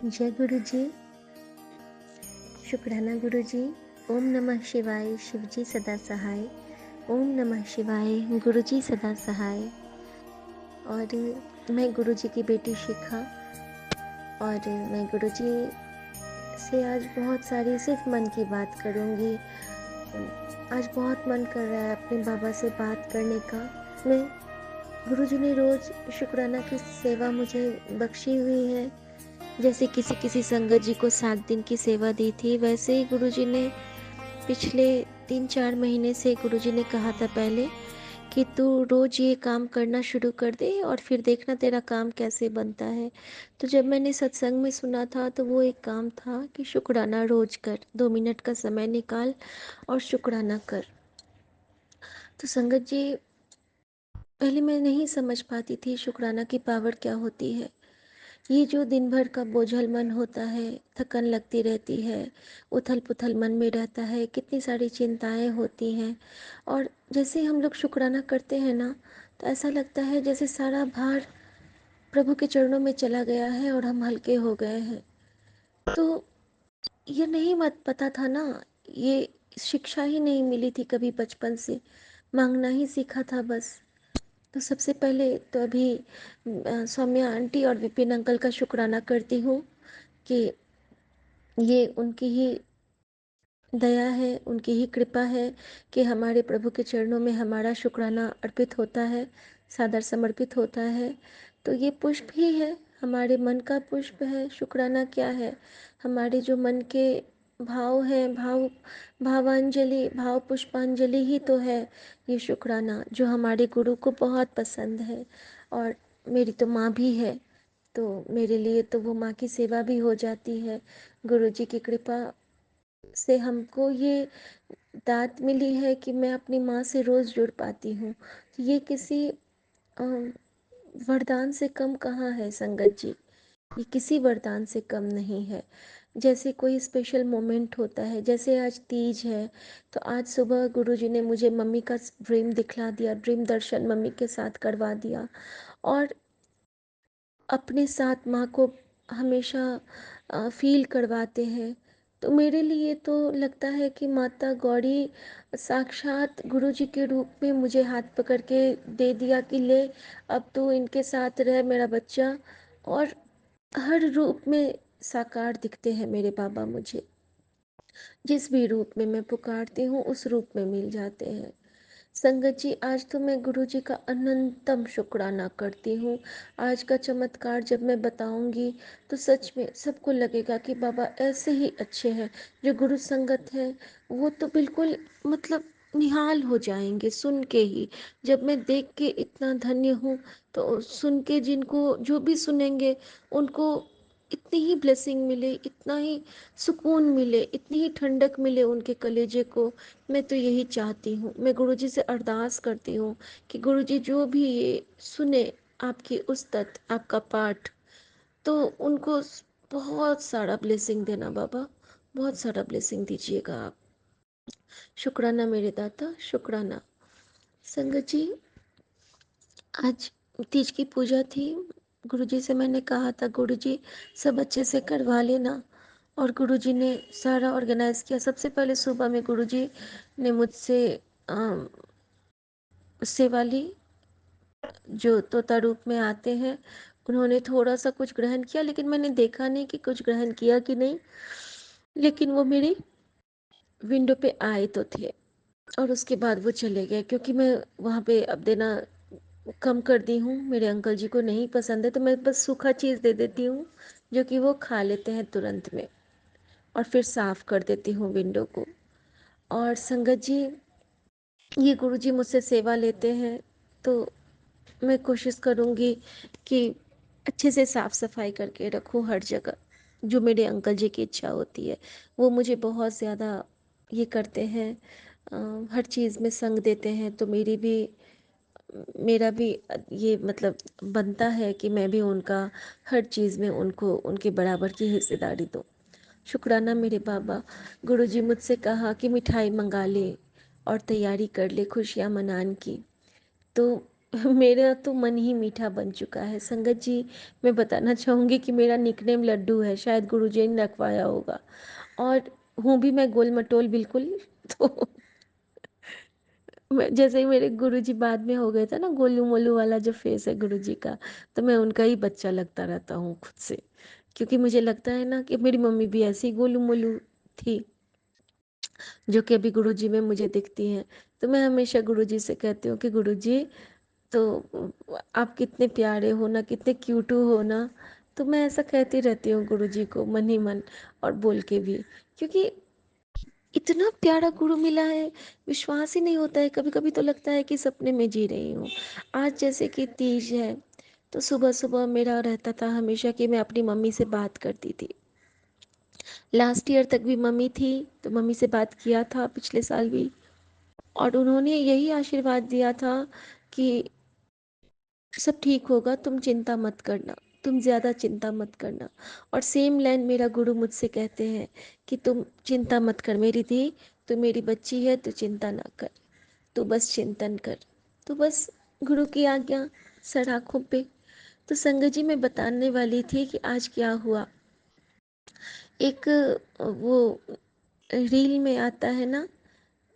जय गुरु जी। शुक्राना गुरु जी। ओम नमः शिवाय, शिव जी सदा सहाय। ओम नमः शिवाय, गुरु जी सदा सहाय। और मैं गुरु जी की बेटी शिखा, और मैं गुरु जी से आज बहुत सारी सिर्फ मन की बात करूँगी। आज बहुत मन कर रहा है अपने बाबा से बात करने का। मैं गुरु जी ने रोज़ शुक्राना की सेवा मुझे बख्शी हुई है। जैसे किसी किसी संगत जी को 7 दिन की सेवा दी थी, वैसे ही गुरुजी ने पिछले 3-4 महीने से गुरुजी ने कहा था पहले कि तू रोज ये काम करना शुरू कर दे और फिर देखना तेरा काम कैसे बनता है। तो जब मैंने सत्संग में सुना था तो वो एक काम था कि शुक्राना रोज कर, 2 मिनट का समय निकाल और शुक्राना कर। तो संगत जी, पहले मैं नहीं समझ पाती थी शुक्राना की पावर क्या होती है। ये जो दिन भर का बोझल मन होता है, थकन लगती रहती है, उथल पुथल मन में रहता है, कितनी सारी चिंताएं होती हैं, और जैसे हम लोग शुक्राना करते हैं ना, तो ऐसा लगता है जैसे सारा भार प्रभु के चरणों में चला गया है और हम हल्के हो गए हैं। तो ये नहीं मत पता था ना, ये शिक्षा ही नहीं मिली थी कभी बचपन से, मांगना ही सीखा था बस। तो सबसे पहले तो अभी सौम्या आंटी और विपिन अंकल का शुक्राना करती हूँ कि ये उनकी ही दया है, उनकी ही कृपा है कि हमारे प्रभु के चरणों में हमारा शुक्राना अर्पित होता है, सादर समर्पित होता है। तो ये पुष्प ही है, हमारे मन का पुष्प है। शुक्राना क्या है? हमारे जो मन के भाव हैं, भावांजलि, भाव पुष्पांजलि ही तो है ये शुक्राना, जो हमारे गुरु को बहुत पसंद है। और मेरी तो माँ भी है, तो मेरे लिए तो वो माँ की सेवा भी हो जाती है। गुरु जी की कृपा से हमको ये दात मिली है कि मैं अपनी माँ से रोज़ जुड़ पाती हूँ। तो ये किसी वरदान से कम कहाँ है संगत जी, ये किसी वरदान से कम नहीं है। जैसे कोई स्पेशल मोमेंट होता है, जैसे आज तीज है, तो आज सुबह गुरुजी ने मुझे मम्मी का ड्रीम दिखला दिया, ड्रीम दर्शन मम्मी के साथ करवा दिया, और अपने साथ माँ को हमेशा फील करवाते हैं। तो मेरे लिए तो लगता है कि माता गौरी साक्षात गुरुजी के रूप में मुझे हाथ पकड़ के दे दिया कि ले, अब तू इनके साथ रह मेरा बच्चा। और हर रूप में साकार दिखते हैं मेरे बाबा मुझे, जिस भी रूप में मैं पुकारती हूँ उस रूप में मिल जाते हैं। संगत जी, आज तो मैं गुरु जी का अनंतम शुक्राना करती हूँ। आज का चमत्कार जब मैं बताऊंगी तो सच में सबको लगेगा कि बाबा ऐसे ही अच्छे हैं। जो गुरु संगत है वो तो बिल्कुल मतलब निहाल हो जाएंगे सुन के ही। जब मैं देख के इतना धन्य हूँ, तो सुन के जिनको जो भी सुनेंगे उनको इतनी ही ब्लेसिंग मिले, इतना ही सुकून मिले, इतनी ही ठंडक मिले उनके कलेजे को। मैं तो यही चाहती हूँ। मैं गुरुजी से अरदास करती हूँ कि गुरुजी जो भी ये सुने आपकी उस्तत, आपका पाठ, तो उनको बहुत सारा ब्लेसिंग देना बाबा, बहुत सारा ब्लेसिंग दीजिएगा आप। शुक्राना मेरे दाता, शुक्राना। संगत जी, आज तीज की पूजा थी। गुरुजी से मैंने कहा था गुरुजी सब अच्छे से करवा लेना, और गुरुजी ने सारा ऑर्गेनाइज किया। सबसे पहले सुबह में गुरुजी ने मुझसे सेवा ली। जो तोता रूप में आते हैं उन्होंने थोड़ा सा कुछ ग्रहण किया, लेकिन मैंने देखा नहीं कि कुछ ग्रहण किया कि नहीं। लेकिन वो मेरी विंडो पे आए तो थे, और उसके बाद वो चले गए, क्योंकि मैं वहाँ पे अब देना कम कर दी हूँ। मेरे अंकल जी को नहीं पसंद है, तो मैं बस सूखा चीज़ दे देती हूँ जो कि वो खा लेते हैं तुरंत में, और फिर साफ कर देती हूँ विंडो को। और संगत जी, ये गुरुजी मुझसे सेवा लेते हैं, तो मैं कोशिश करूँगी कि अच्छे से साफ़ सफाई करके रखूँ हर जगह। जो मेरे अंकल जी की इच्छा होती है, वो मुझे बहुत ज़्यादा ये करते हैं, हर चीज़ में संग देते हैं। तो मेरा भी ये मतलब बनता है कि मैं भी उनका हर चीज़ में उनको उनके बराबर की हिस्सेदारी दूँ। शुक्राना मेरे बाबा। गुरुजी मुझसे कहा कि मिठाई मंगा ले और तैयारी कर ले खुशियाँ मनाने की। तो मेरा तो मन ही मीठा बन चुका है संगत जी। मैं बताना चाहूँगी कि मेरा निकनेम लड्डू है, शायद गुरुजी ने रखवाया होगा। और हूँ भी मैं गोल मटोल बिल्कुल। तो जैसे ही मेरे गुरुजी बाद में हो गए थे ना, गोलू मोलू वाला जो फेस है गुरुजी का, तो मैं उनका ही बच्चा लगता रहता हूँ खुद से। क्योंकि मुझे लगता है ना कि मेरी मम्मी भी ऐसी गोलू मोलू थी, जो कि अभी गुरुजी में मुझे दिखती हैं। तो मैं हमेशा गुरुजी से कहती हूँ कि गुरुजी, तो आप कितने प्यारे हो ना, कितने क्यूटू हो ना। तो मैं ऐसा कहती रहती हूँ गुरुजी को मन ही मन, और बोल के भी। क्योंकि इतना प्यारा गुरु मिला है, विश्वास ही नहीं होता है। कभी कभी तो लगता है कि सपने में जी रही हूँ। आज जैसे कि तीज है, तो सुबह सुबह मेरा रहता था हमेशा कि मैं अपनी मम्मी से बात करती थी। लास्ट ईयर तक भी मम्मी थी, तो मम्मी से बात किया था पिछले साल भी। और उन्होंने यही आशीर्वाद दिया था कि सब ठीक होगा, तुम चिंता मत करना, तुम ज़्यादा चिंता मत करना। और सेम लाइन मेरा गुरु मुझसे कहते हैं कि तुम चिंता मत कर मेरी धी, तू मेरी बच्ची है, तू चिंता ना कर, तू बस चिंतन कर। तो बस गुरु की आज्ञा सर आँखों पे। तो संगत जी, मैं बताने वाली थी कि आज क्या हुआ। एक वो रील में आता है ना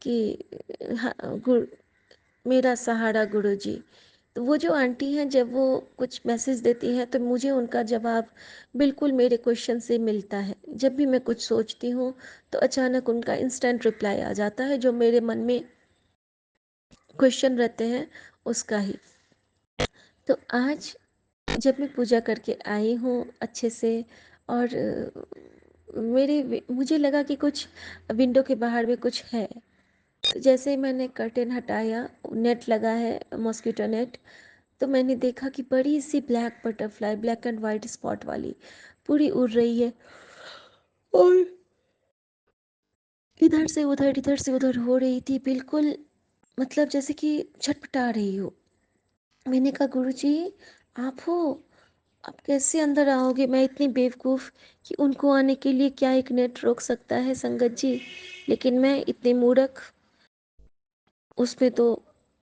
कि हाँ, मेरा सहारा गुरुजी। तो वो जो आंटी हैं, जब वो कुछ मैसेज देती हैं तो मुझे उनका जवाब बिल्कुल मेरे क्वेश्चन से मिलता है। जब भी मैं कुछ सोचती हूँ तो अचानक उनका इंस्टेंट रिप्लाई आ जाता है, जो मेरे मन में क्वेश्चन रहते हैं उसका ही। तो आज जब मैं पूजा करके आई हूँ अच्छे से, और मेरे मुझे लगा कि कुछ विंडो के बाहर में कुछ है। तो जैसे ही मैंने कर्टेन हटाया, नेट लगा है, मॉस्किटो नेट, तो मैंने देखा कि बड़ी सी black butterfly, black and white spot वाली, पूरी उड़ रही है। और इधर से उधर हो रही थी, बिल्कुल मतलब जैसे कि छटपटा रही हो। मैंने कहा गुरुजी, आप हो, आप कैसे अंदर आओगे? मैं इतनी बेवकूफ़ कि उनको आने के लिए क्या एक नेट रोक सकता है संगत जी। लेकिन मैं इतनी मूर्ख, उसमें तो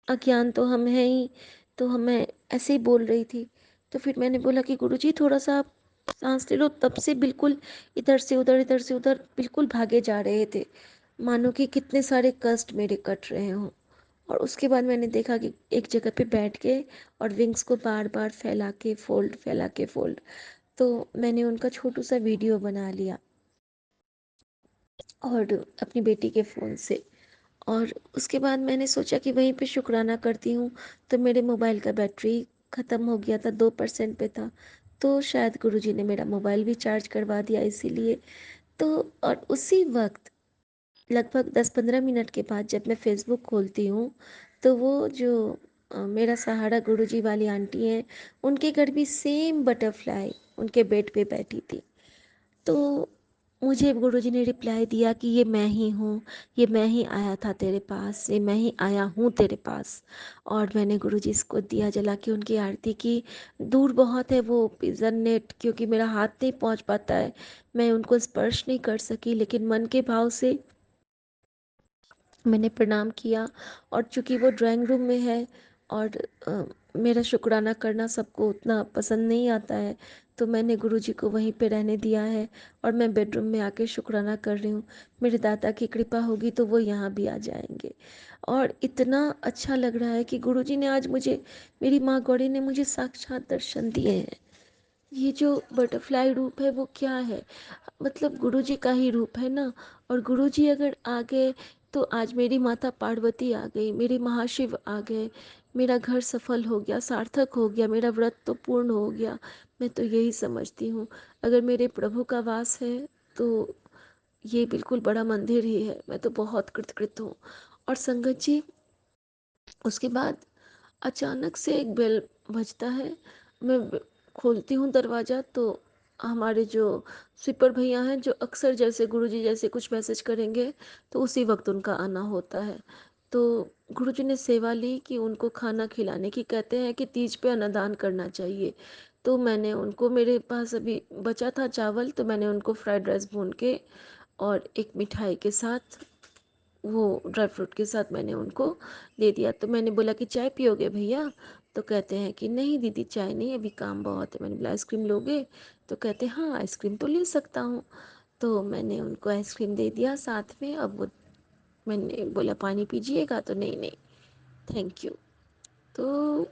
अज्ञान तो हम हैं ही। तो मैं ऐसे ही बोल रही थी। तो फिर मैंने बोला कि गुरुजी, थोड़ा सा आप सांस ले लो। तब से बिल्कुल इधर से उधर बिल्कुल भागे जा रहे थे, मानो कि कितने सारे कष्ट मेरे कट रहे हों। और उसके बाद मैंने देखा कि एक जगह पे बैठ के और विंग्स को बार बार फैला के फोल्ड, फैला के फोल्ड। तो मैंने उनका छोटू सा वीडियो बना लिया, और अपनी बेटी के फ़ोन से। और उसके बाद मैंने सोचा कि वहीं पे शुक्राना करती हूँ। तो मेरे मोबाइल का बैटरी ख़त्म हो गया था, 2% पे था। तो शायद गुरुजी ने मेरा मोबाइल भी चार्ज करवा दिया इसीलिए। तो और उसी वक्त लगभग 10-15 मिनट के बाद जब मैं फ़ेसबुक खोलती हूँ, तो वो जो मेरा सहारा गुरुजी वाली आंटी हैं, उनके घर भी सेम बटरफ्लाई उनके बेड पे बैठी थी। तो मुझे गुरुजी ने रिप्लाई दिया कि ये मैं ही हूँ, ये मैं ही आया था तेरे पास, ये मैं ही आया हूँ तेरे पास। और मैंने गुरुजी को दिया जला के उनकी आरती की। दूर बहुत है वो पिजन नेट, क्योंकि मेरा हाथ नहीं पहुँच पाता है, मैं उनको स्पर्श नहीं कर सकी, लेकिन मन के भाव से मैंने प्रणाम किया। और चूंकि वो ड्राइंग रूम में है, और मेरा शुक्राना करना सबको उतना पसंद नहीं आता है, तो मैंने गुरुजी को वहीं पे रहने दिया है। और मैं बेडरूम में आके शुक्राना कर रही हूँ। मेरे दादा की कृपा होगी तो वो यहाँ भी आ जाएंगे। और इतना अच्छा लग रहा है कि गुरुजी ने आज मुझे, मेरी माँ गौरी ने मुझे साक्षात दर्शन दिए हैं। ये जो बटरफ्लाई रूप है वो क्या है? मतलब गुरुजी का ही रूप है ना। और गुरुजी अगर आ गए, तो आज मेरी माता पार्वती आ गई, मेरे महाशिव आ गए, मेरा घर सफल हो गया, सार्थक हो गया, मेरा व्रत तो पूर्ण हो गया। मैं तो यही समझती हूँ, अगर मेरे प्रभु का वास है तो ये बिल्कुल बड़ा मंदिर ही है। मैं तो बहुत कृतकृत हूँ। और संगत जी, उसके बाद अचानक से एक बेल बजता है। मैं खोलती हूँ दरवाज़ा, तो हमारे जो स्वीपर भैया हैं, जो अक्सर जैसे गुरुजी जैसे कुछ मैसेज करेंगे तो उसी वक्त उनका आना होता है। तो गुरुजी ने सेवा ली कि उनको खाना खिलाने की, कहते हैं कि तीज पे अन्नदान करना चाहिए। तो मैंने उनको, मेरे पास अभी बचा था चावल, तो मैंने उनको फ्राइड राइस भून के और एक मिठाई के साथ वो ड्राई फ्रूट के साथ मैंने उनको दे दिया। तो मैंने बोला कि चाय पियोगे भैया? तो कहते हैं कि नहीं दीदी चाय नहीं, अभी काम बहुत है। मैंने बोला आइसक्रीम लोगे? तो कहते हाँ आइसक्रीम तो ले सकता हूँ। तो मैंने उनको आइसक्रीम दे दिया साथ में। अब वो, मैंने बोला पानी पीजिएगा? तो नहीं नहीं थैंक यू। तो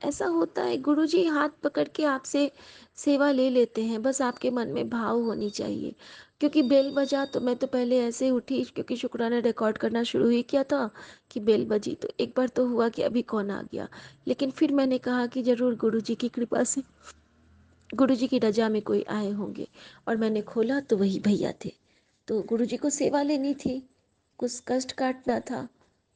ऐसा होता है, गुरुजी हाथ पकड़ के आपसे सेवा ले लेते हैं, बस आपके मन में भाव होनी चाहिए। क्योंकि बेल बजा तो मैं तो पहले ऐसे उठी, क्योंकि शुक्राना रिकॉर्ड करना शुरू ही किया था कि बेल बजी, तो एक बार तो हुआ कि अभी कौन आ गया। लेकिन फिर मैंने कहा कि जरूर गुरुजी की कृपा से, गुरुजी की रजा में कोई आए होंगे। और मैंने खोला तो वही भैया थे। तो गुरुजी को सेवा लेनी थी, कुछ कष्ट काटना था।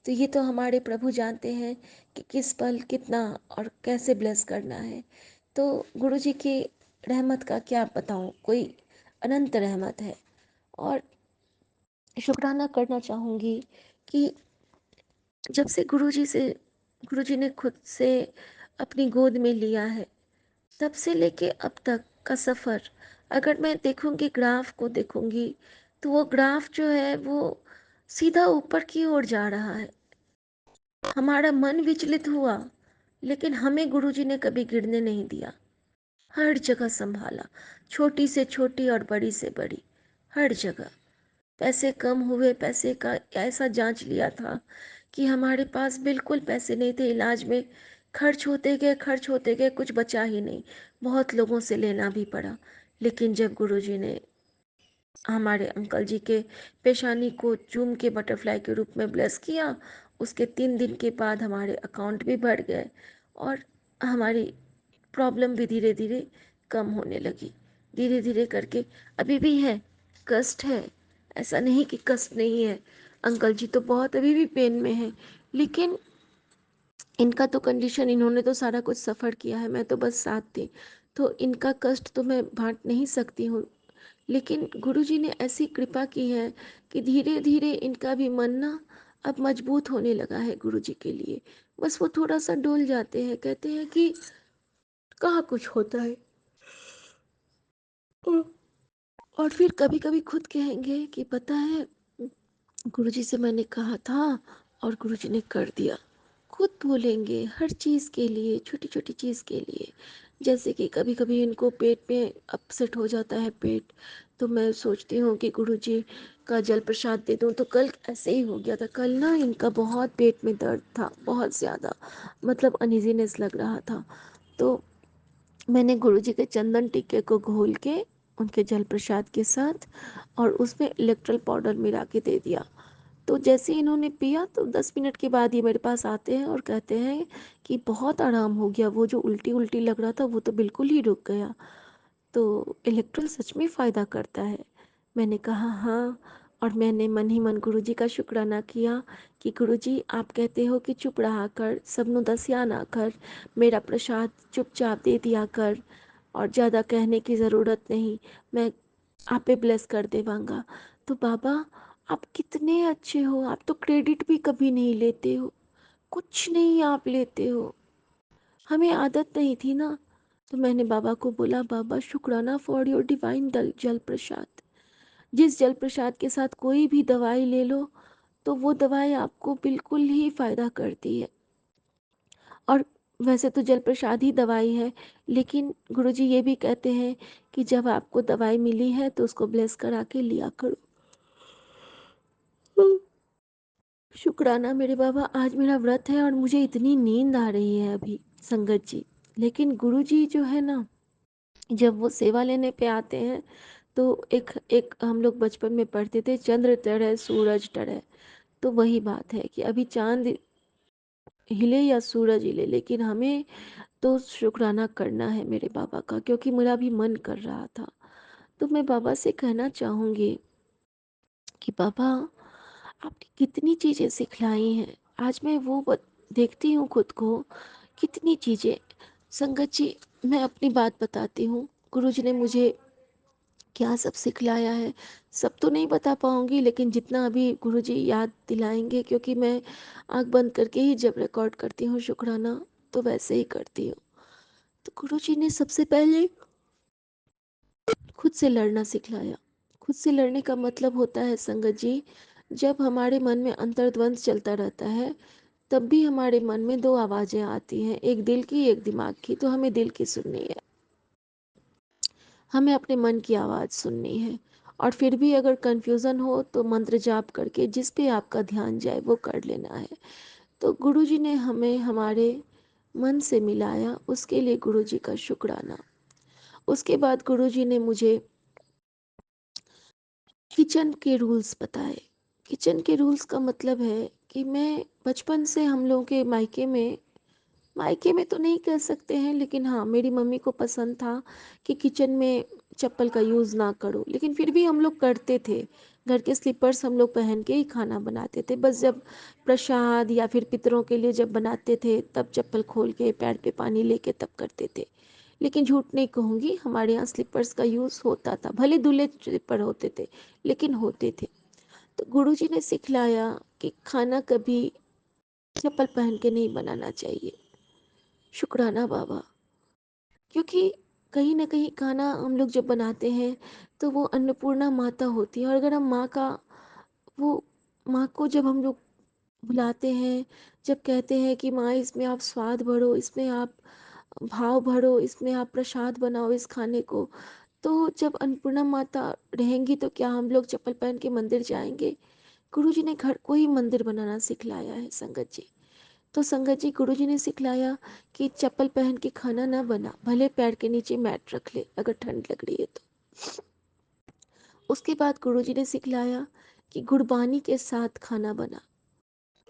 तो ये तो हमारे प्रभु जानते हैं कि किस पल कितना और कैसे ब्लेस करना है। तो गुरुजी की रहमत का क्या बताऊं, कोई अनंत रहमत है। और शुक्राना करना चाहूँगी कि जब से गुरुजी ने खुद से अपनी गोद में लिया है, तब से लेके अब तक का सफ़र, अगर मैं देखूंगी, ग्राफ को देखूंगी, तो वो ग्राफ जो है वो सीधा ऊपर की ओर जा रहा है। हमारा मन विचलित हुआ, लेकिन हमें गुरुजी ने कभी गिरने नहीं दिया। हर जगह संभाला, छोटी से छोटी और बड़ी से बड़ी, हर जगह। पैसे कम हुए, पैसे का ऐसा जांच लिया था कि हमारे पास बिल्कुल पैसे नहीं थे। इलाज में खर्च होते गए, खर्च होते गए, कुछ बचा ही नहीं। बहुत लोगों से लेना भी पड़ा। लेकिन जब गुरुजी ने हमारे अंकल जी के पेशानी को चूम के बटरफ्लाई के रूप में ब्लेस किया, उसके 3 दिन के बाद हमारे अकाउंट भी बढ़ गए और हमारी प्रॉब्लम भी धीरे धीरे कम होने लगी। धीरे धीरे करके अभी भी है, कष्ट है, ऐसा नहीं कि कष्ट नहीं है। अंकल जी तो बहुत अभी भी पेन में है, लेकिन इनका तो कंडीशन, इन्होंने तो सारा कुछ सफ़र किया है, मैं तो बस साथ थी। तो इनका कष्ट तो मैं बांट नहीं सकती हूँ। लेकिन गुरुजी ने ऐसी कृपा की है कि धीरे धीरे इनका भी मन ना अब मजबूत होने लगा है गुरुजी के लिए। बस वो थोड़ा सा डोल जाते हैं, कहते हैं कि कहाँ कुछ होता है। और फिर कभी कभी खुद कहेंगे कि पता है, गुरुजी से मैंने कहा था और गुरुजी ने कर दिया। खुद बोलेंगे हर चीज़ के लिए, छोटी छोटी चीज़ के लिए। जैसे कि कभी कभी इनको पेट में अपसेट हो जाता है पेट, तो मैं सोचती हूँ कि गुरुजी का जल प्रसाद दे दूँ। तो कल ऐसे ही हो गया था। कल ना इनका बहुत पेट में दर्द था, बहुत ज़्यादा, मतलब अनइजीनेस लग रहा था। तो मैंने गुरुजी के चंदन टिक्के को घोल के उनके जल प्रसाद के साथ और उसमें इलेक्ट्रल पाउडर मिला के दे दिया। तो जैसे ही इन्होंने पिया तो 10 मिनट के बाद ये मेरे पास आते हैं और कहते हैं कि बहुत आराम हो गया, वो जो उल्टी उल्टी लग रहा था वो तो बिल्कुल ही रुक गया। तो इलेक्ट्रल सच में फ़ायदा करता है। मैंने कहा हाँ। और मैंने मन ही मन गुरुजी का शुक्राना किया कि गुरुजी आप कहते हो कि चुप रहा कर, सबनु दसिया ना कर, मेरा प्रसाद चुपचाप दे दिया कर और ज़्यादा कहने की ज़रूरत नहीं, मैं आपे ब्लेस कर देवांगा। तो बाबा आप कितने अच्छे हो, आप तो क्रेडिट भी कभी नहीं लेते हो, कुछ नहीं आप लेते हो। हमें आदत नहीं थी ना। तो मैंने बाबा को बोला बाबा शुक्राना फॉर योर डिवाइन जल प्रसाद। जिस जल प्रसाद के साथ कोई भी दवाई ले लो तो वो दवाई आपको बिल्कुल ही फ़ायदा करती है। और वैसे तो जल प्रसाद ही दवाई है, लेकिन गुरुजी ये भी कहते हैं कि जब आपको दवाई मिली है तो उसको ब्लेस करा के लिया करो। शुक्राना मेरे बाबा, आज मेरा व्रत है और मुझे इतनी नींद आ रही है अभी संगत जी। लेकिन गुरुजी जो है ना, जब वो सेवा लेने पे आते हैं तो एक एक हम लोग बचपन में पढ़ते थे, चंद्र टढ़े सूरज टढ़े। तो वही बात है कि अभी चांद हिले या सूरज हिले, लेकिन हमें तो शुक्राना करना है मेरे बाबा का, क्योंकि मेरा भी मन कर रहा था। तो मैं बाबा से कहना चाहूँगी कि बाबा आपने कितनी चीज़ें सिखलाई हैं। आज मैं वो देखती हूँ खुद को, कितनी चीज़ें। संगत जी, मैं अपनी बात बताती हूँ, गुरुजी ने मुझे क्या सब सिखलाया है। सब तो नहीं बता पाऊँगी, लेकिन जितना अभी गुरुजी याद दिलाएंगे, क्योंकि मैं आंख बंद करके ही जब रिकॉर्ड करती हूँ शुक्राना तो वैसे ही करती हूँ। तो गुरुजी ने सबसे पहले खुद से लड़ना सिखलाया। खुद से लड़ने का मतलब होता है संगत जी, जब हमारे मन में अंतर्द्वंद चलता रहता है, तब भी हमारे मन में दो आवाज़ें आती हैं, एक दिल की, एक दिमाग की। तो हमें दिल की सुननी है, हमें अपने मन की आवाज़ सुननी है। और फिर भी अगर कन्फ्यूज़न हो तो मंत्र जाप करके जिस पे आपका ध्यान जाए वो कर लेना है। तो गुरुजी ने हमें हमारे मन से मिलाया, उसके लिए गुरुजी का शुक्राना। उसके बाद गुरुजी ने मुझे किचन के रूल्स बताए। किचन के रूल्स का मतलब है कि मैं बचपन से, हम लोगों के मायके में तो नहीं कह सकते हैं, लेकिन हाँ, मेरी मम्मी को पसंद था कि किचन में चप्पल का यूज़ ना करो, लेकिन फिर भी हम लोग करते थे। घर के स्लीपर्स हम लोग पहन के ही खाना बनाते थे। बस जब प्रसाद या फिर पितरों के लिए जब बनाते थे, तब चप्पल खोल के पैर पे पानी लेके तब करते थे। लेकिन झूठ नहीं कहूँगी, हमारे यहाँ स्लीपर्स का यूज़ होता था, भले धुले स्लीपर होते थे, लेकिन होते थे। तो गुरुजी ने सिखलाया कि खाना कभी चप्पल पहन के नहीं बनाना चाहिए। शुक्राना बाबा। क्योंकि कहीं न कहीं खाना हम लोग जब बनाते हैं, तो वो अन्नपूर्णा माता होती है, और अगर हम वो माँ को जब हम लोग बुलाते हैं, जब कहते हैं कि माँ इसमें आप स्वाद भरो, इसमें आप भाव भरो, इसमें आप प्रसाद बनाओ इस खाने को, तो जब अन्नपूर्णा माता रहेंगी तो क्या हम लोग चप्पल पहन के मंदिर जाएँगे? गुरुजी ने घर को ही मंदिर बनाना सिखलाया है संगत जी। तो संगत जी, गुरुजी ने सिखलाया कि चप्पल पहन के खाना ना बना, भले पैर के नीचे मैट रख ले अगर ठंड लग रही है तो। उसके बाद गुरुजी ने सिखलाया कि गुरबानी के साथ खाना बना।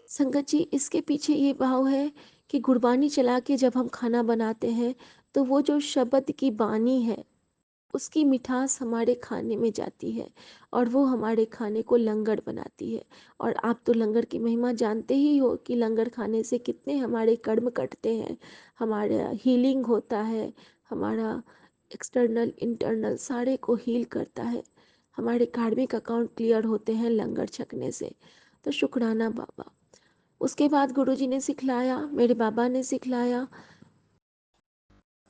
संगत जी, इसके पीछे ये भाव है कि गुरबानी चला के जब हम खाना बनाते हैं, तो वो जो शब्द की बानी है, उसकी मिठास हमारे खाने में जाती है, और वो हमारे खाने को लंगर बनाती है। और आप तो लंगर की महिमा जानते ही हो कि लंगर खाने से कितने हमारे कर्म कटते हैं, हमारा हीलिंग होता है, हमारा एक्सटर्नल इंटरनल सारे को हील करता है, हमारे कार्मिक अकाउंट क्लियर होते हैं लंगर छकने से। तो शुक्राना बाबा। उसके बाद गुरुजी ने सिखलाया, मेरे बाबा ने सिखलाया,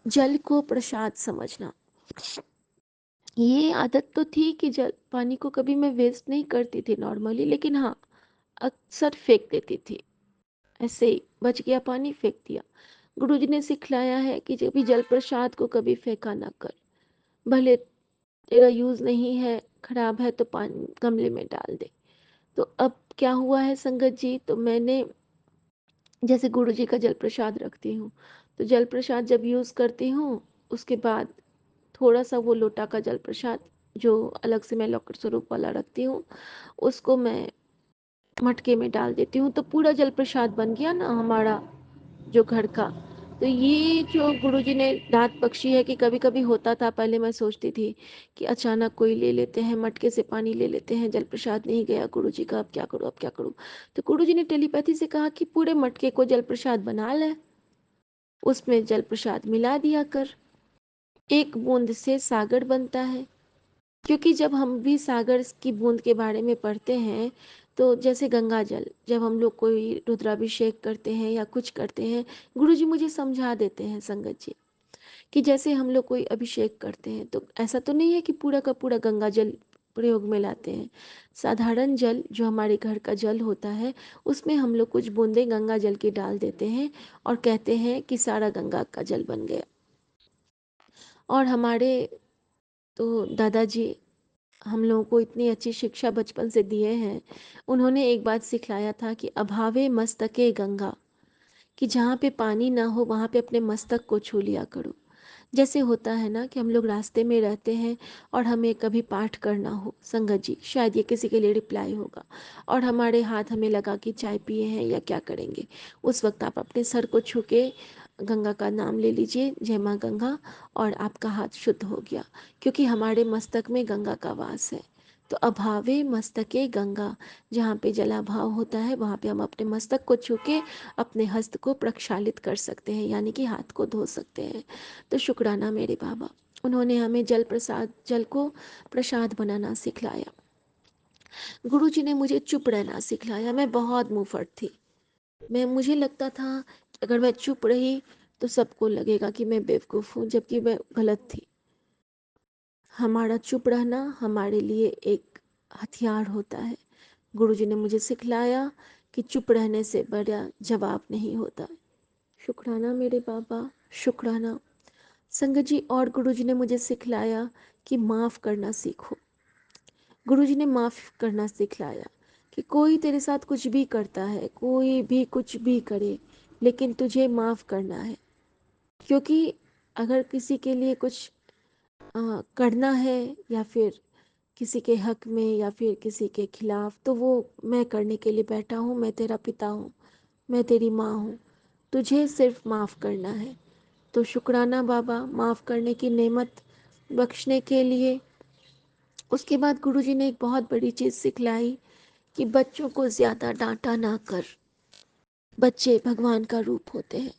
जल को प्रसाद समझना। ये आदत तो थी कि जल पानी को कभी मैं वेस्ट नहीं करती थी नॉर्मली, लेकिन हाँ, अक्सर फेंक देती थी। ऐसे ही बच गया पानी, फेंक दिया। गुरुजी ने सिखलाया है कि जब भी जल प्रसाद को कभी फेंका ना कर, भले तेरा यूज नहीं है, खराब है, तो पानी गमले में डाल दे। तो अब क्या हुआ है संगत जी, तो मैंने जैसे गुरुजी का जल प्रसाद रखती हूँ, तो जल प्रसाद जब यूज करती हूँ, उसके बाद थोड़ा सा वो लोटा का जल प्रसाद जो अलग से मैं लॉकेट स्वरूप वाला रखती हूँ, उसको मैं मटके में डाल देती हूँ, तो पूरा जल प्रसाद बन गया ना हमारा जो घर का। तो ये जो गुरुजी ने दात बख्शी है कि कभी कभी होता था, पहले मैं सोचती थी कि अचानक कोई ले लेते हैं, मटके से पानी ले लेते हैं, जल प्रसाद नहीं गया गुरुजी का, अब क्या करूँ, अब क्या करूँ। तो गुरुजी ने टेलीपैथी से कहा कि पूरे मटके को जल प्रसाद बना ले, उसमें जल प्रसाद मिला दिया कर, एक बूंद से सागर बनता है। क्योंकि जब हम भी सागर की बूंद के बारे में पढ़ते हैं, तो जैसे गंगा जल, जब हम लोग कोई रुद्राभिषेक करते हैं या कुछ करते हैं, गुरुजी मुझे समझा देते हैं संगत जी, कि जैसे हम लोग कोई अभिषेक करते हैं, तो ऐसा तो नहीं है कि पूरा का पूरा गंगा जल प्रयोग में लाते हैं। साधारण जल जो हमारे घर का जल होता है, उसमें हम लोग कुछ बूंदें गंगा जल की डाल देते हैं, और कहते हैं कि सारा गंगा का जल बन गया। और हमारे तो दादाजी हम लोगों को इतनी अच्छी शिक्षा बचपन से दिए हैं, उन्होंने एक बात सिखलाया था कि अभावे मस्तके गंगा, कि जहाँ पे पानी ना हो वहाँ पे अपने मस्तक को छू लिया करो। जैसे होता है ना कि हम लोग रास्ते में रहते हैं और हमें कभी पाठ करना हो, संगत जी शायद ये किसी के लिए रिप्लाई होगा, और हमारे हाथ हमें लगा कि चाय पिए हैं या क्या करेंगे, उस वक्त आप अपने सर को छू के गंगा का नाम ले लीजिए, जय माँ गंगा, और आपका हाथ शुद्ध हो गया, क्योंकि हमारे मस्तक में गंगा का वास है। तो अभावे मस्तके गंगा, जहाँ पे जलाभाव होता है वहाँ पे हम अपने मस्तक को छू के अपने हस्त को प्रक्षालित कर सकते हैं, यानी कि हाथ को धो सकते हैं। तो शुक्राना मेरे बाबा, उन्होंने हमें जल को प्रसाद बनाना सिखलाया। गुरुजी ने मुझे चुप रहना सिखलाया। मैं बहुत मुंहफट थी, मुझे लगता था कि अगर मैं चुप रही तो सबको लगेगा कि मैं बेवकूफ़ हूँ, जबकि मैं गलत थी। हमारा चुप रहना हमारे लिए एक हथियार होता है। गुरुजी ने मुझे सिखलाया कि चुप रहने से बड़ा जवाब नहीं होता। शुक्राना मेरे बाबा, शुक्राना। संगत जी, और गुरुजी ने मुझे सिखलाया कि माफ़ करना सीखो। गुरुजी ने माफ़ करना सिखलाया कि कोई तेरे साथ कुछ भी करता है, कोई भी कुछ भी करे, लेकिन तुझे माफ़ करना है। क्योंकि अगर किसी के लिए कुछ करना है, या फिर किसी के हक में, या फिर किसी के खिलाफ, तो वो मैं करने के लिए बैठा हूँ। मैं तेरा पिता हूँ, मैं तेरी माँ हूँ, तुझे सिर्फ माफ़ करना है। तो शुक्राना बाबा, माफ़ करने की नेमत बख्शने के लिए। उसके बाद गुरुजी ने एक बहुत बड़ी चीज़ सिखलाई कि बच्चों को ज़्यादा डांटा ना कर। बच्चे भगवान का रूप होते हैं।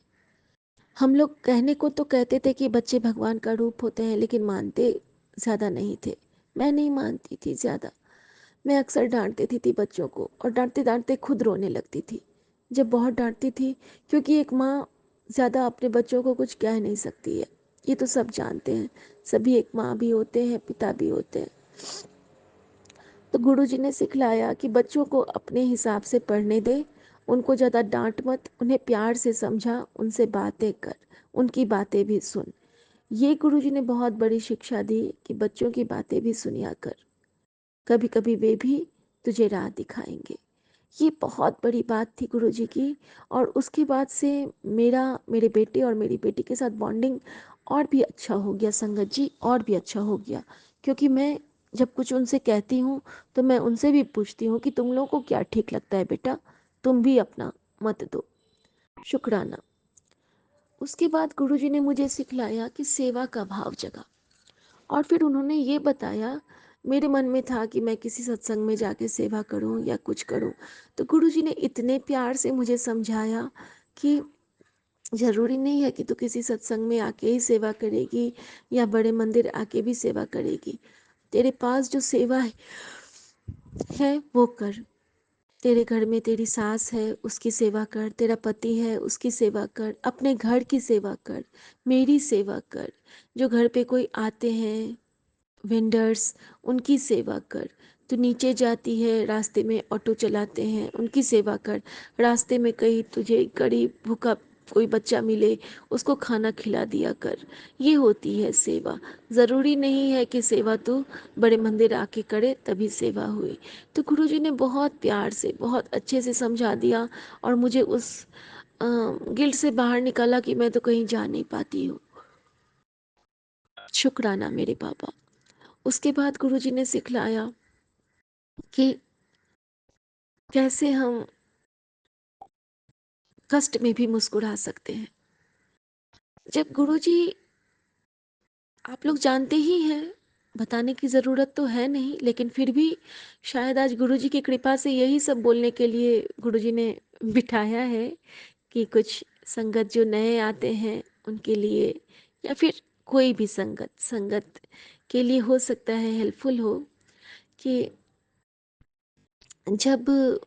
हम लोग कहने को तो कहते थे कि बच्चे भगवान का रूप होते हैं, लेकिन मानते ज़्यादा नहीं थे। मैं नहीं मानती थी ज़्यादा। मैं अक्सर डांटती थी बच्चों को, और डांटते डांटते खुद रोने लगती थी जब बहुत डांटती थी। क्योंकि एक माँ ज़्यादा अपने बच्चों को कुछ कह नहीं सकती है, ये तो सब जानते हैं। सभी एक माँ भी होते हैं, पिता भी होते हैं। तो गुरुजी ने सिखलाया कि बच्चों को अपने हिसाब से पढ़ने दे, उनको ज़्यादा डांट मत, उन्हें प्यार से समझा, उनसे बातें कर, उनकी बातें भी सुन। ये गुरुजी ने बहुत बड़ी शिक्षा दी कि बच्चों की बातें भी सुनिया कर, कभी कभी वे भी तुझे राह दिखाएंगे। ये बहुत बड़ी बात थी गुरुजी की। और उसके बाद से मेरा मेरे बेटे और मेरी बेटी के साथ बॉन्डिंग और भी अच्छा हो गया संगत जी, और भी अच्छा हो गया। क्योंकि मैं जब कुछ उनसे कहती हूँ, तो मैं उनसे भी पूछती हूँ कि तुम लोगों को क्या ठीक लगता है बेटा, तुम भी अपना मत दो। शुक्राना। उसके बाद गुरुजी ने मुझे सिखलाया कि सेवा का भाव जगा। और फिर उन्होंने ये बताया, मेरे मन में था कि मैं किसी सत्संग में जाके सेवा करूं या कुछ करूं, तो गुरुजी ने इतने प्यार से मुझे समझाया कि ज़रूरी नहीं है कि तू किसी सत्संग में आके ही सेवा करेगी, या बड़े मंदिर आके भी सेवा करेगी। तेरे पास जो सेवा है वो कर। तेरे घर में तेरी सास है, उसकी सेवा कर। तेरा पति है, उसकी सेवा कर। अपने घर की सेवा कर, मेरी सेवा कर। जो घर पे कोई आते हैं वेंडर्स, उनकी सेवा कर। तू नीचे जाती है, रास्ते में ऑटो चलाते हैं, उनकी सेवा कर। रास्ते में कहीं तुझे गरीब भूखा कोई बच्चा मिले, उसको खाना खिला दिया कर। ये होती है सेवा। ज़रूरी नहीं है कि सेवा तू बड़े मंदिर आके करे तभी सेवा हुई। तो गुरुजी ने बहुत प्यार से, बहुत अच्छे से समझा दिया, और मुझे उस गिल्ट से बाहर निकाला कि मैं तो कहीं जा नहीं पाती हूँ। शुक्राना मेरे पापा। उसके बाद गुरुजी ने सिखलाया कि कैसे हम कष्ट में भी मुस्कुरा सकते हैं। जब गुरुजी, आप लोग जानते ही हैं, बताने की ज़रूरत तो है नहीं, लेकिन फिर भी शायद आज गुरुजी की कृपा से यही सब बोलने के लिए गुरुजी ने बिठाया है कि कुछ संगत जो नए आते हैं उनके लिए, या फिर कोई भी संगत संगत के लिए हो सकता है हेल्पफुल हो, कि जब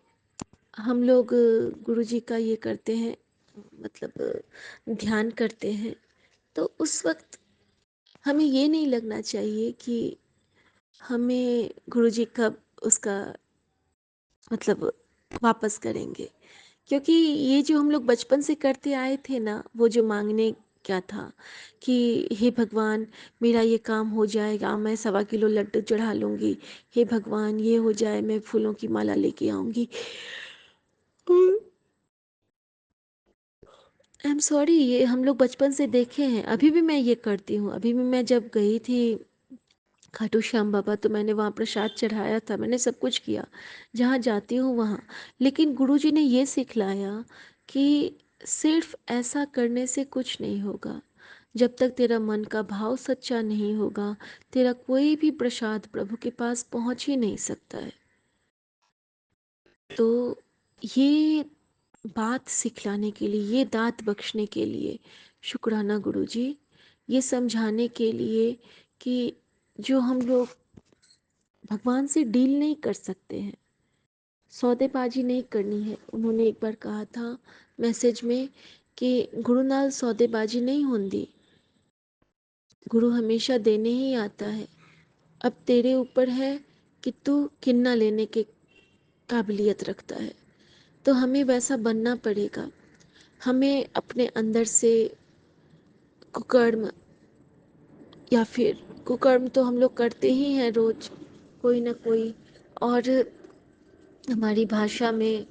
हम लोग गुरुजी का ये करते हैं, मतलब ध्यान करते हैं, तो उस वक्त हमें ये नहीं लगना चाहिए कि हमें गुरुजी कब उसका मतलब वापस करेंगे। क्योंकि ये जो हम लोग बचपन से करते आए थे ना, वो जो मांगने क्या था कि हे भगवान मेरा ये काम हो जाएगा, मैं 1.25 किलो लड्डू चढ़ा लूँगी। हे भगवान ये हो जाए, मैं फूलों की माला लेके आऊँगी। आई एम सॉरी, ये हम लोग बचपन से देखे हैं। अभी भी मैं ये करती हूँ। अभी भी मैं जब गई थी खाटू श्याम बाबा, तो मैंने वहाँ प्रसाद चढ़ाया था, मैंने सब कुछ किया जहाँ जाती हूँ वहाँ। लेकिन गुरुजी ने ये सिखलाया कि सिर्फ ऐसा करने से कुछ नहीं होगा। जब तक तेरा मन का भाव सच्चा नहीं होगा, तेरा कोई भी प्रसाद प्रभु के पास पहुँच ही नहीं सकता है। तो ये बात सिखलाने के लिए, ये दात बख्शने के लिए शुक्राना गुरुजी। ये समझाने के लिए कि जो हम लोग भगवान से डील नहीं कर सकते हैं, सौदेबाजी नहीं करनी है। उन्होंने एक बार कहा था मैसेज में कि गुरु नाल सौदेबाजी नहीं होती, गुरु हमेशा देने ही आता है। अब तेरे ऊपर है कि तू किन्ना लेने के काबिलियत रखता है, तो हमें वैसा बनना पड़ेगा। हमें अपने अंदर से कुकर्म, या फिर कुकर्म तो हम लोग करते ही हैं रोज, कोई ना कोई, और हमारी भाषा में,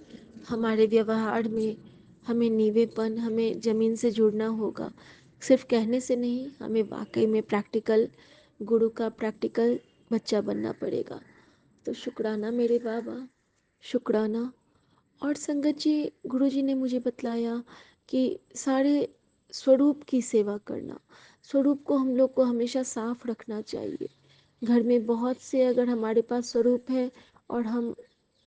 हमारे व्यवहार में हमें नीवेपन, हमें ज़मीन से जुड़ना होगा। सिर्फ कहने से नहीं, हमें वाकई में प्रैक्टिकल गुरु का प्रैक्टिकल बच्चा बनना पड़ेगा। तो शुक्राना मेरे बाबा, शुक्राना। और संगत जी, गुरु जी ने मुझे बतलाया कि सारे स्वरूप की सेवा करना, स्वरूप को हम लोग को हमेशा साफ रखना चाहिए। घर में बहुत से अगर हमारे पास स्वरूप है और हम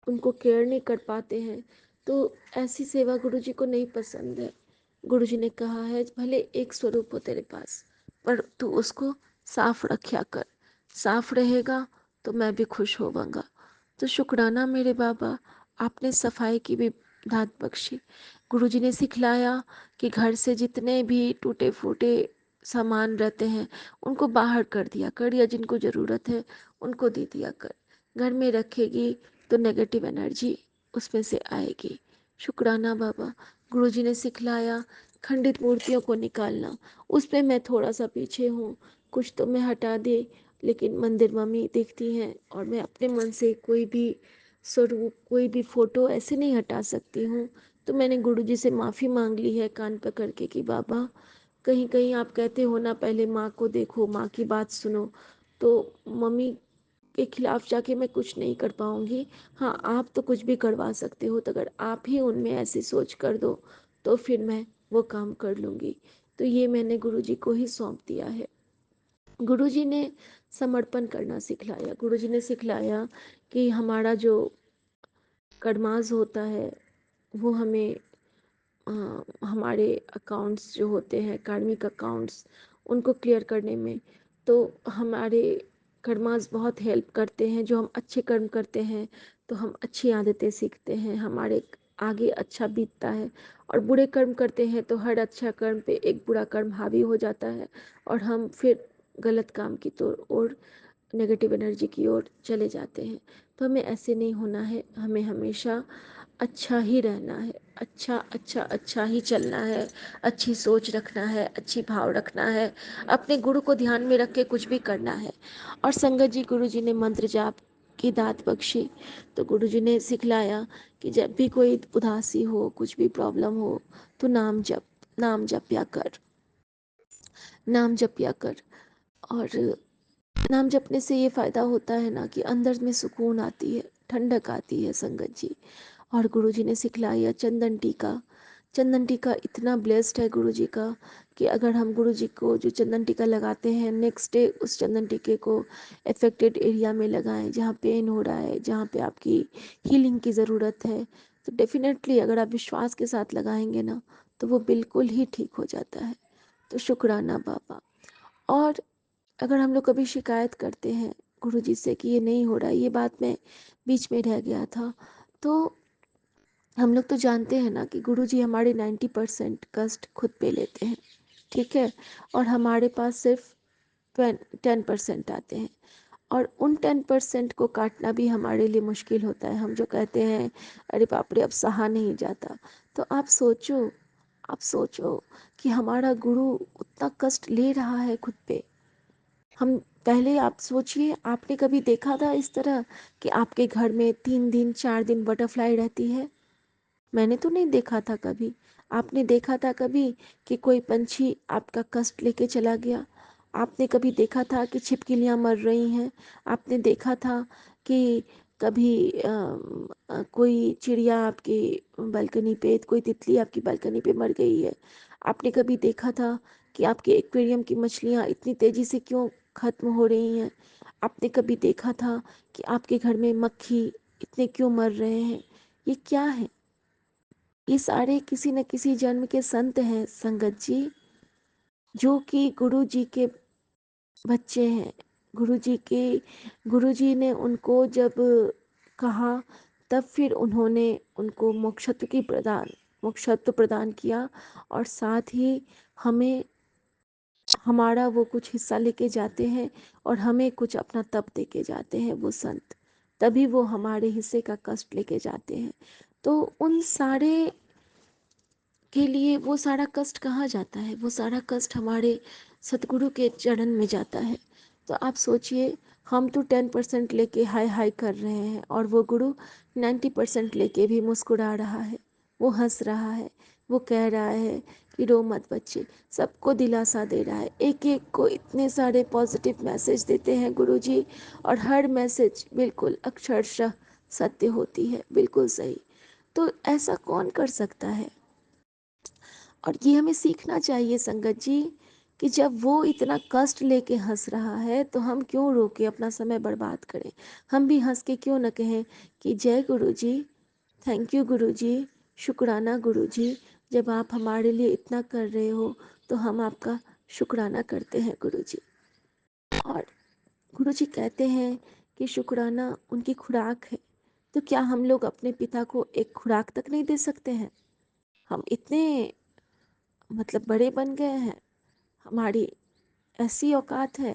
उनको केयर नहीं कर पाते हैं, तो ऐसी सेवा गुरुजी को नहीं पसंद है। गुरुजी ने कहा है, भले एक स्वरूप हो तेरे पास, पर तू उसको साफ रखा कर, साफ रहेगा तो मैं भी खुश होवांगा। तो शुक्राना मेरे बाबा, आपने सफाई की भी दात बख्शी। गुरुजी ने सिखलाया कि घर से जितने भी टूटे फूटे सामान रहते हैं उनको बाहर कर दिया कर, या जिनको ज़रूरत है उनको दे दिया कर। घर में रखेगी तो नेगेटिव एनर्जी उसमें से आएगी। शुक्राना बाबा। गुरुजी ने सिखलाया खंडित मूर्तियों को निकालना, उसमें मैं थोड़ा सा पीछे हूँ, कुछ तो मैं हटा दे, लेकिन मंदिर मम्मी देखती हैं और मैं अपने मन से कोई भी स्वरूप, कोई भी फोटो ऐसे नहीं हटा सकती हूँ। तो मैंने गुरुजी से माफ़ी मांग ली है कान पकड़ के कि बाबा, कहीं कहीं आप कहते हो ना, पहले माँ को देखो, माँ की बात सुनो, तो मम्मी के खिलाफ जाके मैं कुछ नहीं कर पाऊंगी। हाँ, आप तो कुछ भी करवा सकते हो, तो अगर आप ही उनमें ऐसी सोच कर दो तो फिर मैं वो काम कर लूंगी। तो ये मैंने गुरुजी को ही सौंप दिया है। गुरुजी ने समर्पण करना सिखलाया। गुरुजी ने सिखलाया कि हमारा जो कर्माज होता है वो हमें हमारे अकाउंट्स जो होते हैं, कार्मिक अकाउंट्स, उनको क्लियर करने में, तो हमारे कर्मास बहुत हेल्प करते हैं। जो हम अच्छे कर्म करते हैं तो हम अच्छी आदतें सीखते हैं, हमारे आगे अच्छा बीतता है। और बुरे कर्म करते हैं तो हर अच्छा कर्म पे एक बुरा कर्म हावी हो जाता है और हम फिर गलत काम की ओर, नेगेटिव एनर्जी की ओर चले जाते हैं। तो हमें ऐसे नहीं होना है, हमें हमेशा अच्छा ही रहना है, अच्छा अच्छा अच्छा ही चलना है, अच्छी सोच रखना है, अच्छी भाव रखना है, अपने गुरु को ध्यान में रख के कुछ भी करना है। और संगत जी, गुरु जी ने मंत्र जाप की दात बख्शी। तो गुरु जी ने सिखलाया कि जब भी कोई उदासी हो, कुछ भी प्रॉब्लम हो, तो नाम जप, नाम जपया कर, नाम जपया कर। और नाम जपने से ये फ़ायदा होता है ना कि अंदर में सुकून आती है, ठंडक आती है संगत जी। और गुरुजी ने सिखलाया चंदन टीका। चंदन टीका इतना ब्लेस्ड है गुरुजी का कि अगर हम गुरुजी को जो चंदन टीका लगाते हैं, नेक्स्ट डे उस चंदन टीके को अफेक्टेड एरिया में लगाएं जहाँ पेन हो रहा है, जहाँ पे आपकी हीलिंग की ज़रूरत है, तो डेफिनेटली अगर आप विश्वास के साथ लगाएंगे ना, तो वो बिल्कुल ही ठीक हो जाता है। तो शुक्राना बाबा। और अगर हम लोग कभी शिकायत करते हैं गुरुजी से कि ये नहीं हो रहा है, ये बात मैं बीच में रह गया था, तो हम लोग तो जानते हैं ना कि गुरुजी हमारे 90% कष्ट खुद पे लेते हैं, ठीक है, और हमारे पास सिर्फ 10% आते हैं। और उन 10% को काटना भी हमारे लिए मुश्किल होता है। हम जो कहते हैं अरे बाप रे अब सहा नहीं जाता, तो आप सोचो, आप सोचो कि हमारा गुरु उतना कष्ट ले रहा है खुद पे। हम पहले आप सोचिए, आपने कभी देखा था इस तरह कि आपके घर में 3 दिन 4 दिन बटरफ्लाई रहती है? मैंने तो नहीं देखा था कभी। आपने देखा था कभी कि कोई पंछी आपका कष्ट लेके चला गया? आपने कभी देखा था कि छिपकलियाँ मर रही हैं? आपने देखा था कि कभी कोई चिड़िया आपकी बालकनी पे, कोई तितली आपकी बालकनी पे मर गई है? आपने कभी देखा था कि आपके एक्वेरियम की मछलियाँ इतनी तेज़ी से क्यों ख़त्म हो रही हैं? आपने कभी देखा था कि आपके घर में मक्खी इतने क्यों मर रहे हैं? ये क्या है? ये सारे किसी न किसी जन्म के संत हैं संगत जी, जो कि गुरु जी के बच्चे हैं। गुरु जी के, गुरु जी ने उनको जब कहा, तब फिर उन्होंने उनको मोक्षत्व प्रदान किया, और साथ ही हमें हमारा वो कुछ हिस्सा लेके जाते हैं और हमें कुछ अपना तप दे के जाते हैं वो संत। तभी वो हमारे हिस्से का कष्ट लेके जाते हैं। तो उन सारे के लिए वो सारा कष्ट कहाँ जाता है? वो सारा कष्ट हमारे सतगुरु के चरण में जाता है। तो आप सोचिए, हम तो 10% लेके हाय हाय कर रहे हैं और वो गुरु 90% लेके भी मुस्कुरा रहा है, वो हंस रहा है, वो कह रहा है कि रो मत बच्चे, सबको दिलासा दे रहा है। एक एक को इतने सारे पॉजिटिव मैसेज देते हैं गुरुजी, और हर मैसेज बिल्कुल अक्षरशः सत्य होती है, बिल्कुल सही। तो ऐसा कौन कर सकता है? और ये हमें सीखना चाहिए संगत जी, कि जब वो इतना कष्ट लेके हंस रहा है तो हम क्यों रो के अपना समय बर्बाद करें। हम भी हंस के क्यों न कहें कि जय गुरु जी, थैंक यू गुरु जी, शुक्राना गुरु जी, जब आप हमारे लिए इतना कर रहे हो तो हम आपका शुक्राना करते हैं गुरु जी। और गुरु जी कहते हैं कि शुक्राना उनकी खुराक है। तो क्या हम लोग अपने पिता को एक खुराक तक नहीं दे सकते हैं? हम इतने मतलब बड़े बन गए हैं, हमारी ऐसी औकात है।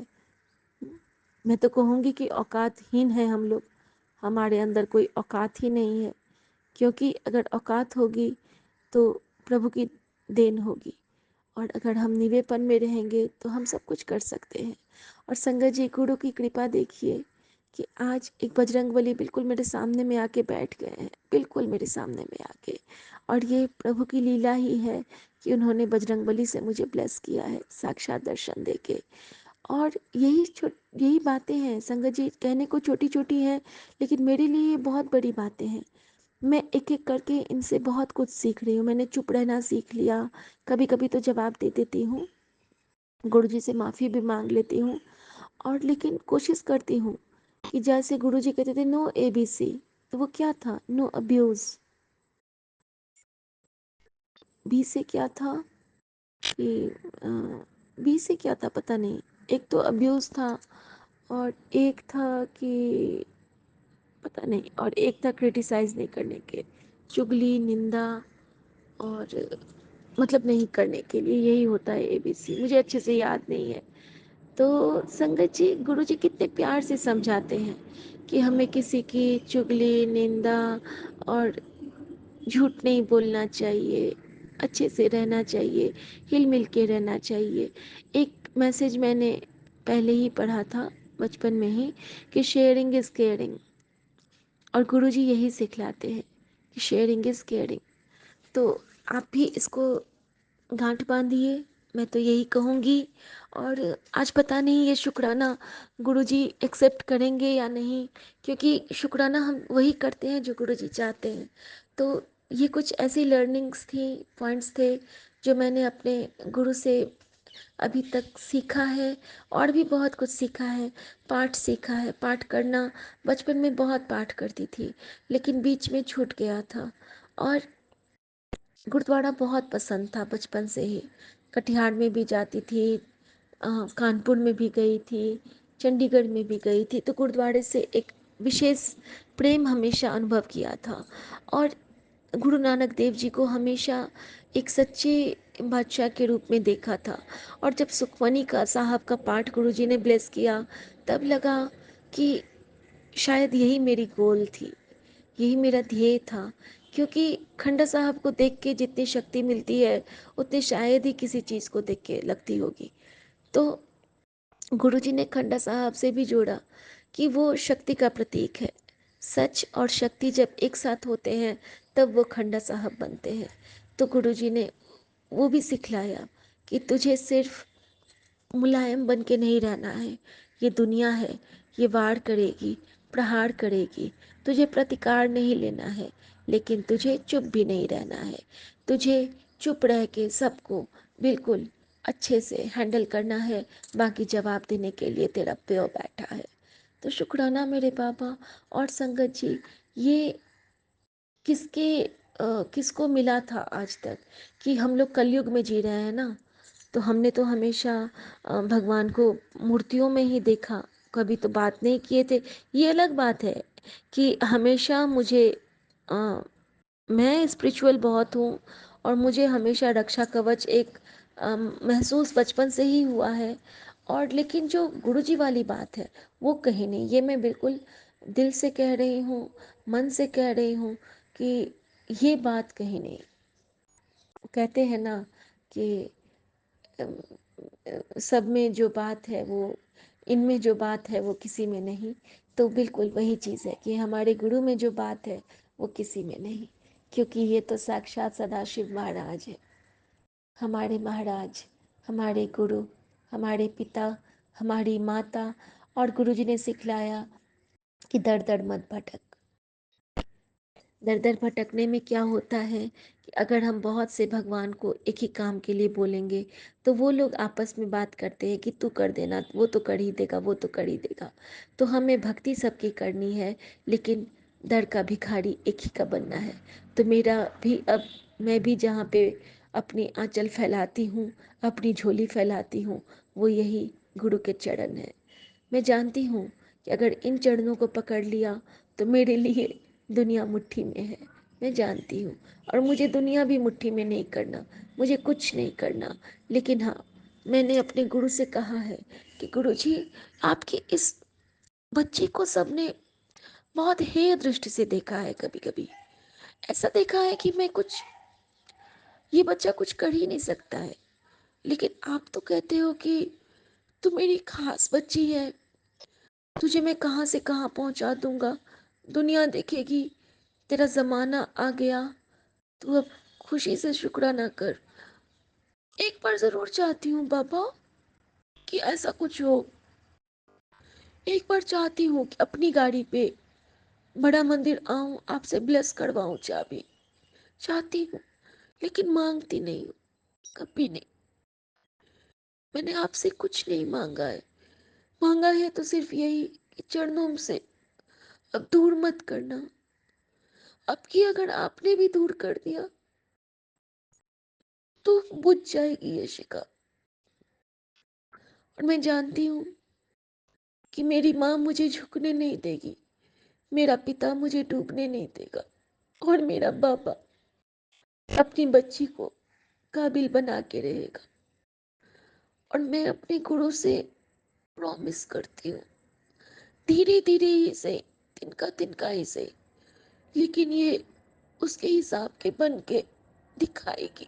मैं तो कहूँगी कि औकातहीन है हम लोग, हमारे अंदर कोई औकात ही नहीं है। क्योंकि अगर औकात होगी तो प्रभु की देन होगी, और अगर हम निवेपन में रहेंगे तो हम सब कुछ कर सकते हैं। और संगत जी, गुरु की कृपा देखिए कि आज एक बजरंगबली बिल्कुल मेरे सामने में आके बैठ गए हैं, बिल्कुल मेरे सामने में आके। और ये प्रभु की लीला ही है कि उन्होंने बजरंगबली से मुझे ब्लेस किया है, साक्षात दर्शन देके। और यही बातें हैं संगत जी, कहने को छोटी छोटी हैं, लेकिन मेरे लिए ये बहुत बड़ी बातें हैं। मैं एक एक करके इनसे बहुत कुछ सीख रही हूँ। मैंने चुप रहना सीख लिया, कभी कभी तो जवाब दे देती हूँ, गुरु जी से माफ़ी भी मांग लेती हूँ। और लेकिन कोशिश करती हूँ कि जैसे गुरु जी कहते थे नो ABC, तो वो क्या था? No abuse. बी से क्या था कि बी से क्या था पता नहीं। एक तो अब्यूज़ था, और एक था कि पता नहीं, और एक था क्रिटिसाइज़ नहीं करने के, चुगली निंदा और मतलब नहीं करने के लिए, यही होता है ABC। मुझे अच्छे से याद नहीं है। तो संगत जी, गुरु जी कितने प्यार से समझाते हैं कि हमें किसी की चुगली निंदा और झूठ नहीं बोलना चाहिए, अच्छे से रहना चाहिए, हिल मिल के रहना चाहिए। एक मैसेज मैंने पहले ही पढ़ा था बचपन में ही कि शेयरिंग इज़ केयरिंग, और गुरु जी यही सिखलाते हैं कि शेयरिंग इज़ केयरिंग। तो आप भी इसको गांठ बांधिए, मैं तो यही कहूँगी। और आज पता नहीं ये शुक्राना गुरुजी एक्सेप्ट करेंगे या नहीं, क्योंकि शुक्राना हम वही करते हैं जो गुरुजी चाहते हैं। तो ये कुछ ऐसी लर्निंग्स थी, पॉइंट्स थे जो मैंने अपने गुरु से अभी तक सीखा है, और भी बहुत कुछ सीखा है। पाठ सीखा है, पाठ करना, बचपन में बहुत पाठ करती थी, लेकिन बीच में छूट गया था। और गुरुद्वारा बहुत पसंद था बचपन से ही, कटिहार में भी जाती थी, कानपुर में भी गई थी, चंडीगढ़ में भी गई थी। तो गुरुद्वारे से एक विशेष प्रेम हमेशा अनुभव किया था। और गुरु नानक देव जी को हमेशा एक सच्चे बादशाह के रूप में देखा था। और जब सुखमनी का साहब का पाठ गुरु जी ने ब्लेस किया, तब लगा कि शायद यही मेरी गोल थी, यही मेरा ध्येय था। क्योंकि खंडा साहब को देख के जितनी शक्ति मिलती है, उतनी शायद ही किसी चीज़ को देख के लगती होगी। तो गुरुजी ने खंडा साहब से भी जोड़ा कि वो शक्ति का प्रतीक है। सच और शक्ति जब एक साथ होते हैं तब वो खंडा साहब बनते हैं। तो गुरुजी ने वो भी सिखलाया कि तुझे सिर्फ मुलायम बन के नहीं रहना है। ये दुनिया है, ये वार करेगी, प्रहार करेगी, तुझे प्रतिकार नहीं लेना है, लेकिन तुझे चुप भी नहीं रहना है। तुझे चुप रह के सबको बिल्कुल अच्छे से हैंडल करना है, बाकी जवाब देने के लिए तेरा प्यो बैठा है। तो शुक्राना मेरे बाबा। और संगत जी, ये किसको मिला था आज तक कि हम लोग कलयुग में जी रहे हैं ना। तो हमने तो हमेशा भगवान को मूर्तियों में ही देखा, कभी तो बात नहीं किए थे। ये अलग बात है कि हमेशा मुझे अ, मैं स्पिरिचुअल बहुत हूँ, और मुझे हमेशा रक्षा कवच एक महसूस बचपन से ही हुआ है। और लेकिन जो गुरुजी वाली बात है वो कहीं नहीं, ये मैं बिल्कुल दिल से कह रही हूँ, मन से कह रही हूँ कि ये बात कहीं नहीं। कहते हैं ना कि अम, सब में जो बात है वो, इनमें जो बात है वो किसी में नहीं। तो बिल्कुल वही चीज़ है कि हमारे गुरु में जो बात है वो किसी में नहीं, क्योंकि ये तो साक्षात सदाशिव महाराज है। हमारे महाराज, हमारे गुरु, हमारे पिता, हमारी माता। और गुरुजी ने सिखलाया कि दर दर मत भटक। दर दर भटकने में क्या होता है कि अगर हम बहुत से भगवान को एक ही काम के लिए बोलेंगे, तो वो लोग आपस में बात करते हैं कि तू कर देना, वो तो कर ही देगा, वो तो कर ही देगा। तो हमें भक्ति सबकी करनी है, लेकिन दर का भिखारी एक ही का बनना है। तो मेरा भी अब, मैं भी जहाँ पे अपनी आंचल फैलाती हूँ, अपनी झोली फैलाती हूँ, वो यही गुरु के चरण है। मैं जानती हूँ कि अगर इन चरणों को पकड़ लिया तो मेरे लिए दुनिया मुट्ठी में है। मैं जानती हूँ, और मुझे दुनिया भी मुट्ठी में नहीं करना, मुझे कुछ नहीं करना। लेकिन हाँ, मैंने अपने गुरु से कहा है कि गुरु जी, आपकी इस बच्ची को सबने बहुत हेय दृष्टि से देखा है। कभी कभी ऐसा देखा है कि मैं कुछ, ये बच्चा कुछ कर ही नहीं सकता है। लेकिन आप तो कहते हो कि तू मेरी खास बच्ची है, तुझे मैं कहाँ से कहाँ पहुँचा दूंगा, दुनिया देखेगी, तेरा ज़माना आ गया, तू अब खुशी से शुक्राना कर। एक बार ज़रूर चाहती हूँ बाबा कि ऐसा कुछ हो। एक बार चाहती हूँ कि अपनी गाड़ी पे बड़ा मंदिर आऊं, आपसे ब्लेस करवाऊं चाबी। चाहती हूँ, लेकिन मांगती नहीं हूँ, कभी नहीं। मैंने आपसे कुछ नहीं मांगा है। मांगा है तो सिर्फ यही कि चरणों से अब दूर मत करना। अब की अगर आपने भी दूर कर दिया तो बुझ जाएगी ये शिका। और मैं जानती हूँ कि मेरी माँ मुझे झुकने नहीं देगी, मेरा पिता मुझे डूबने नहीं देगा, और मेरा बाबा अपनी बच्ची को काबिल बना के रहेगा। और मैं अपने गुरु से प्रॉमिस करती हूँ, धीरे धीरे ही सही, तिनका तिनका ही सही, लेकिन ये उसके हिसाब के बन के दिखाएगी।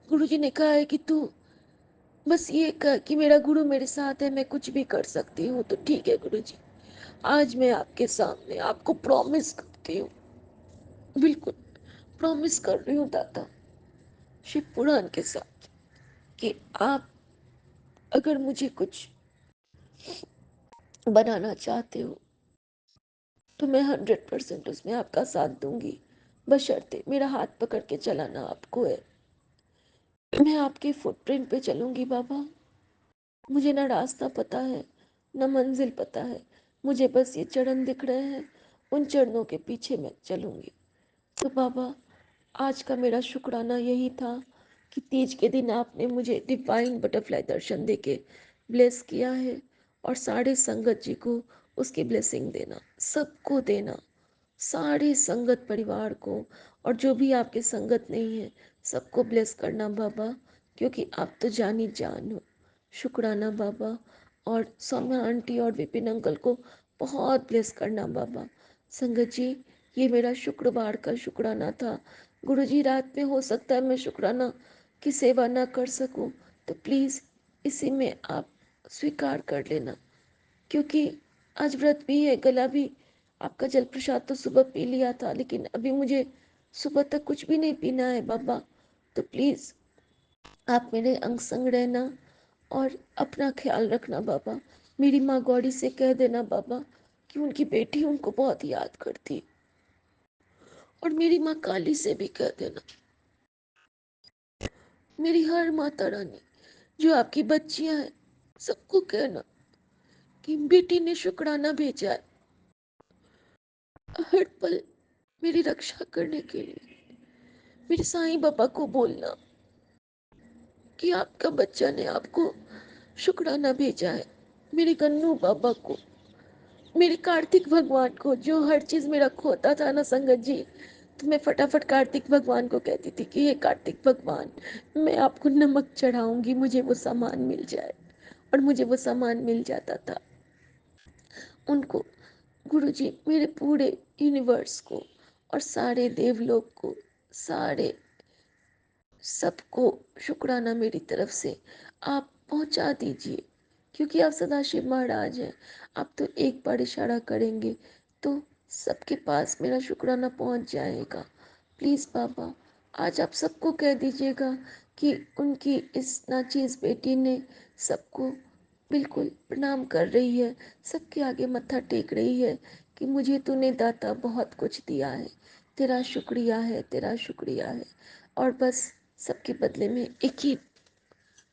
गुरुजी ने कहा है कि तू बस ये कह कि मेरा गुरु मेरे साथ है, मैं कुछ भी कर सकती हूँ। तो ठीक है गुरुजी, आज मैं आपके सामने आपको प्रॉमिस करती हूँ, बिल्कुल प्रॉमिस कर रही हूँ दाता शिव पुराण के साथ, कि आप अगर मुझे कुछ बनाना चाहते हो तो मैं 100% उसमें आपका साथ दूंगी, बशर्ते मेरा हाथ पकड़ के चलाना आपको है। मैं आपके फुटप्रिंट पे चलूंगी बाबा। मुझे ना रास्ता पता है, ना मंजिल पता है, मुझे बस ये चरण दिख रहे हैं, उन चरणों के पीछे मैं चलूंगी। तो बाबा, आज का मेरा शुक्राना यही था कि तीज के दिन आपने मुझे डिवाइन बटरफ्लाई दर्शन देके ब्लेस किया है, और सारे संगत जी को उसकी ब्लेसिंग देना, सबको देना, सारे संगत परिवार को, और जो भी आपके संगत नहीं है सबको ब्लेस करना बाबा, क्योंकि आप तो जानी जान हो। शुक्राना बाबा। और सौम्या आंटी और विपिन अंकल को बहुत ब्लेस करना बाबा। संगत जी, ये मेरा शुक्रवार का शुक्राना था। गुरुजी, रात में हो सकता है मैं शुक्राना की सेवा ना कर सकूं, तो प्लीज़ इसी में आप स्वीकार कर लेना, क्योंकि आज व्रत भी है, गला भी, आपका जल प्रसाद तो सुबह पी लिया था, लेकिन अभी मुझे सुबह तक कुछ भी नहीं पीना है बाबा। तो प्लीज़ आप मेरे अंग संग रहना और अपना ख्याल रखना बाबा। मेरी माँ गौरी से कह देना बाबा कि उनकी बेटी उनको बहुत याद करती, और मेरी माँ काली से भी कह देना, मेरी हर माता रानी जो आपकी बच्चियां हैं, सबको कहना कि बेटी ने शुक्राना भेजा है हर पल मेरी रक्षा करने के लिए। मेरे साईं बाबा को बोलना कि आपका बच्चा ने आपको शुक्राना भेजा है। मेरे गन्नू बाबा को, मेरे कार्तिक भगवान को, जो हर चीज मेरा खोता था ना संगत जी, तो मैं फटाफट कार्तिक भगवान को कहती थी कि हे कार्तिक भगवान, मैं आपको नमक चढ़ाऊंगी, मुझे वो सामान मिल जाए, और मुझे वो सामान मिल जाता था। उनको गुरुजी मेरे पूरे यूनिवर्स को और सारे देवलोक को, सारे सबको शुक्राना मेरी तरफ से आप पहुंचा दीजिए, क्योंकि आप सदाशिव महाराज हैं। आप तो एक बार इशारा करेंगे तो सबके पास मेरा शुक्राना पहुंच जाएगा। प्लीज़ बाबा, आज आप सबको कह दीजिएगा कि उनकी इस नाचीज़ बेटी ने सबको बिल्कुल प्रणाम कर रही है, सबके आगे मत्था टेक रही है कि मुझे तूने दाता बहुत कुछ दिया है, तेरा शुक्रिया है, तेरा शुक्रिया है। और बस सबके बदले में एक ही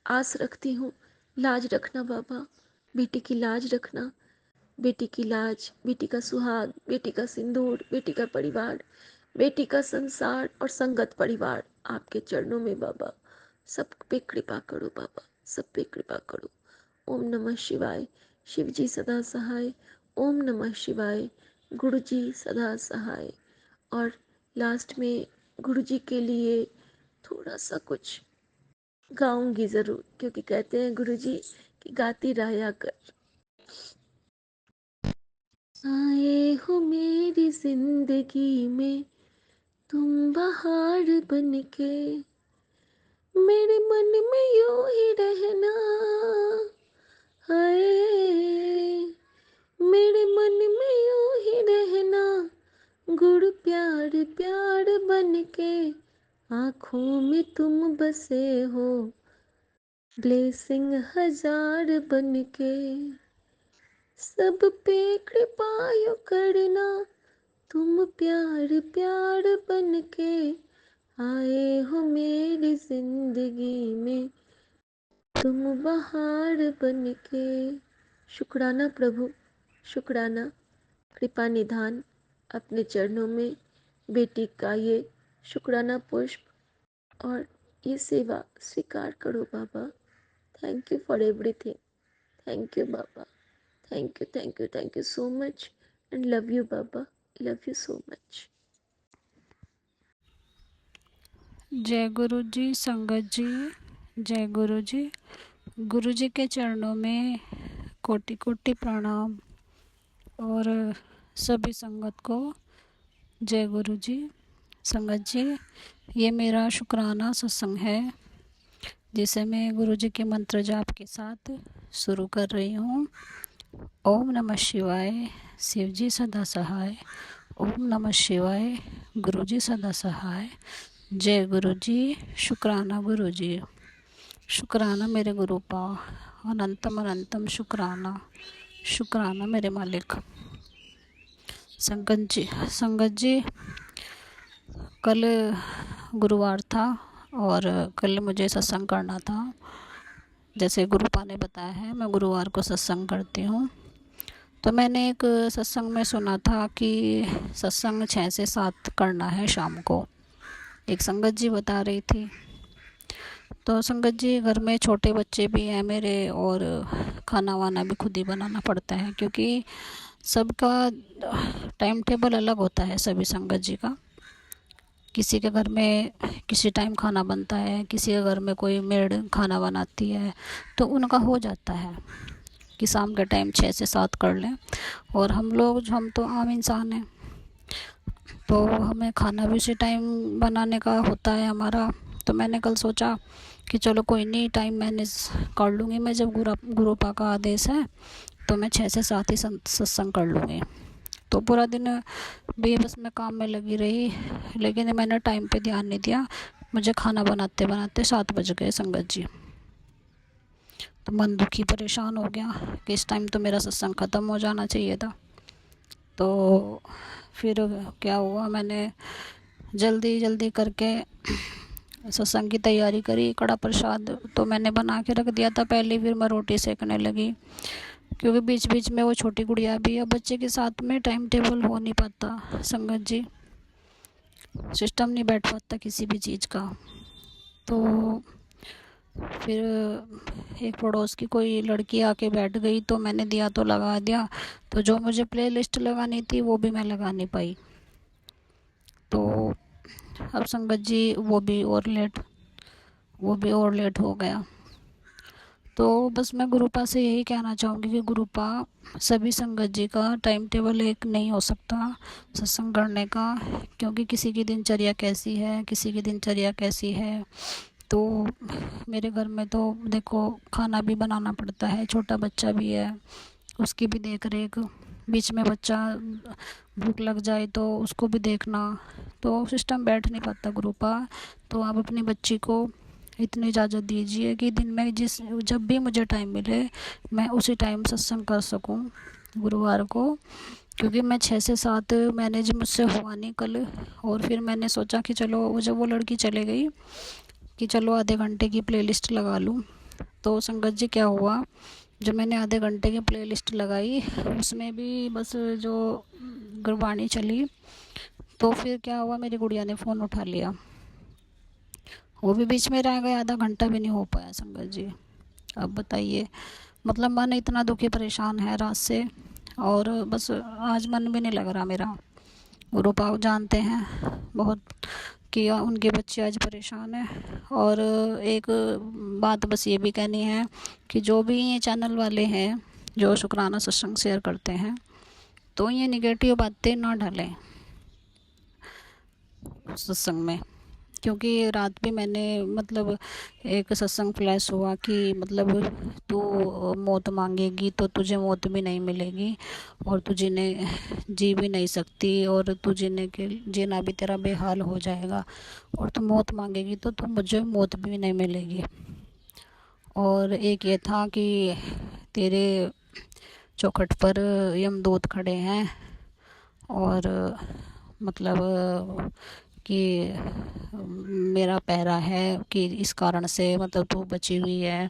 आस रखती हूँ, लाज रखना बाबा, बेटी की लाज रखना, बेटी की लाज, बेटी का सुहाग, बेटी का सिंदूर, बेटी का परिवार, बेटी का संसार और संगत परिवार आपके चरणों में बाबा। सब पे कृपा करो बाबा, सब पे कृपा करो। ओम नमः शिवाय। शिव जी सदा सहाय। ओम नमः शिवाय। गुरु जी सदा सहाय। और लास्ट में गुरु जी के लिए थोड़ा सा कुछ गाऊंगी ज़रूर, क्योंकि कहते हैं गुरु जी कि गाती रहा कर। आए हो मेरी जिंदगी में तुम बहार बन के, मेरे मन में यूं ही रहना, हाय मेरे मन में यूं ही रहना, गुरु प्यार प्यार बन के, आँखों में तुम बसे हो, ब्लेसिंग हजार बन के, सब पे कृपा यू करना, तुम प्यार प्यार बन के आए हो मेरी जिंदगी में तुम बहार बन के। शुक्राना प्रभु, शुक्राना। कृपा निधान अपने चरणों में बेटी का ये शुक्राना पुष्प और ये सेवा स्वीकार करो बाबा। Thank you for everything. Thank you बाबा। Thank you, thank you, thank you so much and love you बाबा, लव यू सो मच। जय गुरु जी। संगत जी, जय गुरु जी। गुरु जी के चरणों में कोटि कोटि प्रणाम और सभी संगत को जय गुरु जी। संगत जी, ये मेरा शुक्राना सत्संग है जिसे मैं गुरु जी के मंत्र जाप के साथ शुरू कर रही हूँ। ओम नमः शिवाय, शिव जी सदा सहाय। ओम नमः शिवाय, गुरु जी सदा सहाय। जय गुरु जी। शुक्राना गुरु जी, शुक्राना मेरे गुरु पा, अनंतम अनंतम शुक्राना, शुक्राना मेरे मालिक। संगत जी कल गुरुवार था और कल मुझे सत्संग करना था। जैसे गुरुपा ने बताया है मैं गुरुवार को सत्संग करती हूँ। तो मैंने एक सत्संग में सुना था कि सत्संग 6 से 7 करना है शाम को, एक संगत जी बता रही थी। तो संगत जी घर में छोटे बच्चे भी हैं मेरे और खाना वाना भी खुद ही बनाना पड़ता है, क्योंकि सबका टाइम टेबल अलग होता है सभी संगत जी का। किसी के घर में किसी टाइम खाना बनता है, किसी के घर में कोई मेड खाना बनाती है, तो उनका हो जाता है कि शाम के टाइम 6 से 7 कर लें। और हम तो आम इंसान हैं, तो हमें खाना भी उसी टाइम बनाने का होता है हमारा। तो मैंने कल सोचा कि चलो कोई नहीं, टाइम मैनेज कर लूँगी मैं, जब गुरुपा का आदेश है तो मैं 6 से 7 ही सत्संग कर लूँगी। तो पूरा दिन बेबस में काम में लगी रही, लेकिन मैंने टाइम पे ध्यान नहीं दिया। मुझे खाना बनाते बनाते 7 बज गए संगत जी। तो मन दुखी परेशान हो गया कि इस टाइम तो मेरा सत्संग ख़त्म हो जाना चाहिए था। तो फिर क्या हुआ, मैंने जल्दी जल्दी करके सत्संग की तैयारी करी। कड़ा प्रसाद तो मैंने बना के रख दिया था पहले, फिर मैं रोटी सेकने लगी, क्योंकि बीच बीच में वो छोटी गुड़िया भी है, बच्चे के साथ में टाइम टेबल हो नहीं पाता संगत जी, सिस्टम नहीं बैठ पाता किसी भी चीज़ का। तो फिर एक पड़ोस की कोई लड़की आके बैठ गई, तो मैंने दिया तो लगा दिया, तो जो मुझे प्ले लिस्ट लगानी थी वो भी मैं लगा नहीं पाई। तो अब संगत जी वो भी और लेट हो गया। तो बस मैं गुरुपा से यही कहना चाहूँगी कि गुरुपा सभी संगत जी का टाइम टेबल एक नहीं हो सकता सत्संग करने का, क्योंकि किसी की दिनचर्या कैसी है, किसी की दिनचर्या कैसी है। तो मेरे घर में तो देखो खाना भी बनाना पड़ता है, छोटा बच्चा भी है, उसकी भी देख रेख, बीच में बच्चा भूख लग जाए तो उसको भी देखना, तो सिस्टम बैठ नहीं पाता गुरुपा। तो आप अपनी बच्ची को इतनी इजाज़त दीजिए कि दिन में जब भी मुझे टाइम मिले मैं उसी टाइम सत्संग कर सकूं गुरुवार को, क्योंकि मैं 6 से 7 मैनेज मुझसे हुआ नहीं कल। और फिर मैंने सोचा कि चलो, जब वो लड़की चले गई कि चलो आधे घंटे की प्लेलिस्ट लगा लूँ। तो संगत जी क्या हुआ, जब मैंने आधे घंटे की प्लेलिस्ट लगाई उसमें भी बस जो गुरबाणी चली, तो फिर क्या हुआ, मेरी गुड़िया ने फ़ोन उठा लिया, वो भी बीच में रह गया, आधा घंटा भी नहीं हो पाया संगत जी। अब बताइए, मतलब मन इतना दुखी परेशान है रात से, और बस आज मन भी नहीं लग रहा मेरा। गुरुपाव जानते हैं बहुत कि उनके बच्चे आज परेशान हैं। और एक बात बस ये भी कहनी है कि जो भी ये चैनल वाले हैं जो शुक्राना सत्संग शेयर करते हैं, तो ये निगेटिव बातें ना डालें सत्संग में, क्योंकि रात भी मैंने मतलब एक सत्संग फ्लैश हुआ कि मतलब तू मौत मांगेगी तो तुझे मौत भी नहीं मिलेगी, और तू जी भी नहीं सकती, और तू जीना भी तेरा बेहाल हो जाएगा, और तू मौत मांगेगी तो मुझे मौत भी नहीं मिलेगी। और एक ये था कि तेरे चौखट पर यमदूत खड़े हैं, और मतलब कि मेरा पहरा है कि इस कारण से मतलब तू बची हुई है।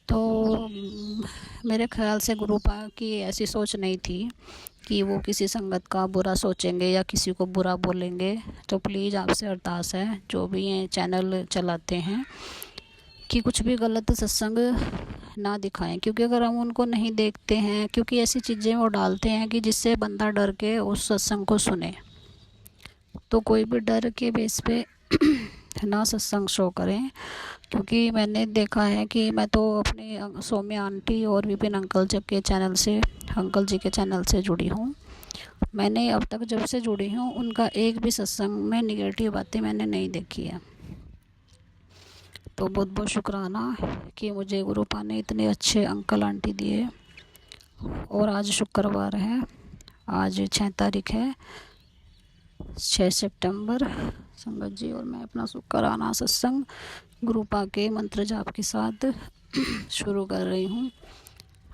तो मेरे ख्याल से गुरुपा की ऐसी सोच नहीं थी कि वो किसी संगत का बुरा सोचेंगे या किसी को बुरा बोलेंगे। तो प्लीज़ आपसे अरदास है, जो भी ये चैनल चलाते हैं, कि कुछ भी गलत सत्संग ना दिखाएं, क्योंकि अगर हम उनको नहीं देखते हैं, क्योंकि ऐसी चीज़ें वो डालते हैं कि जिससे बंदा डर के उस सत्संग को सुने। तो कोई भी डर के बेस पे ना सत्संग शो करें, क्योंकि मैंने देखा है कि मैं तो अपने सौम्या आंटी और विपिन अंकल जी के चैनल से जुड़ी हूँ। मैंने अब तक जब से जुड़ी हूँ उनका एक भी सत्संग में निगेटिव बातें मैंने नहीं देखी है। तो बहुत बहुत शुक्राना कि मुझे गुरुपा ने इतने अच्छे अंकल आंटी दिए। और आज शुक्रवार है, आज 6 तारीख है, 6 सितंबर संगत जी, और मैं अपना शुक्राना सत्संग गुरुपा के मंत्र जाप के साथ शुरू कर रही हूँ।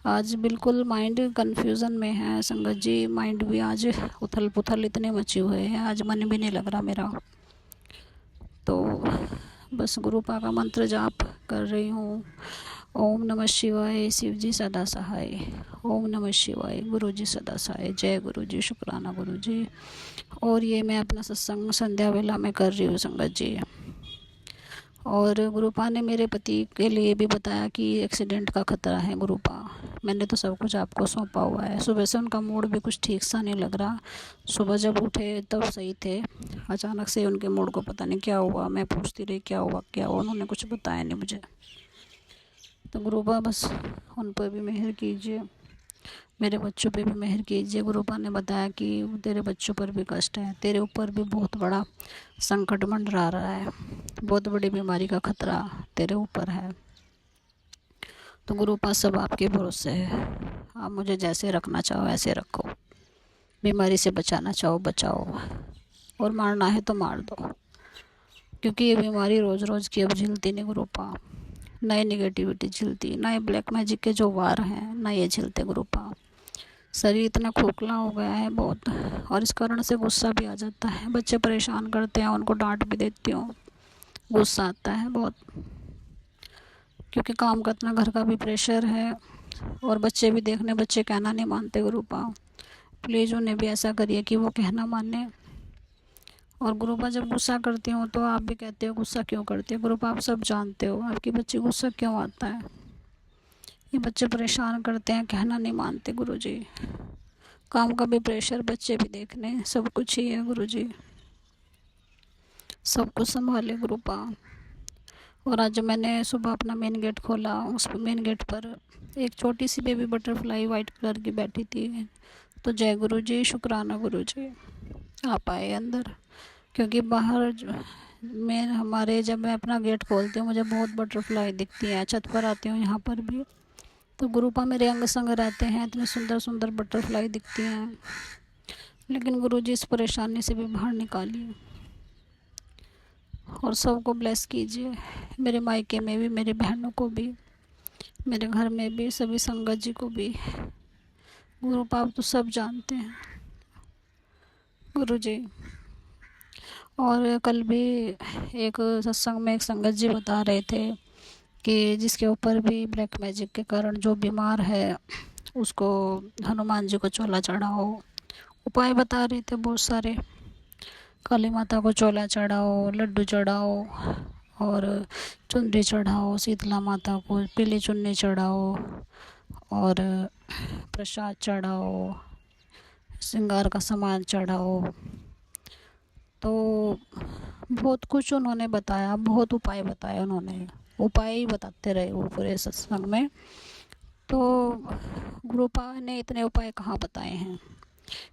आज बिल्कुल माइंड कन्फ्यूज़न में है संगत जी, माइंड भी आज उथल पुथल इतने मचे हुए हैं, आज मन भी नहीं लग रहा मेरा। तो बस गुरुपा का मंत्र जाप कर रही हूँ। ओम नमः शिवाय, शिव जी सदा सहाय। ओम नमः शिवाय, गुरु जी सदा सहाय। जय गुरु जी, शुक्राना गुरु जी। और ये मैं अपना सत्संग संध्या वेला में कर रही हूँ संगत जी। और गुरुपा ने मेरे पति के लिए भी बताया कि एक्सीडेंट का खतरा है गुरुपा। मैंने तो सब कुछ आपको सौंपा हुआ है। सुबह से उनका मूड भी कुछ ठीक सा नहीं लग रहा, सुबह जब उठे तब सही थे, अचानक से उनके मूड को पता नहीं क्या हुआ। मैं पूछती रही क्या हुआ, उन्होंने कुछ बताया नहीं मुझे। तो गुरुपा बस उन पर भी मेहर कीजिए, मेरे बच्चों पे भी मेहर कीजिए। गुरुपा ने बताया कि तेरे बच्चों पर भी कष्ट है, तेरे ऊपर भी बहुत बड़ा संकट मंडरा रहा है, बहुत बड़ी बीमारी का खतरा तेरे ऊपर है। तो गुरुपा सब आपके भरोसे है, आप मुझे जैसे रखना चाहो ऐसे रखो, बीमारी से बचाना चाहो बचाओ, और मारना है तो मार दो, क्योंकि ये बीमारी रोज़ रोज़ की अब झिलती नहीं गुरुपा, नए निगेटिविटी झिलती, नए ब्लैक मैजिक के जो वार हैं ना ये झिलते गुरुपा। शरीर इतना खोखला हो गया है बहुत, और इस कारण से गुस्सा भी आ जाता है। बच्चे परेशान करते हैं, उनको डांट भी देती हूँ, गुस्सा आता है बहुत, क्योंकि काम का इतना घर का भी प्रेशर है, और बच्चे भी देखने, बच्चे कहना नहीं मानते गुरुपा। प्लीज़ उन्हें भी ऐसा करिए कि वो कहना माने। और गुरुपा जब गुस्सा करती हूँ तो आप भी कहते हो गुस्सा क्यों करती है गुरुपा, आप सब जानते हो आपकी बच्ची गुस्सा क्यों आता है। ये बच्चे परेशान करते हैं, कहना नहीं मानते गुरुजी, काम का भी प्रेशर, बच्चे भी देखने, सब कुछ ही है गुरुजी, सब कुछ संभाले गुरुपा। और आज जब मैंने सुबह अपना मेन गेट खोला, उस मेन गेट पर एक छोटी सी बेबी बटरफ्लाई वाइट कलर की बैठी थी। तो जय गुरु जी, शुक्राना गुरु जी, आप आए अंदर। क्योंकि बाहर मैं हमारे जब मैं अपना गेट खोलती हूँ मुझे बहुत बटरफ्लाई दिखती है। छत पर आती हूँ यहाँ पर भी, तो गुरुपा मेरे अंग संग रहते हैं, इतने सुंदर सुंदर बटरफ्लाई दिखती हैं। लेकिन गुरुजी इस परेशानी से भी बाहर निकालिए और सबको ब्लेस कीजिए, मेरे मायके में भी, मेरी बहनों को भी, मेरे घर में भी, सभी संगत जी को भी। गुरुपा आप तो सब जानते हैं गुरुजी। और कल भी एक सत्संग में एक संगत जी बता रहे थे कि जिसके ऊपर भी ब्लैक मैजिक के कारण जो बीमार है उसको हनुमान जी को चोला चढ़ाओ। उपाय बता रहे थे बहुत सारे, काली माता को चोला चढ़ाओ, लड्डू चढ़ाओ और चुनरी चढ़ाओ, शीतला माता को पीली चुन्नी चढ़ाओ और प्रसाद चढ़ाओ, श्रृंगार का सामान चढ़ाओ। तो बहुत कुछ उन्होंने बताया, बहुत उपाय बताए उन्होंने, उपाय ही बताते रहे वो पूरे सत्संग में। तो गुरुपा ने इतने उपाय कहाँ बताए हैं,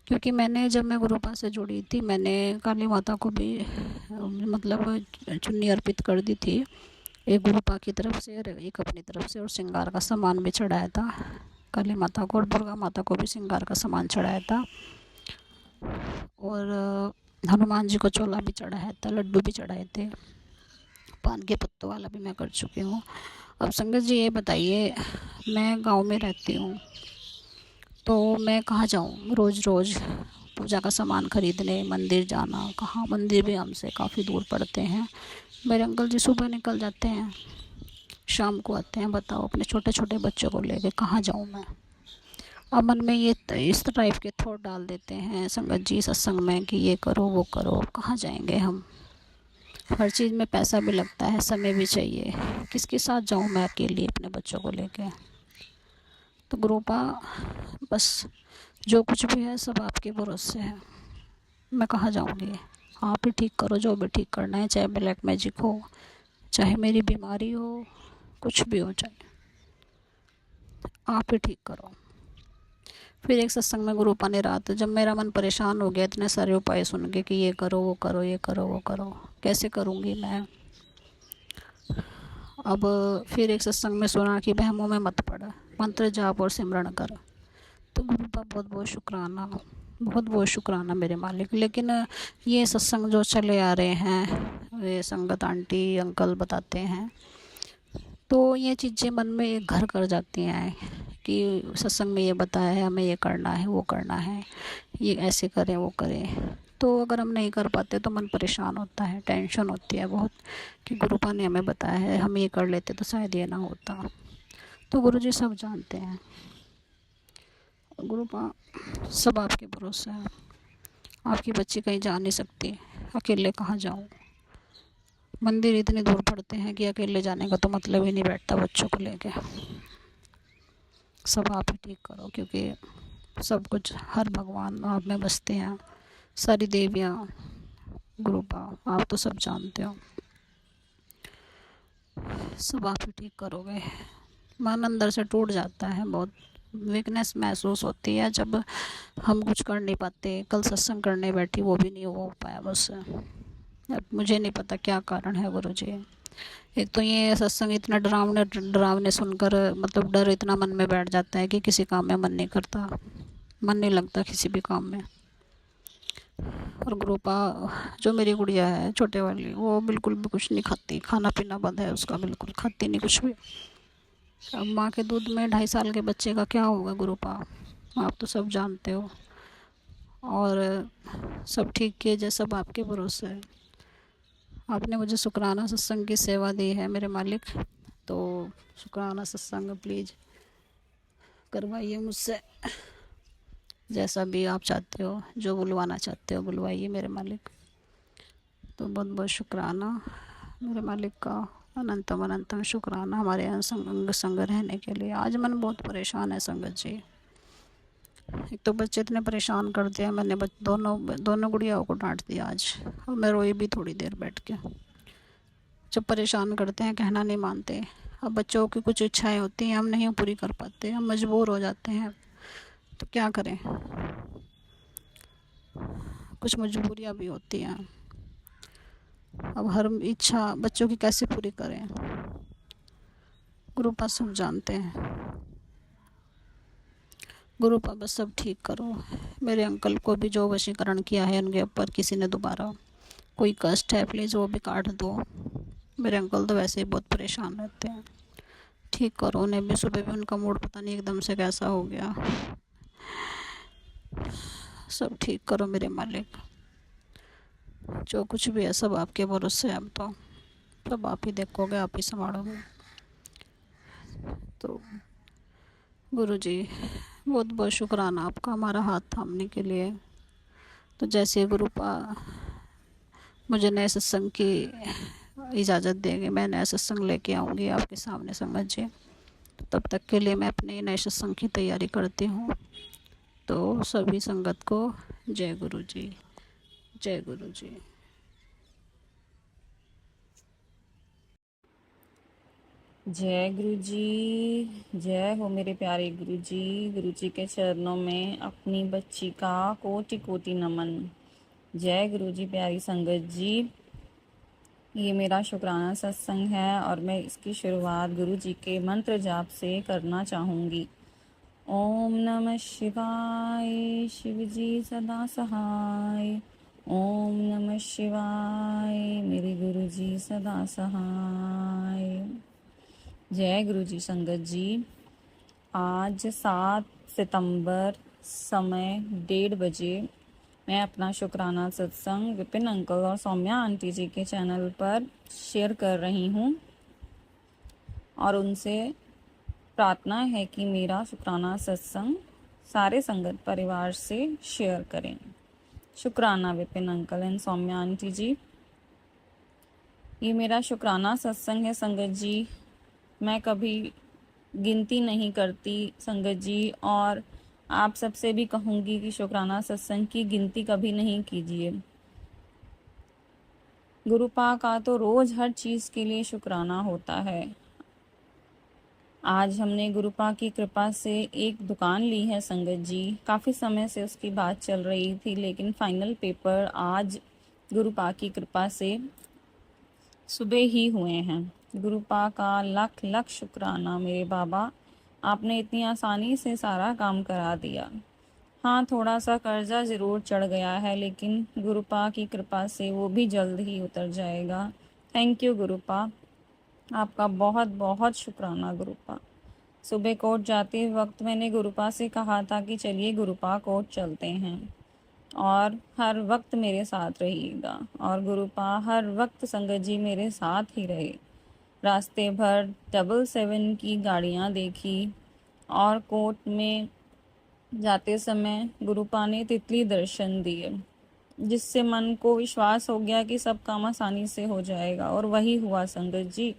क्योंकि मैंने जब मैं गुरुपा से जुड़ी थी मैंने काली माता को भी मतलब चुन्नी अर्पित कर दी थी, एक गुरुपा की तरफ से और एक अपनी तरफ से, और श्रृंगार का सामान भी चढ़ाया था काली माता को, और दुर्गा माता को भी श्रृंगार का सामान चढ़ाया था, और हनुमान जी को चोला भी चढ़ाया था, लड्डू भी चढ़ाए थे, पान के पत्तों वाला भी मैं कर चुकी हूँ। अब संगत जी ये बताइए, मैं गांव में रहती हूँ तो मैं कहाँ जाऊँ रोज़ रोज़ पूजा का सामान खरीदने, मंदिर जाना, कहाँ, मंदिर भी हमसे काफ़ी दूर पड़ते हैं। मेरे अंकल जी सुबह निकल जाते हैं, शाम को आते हैं। बताओ अपने छोटे छोटे बच्चों को लेके कहाँ जाऊँ मैं। अब मन में ये इस टाइप के थॉट डाल देते हैं संगत जी सत्संग में कि ये करो वो करो, कहाँ जाएंगे हम। हर चीज़ में पैसा भी लगता है, समय भी चाहिए, किसके साथ जाऊँ मैं अकेली अपने बच्चों को लेके। तो गुरुपा बस जो कुछ भी है सब आपके भरोसे है, मैं कहाँ जाऊँगी। आप ही ठीक करो जो भी ठीक करना है, चाहे ब्लैक मैजिक हो, चाहे मेरी बीमारी हो, कुछ भी हो, चाहे आप ही ठीक करो। फिर एक सत्संग में गुरुपा ने रात, जब मेरा मन परेशान हो गया इतने सारे उपाय सुन के कि ये करो वो करो, ये करो वो करो, कैसे करूँगी मैं। अब फिर एक सत्संग में सुना कि बहमों में मत पड़, मंत्र जाप और सिमरण कर। तो गुरुपा बहुत बहुत शुक्राना, बहुत बहुत शुक्राना मेरे मालिक। लेकिन ये सत्संग जो चले आ रहे हैं, ये संगत आंटी अंकल बताते हैं, तो ये चीज़ें मन में एक घर कर जाती हैं कि सत्संग में ये बताया है हमें ये करना है वो करना है, ये ऐसे करें वो करें। तो अगर हम नहीं कर पाते तो मन परेशान होता है, टेंशन होती है बहुत कि गुरुपा ने हमें बताया है, हम ये कर लेते तो शायद ये ना होता। तो गुरुजी सब जानते हैं, गुरुपा सब आपके भरोसे है। आपकी बच्ची कहीं जा नहीं सकती, अकेले कहाँ जाऊँ। मंदिर इतनी दूर पड़ते हैं कि अकेले जाने का तो मतलब ही नहीं बैठता बच्चों को लेके। सब आप ही ठीक करो, क्योंकि सब कुछ हर भगवान आप में बसते हैं, सारी देवियाँ। गुरुपा आप तो सब जानते हो, सब आप ही ठीक करोगे। मन अंदर से टूट जाता है, बहुत वीकनेस महसूस होती है जब हम कुछ कर नहीं पाते। कल सत्संग करने बैठी, वो भी नहीं हो पाया मुझसे। अब मुझे नहीं पता क्या कारण है गुरुजी। एक तो ये सत्संग इतना डरावने डरावने सुनकर मतलब डर इतना मन में बैठ जाता है कि किसी काम में मन नहीं करता, मन नहीं लगता किसी भी काम में। और गुरुपा जो मेरी गुड़िया है छोटे वाली, वो बिल्कुल भी कुछ नहीं खाती, खाना पीना बंद है उसका, बिल्कुल खाती नहीं कुछ भी। अब माँ के दूध में 2.5 साल के बच्चे का क्या होगा गुरुपा, आप तो सब जानते हो। और सब ठीक किए, सब आपके भरोसे है। आपने मुझे शुक्राना सत्संग की सेवा दी है मेरे मालिक, तो शुक्राना सत्संग प्लीज़ करवाइए मुझसे, जैसा भी आप चाहते हो, जो बुलवाना चाहते हो बुलवाइए मेरे मालिक। तो बहुत बहुत शुक्राना मेरे मालिक का, अनंतम अनंतम शुक्राना हमारे यहाँ संग संग रहने के लिए। आज मन बहुत परेशान है संगत जी। एक तो बच्चे इतने परेशान कर दिया, मैंने दोनों गुड़ियाओं को डांट दिया आज, और मैं रोई भी थोड़ी देर बैठ के। जो परेशान करते हैं, कहना नहीं मानते। अब बच्चों की कुछ इच्छाएं होती हैं, हम नहीं पूरी कर पाते, हम मजबूर हो जाते हैं, तो क्या करें, कुछ मजबूरियां भी होती हैं। अब हर इच्छा बच्चों की कैसे पूरी करें, गुरुपा सब जानते हैं। गुरुपा बस सब ठीक करो। मेरे अंकल को भी जो वशीकरण किया है उनके ऊपर किसी ने दोबारा कोई कष्ट है, प्लीज़ वो भी काट दो। मेरे अंकल तो वैसे ही बहुत परेशान रहते हैं, ठीक करो उन्हें भी। सुबह भी उनका मूड पता नहीं एकदम से कैसा हो गया। सब ठीक करो मेरे मालिक, जो कुछ भी है सब आपके भरोसे है। अब तो सब आप ही देखोगे, आप ही संभालोगे। तो गुरुजी बहुत बहुत शुक्राना आपका हमारा हाथ थामने के लिए। तो जैसे गुरुपा मुझे नए सत्संग की इजाज़त देंगे, मैं नया सत्संग लेके आऊँगी आपके सामने संगत जी। तब तक के लिए मैं अपने नए सत्संग की तैयारी करती हूँ। तो सभी संगत को जय गुरु जी, जय गुरु जी। जय गुरु जी, जय हो मेरे प्यारे गुरु जी। गुरु जी के चरणों में अपनी बच्ची का कोटि कोटि नमन। जय गुरु जी। प्यारी संगत जी, ये मेरा शुक्राना सत्संग है और मैं इसकी शुरुआत गुरु जी के मंत्र जाप से करना चाहूँगी। ओम नमः शिवाय, शिव जी सदा सहाय। ओम नमः शिवाय, मेरे गुरु जी सदा सहाय। जय गुरु जी। संगत जी, आज 7 सितंबर समय 1:30 बजे मैं अपना शुक्राना सत्संग विपिन अंकल और सौम्या आंटी जी के चैनल पर शेयर कर रही हूँ और उनसे प्रार्थना है कि मेरा शुक्राना सत्संग सारे संगत परिवार से शेयर करें। शुक्राना Vipin uncle and Saumya aunty ji. ये मेरा शुक्राना सत्संग है संगत जी। मैं कभी गिनती नहीं करती संगत जी, और आप सबसे भी कहूँगी कि शुक्राना सत्संग की गिनती कभी नहीं कीजिए। गुरुपा का तो रोज़ हर चीज़ के लिए शुक्राना होता है। आज हमने गुरुपा की कृपा से एक दुकान ली है संगत जी। काफ़ी समय से उसकी बात चल रही थी, लेकिन फाइनल पेपर आज गुरुपा की कृपा से सुबह ही हुए हैं। गुरुपा का लख लख शुक्राना मेरे बाबा, आपने इतनी आसानी से सारा काम करा दिया। हाँ, थोड़ा सा कर्जा ज़रूर चढ़ गया है, लेकिन गुरुपा की कृपा से वो भी जल्द ही उतर जाएगा। थैंक यू गुरुपा, आपका बहुत बहुत शुक्राना गुरुपा। सुबह कोर्ट जाते वक्त मैंने गुरुपा से कहा था कि चलिए गुरुपा कोर्ट चलते हैं और हर वक्त मेरे साथ रहिएगा, और गुरुपा हर वक्त संगत जी मेरे साथ ही रहे। रास्ते भर 777 की गाड़ियाँ देखी और कोर्ट में जाते समय गुरुपा ने तितली दर्शन दिए, जिससे मन को विश्वास हो गया कि सब काम आसानी से हो जाएगा, और वही हुआ संगत जी।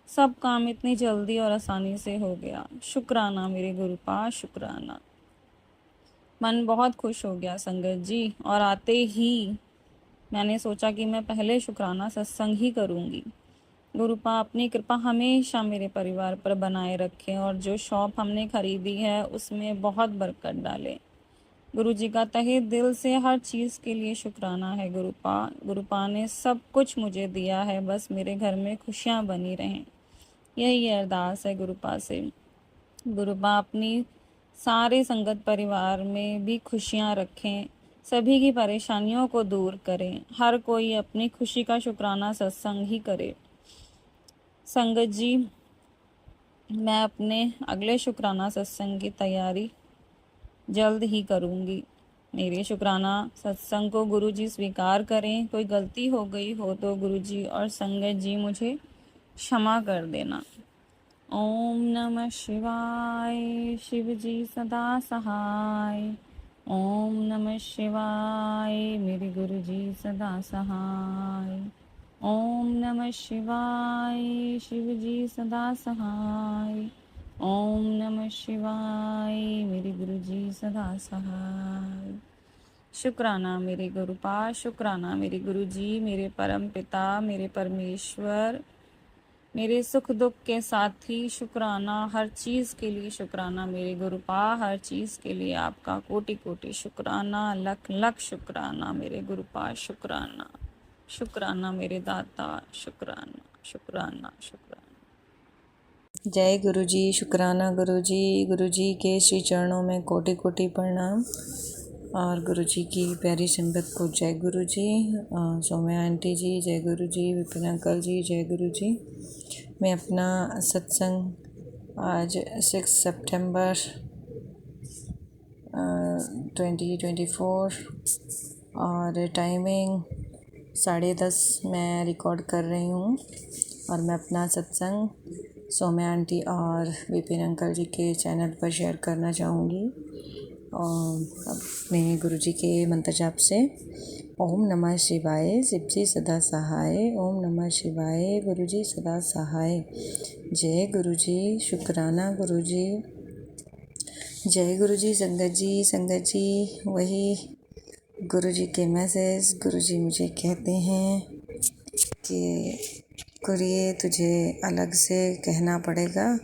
सब काम इतनी जल्दी और आसानी से हो गया। शुक्राना मेरे गुरुपा, शुक्राना। मन बहुत खुश हो गया संगत जी, और आते ही मैंने सोचा कि मैं पहले शुक्राना सत्संग ही करूँगी। गुरुपा अपनी कृपा हमेशा मेरे परिवार पर बनाए रखें, और जो शॉप हमने खरीदी है उसमें बहुत बरकत डालें। गुरु जी का तहे दिल से हर चीज़ के लिए शुक्राना है गुरुपा। गुरुपा ने सब कुछ मुझे दिया है, बस मेरे घर में खुशियाँ बनी रहें, यही अरदास है गुरुपा से। गुरुपा अपनी सारे संगत परिवार में भी खुशियाँ रखें, सभी की परेशानियों को दूर करें, हर कोई अपनी खुशी का शुक्राना सत्संग ही करे। संगत जी, मैं अपने अगले शुक्राना सत्संग की तैयारी जल्द ही करूँगी। मेरे शुक्राना सत्संग को गुरु जी स्वीकार करें। कोई गलती हो गई हो तो गुरु जी और संगत जी मुझे क्षमा कर देना। ओम नमः शिवाय, शिव जी सदा सहाय। ओम नमः शिवाय, मेरे गुरु जी सदा सहाय। ओम नमः शिवाय, शिव जी सदा सहाय। ओम नमः शिवाय, मेरे गुरु जी सदा सहाय। शुक्राना मेरे गुरुपाद, शुक्राना मेरे गुरुजी, मेरे परम पिता, मेरे परमेश्वर, मेरे सुख दुख के साथी। शुक्राना हर चीज़ के लिए, शुक्राना मेरे गुरुपाद, हर चीज़ के लिए आपका कोटि कोटि शुक्राना, लख लख शुक्राना मेरे गुरुपाद, शुक्राना शुक्राना मेरे दाता, शुक्राना शुक्राना शुक्राना। जय गुरुजी, शुक्राना गुरुजी। गुरुजी के श्री चरणों में कोटि कोटि प्रणाम और गुरुजी की प्यारी संगत को जय गुरुजी। सौम्या आंटी जी जय गुरुजी, विपिन अंकल जी जय गुरुजी। मैं अपना सत्संग आज 6 सितंबर 2024 और टाइमिंग 10:30 मैं रिकॉर्ड कर रही हूँ और मैं अपना सत्संग सौम्या आंटी और विपिन अंकल जी के चैनल पर शेयर करना चाहूँगी और अपने गुरुजी के मंत्र जाप से। ओम नमः शिवाय, शिव जी सदा सहाय। ओम नमः शिवाय, गुरुजी सदा सहाय। जय गुरुजी, शुक्राना गुरुजी। जय गुरुजी। संगत जी वही गुरुजी के मैसेज। गुरुजी मुझे कहते हैं कि कुरिए तुझे अलग से कहना पड़ेगा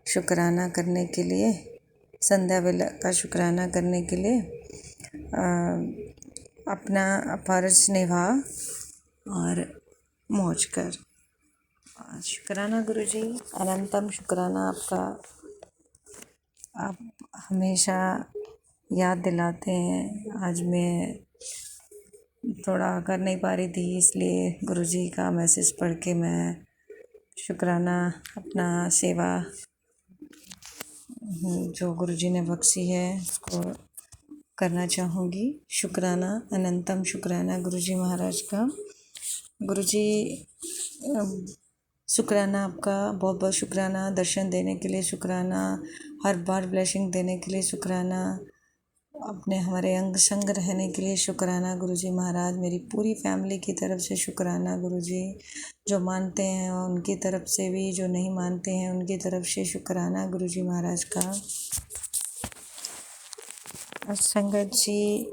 शुक्राना करने के लिए, संध्या वेला का शुक्राना करने के लिए। अपना फर्ज निभा और मौज कर। शुक्राना गुरुजी, अनंतम शुक्राना आपका। आप हमेशा याद दिलाते हैं। आज मैं थोड़ा कर नहीं पा रही थी, इसलिए गुरुजी का मैसेज पढ़ के मैं शुक्राना अपना सेवा जो गुरुजी ने बख्शी है उसको करना चाहूँगी। शुक्राना, अनंतम शुक्राना गुरुजी महाराज का। गुरुजी शुक्राना आपका, बहुत बहुत शुक्राना। दर्शन देने के लिए शुक्राना, हर बार ब्लेसिंग देने के लिए शुक्राना, अपने हमारे अंग संग रहने के लिए शुक्राना गुरुजी महाराज। मेरी पूरी फैमिली की तरफ से शुक्राना गुरुजी। जो मानते हैं उनकी तरफ से भी, जो नहीं मानते हैं उनकी तरफ से शुक्राना गुरुजी महाराज का। संगत जी,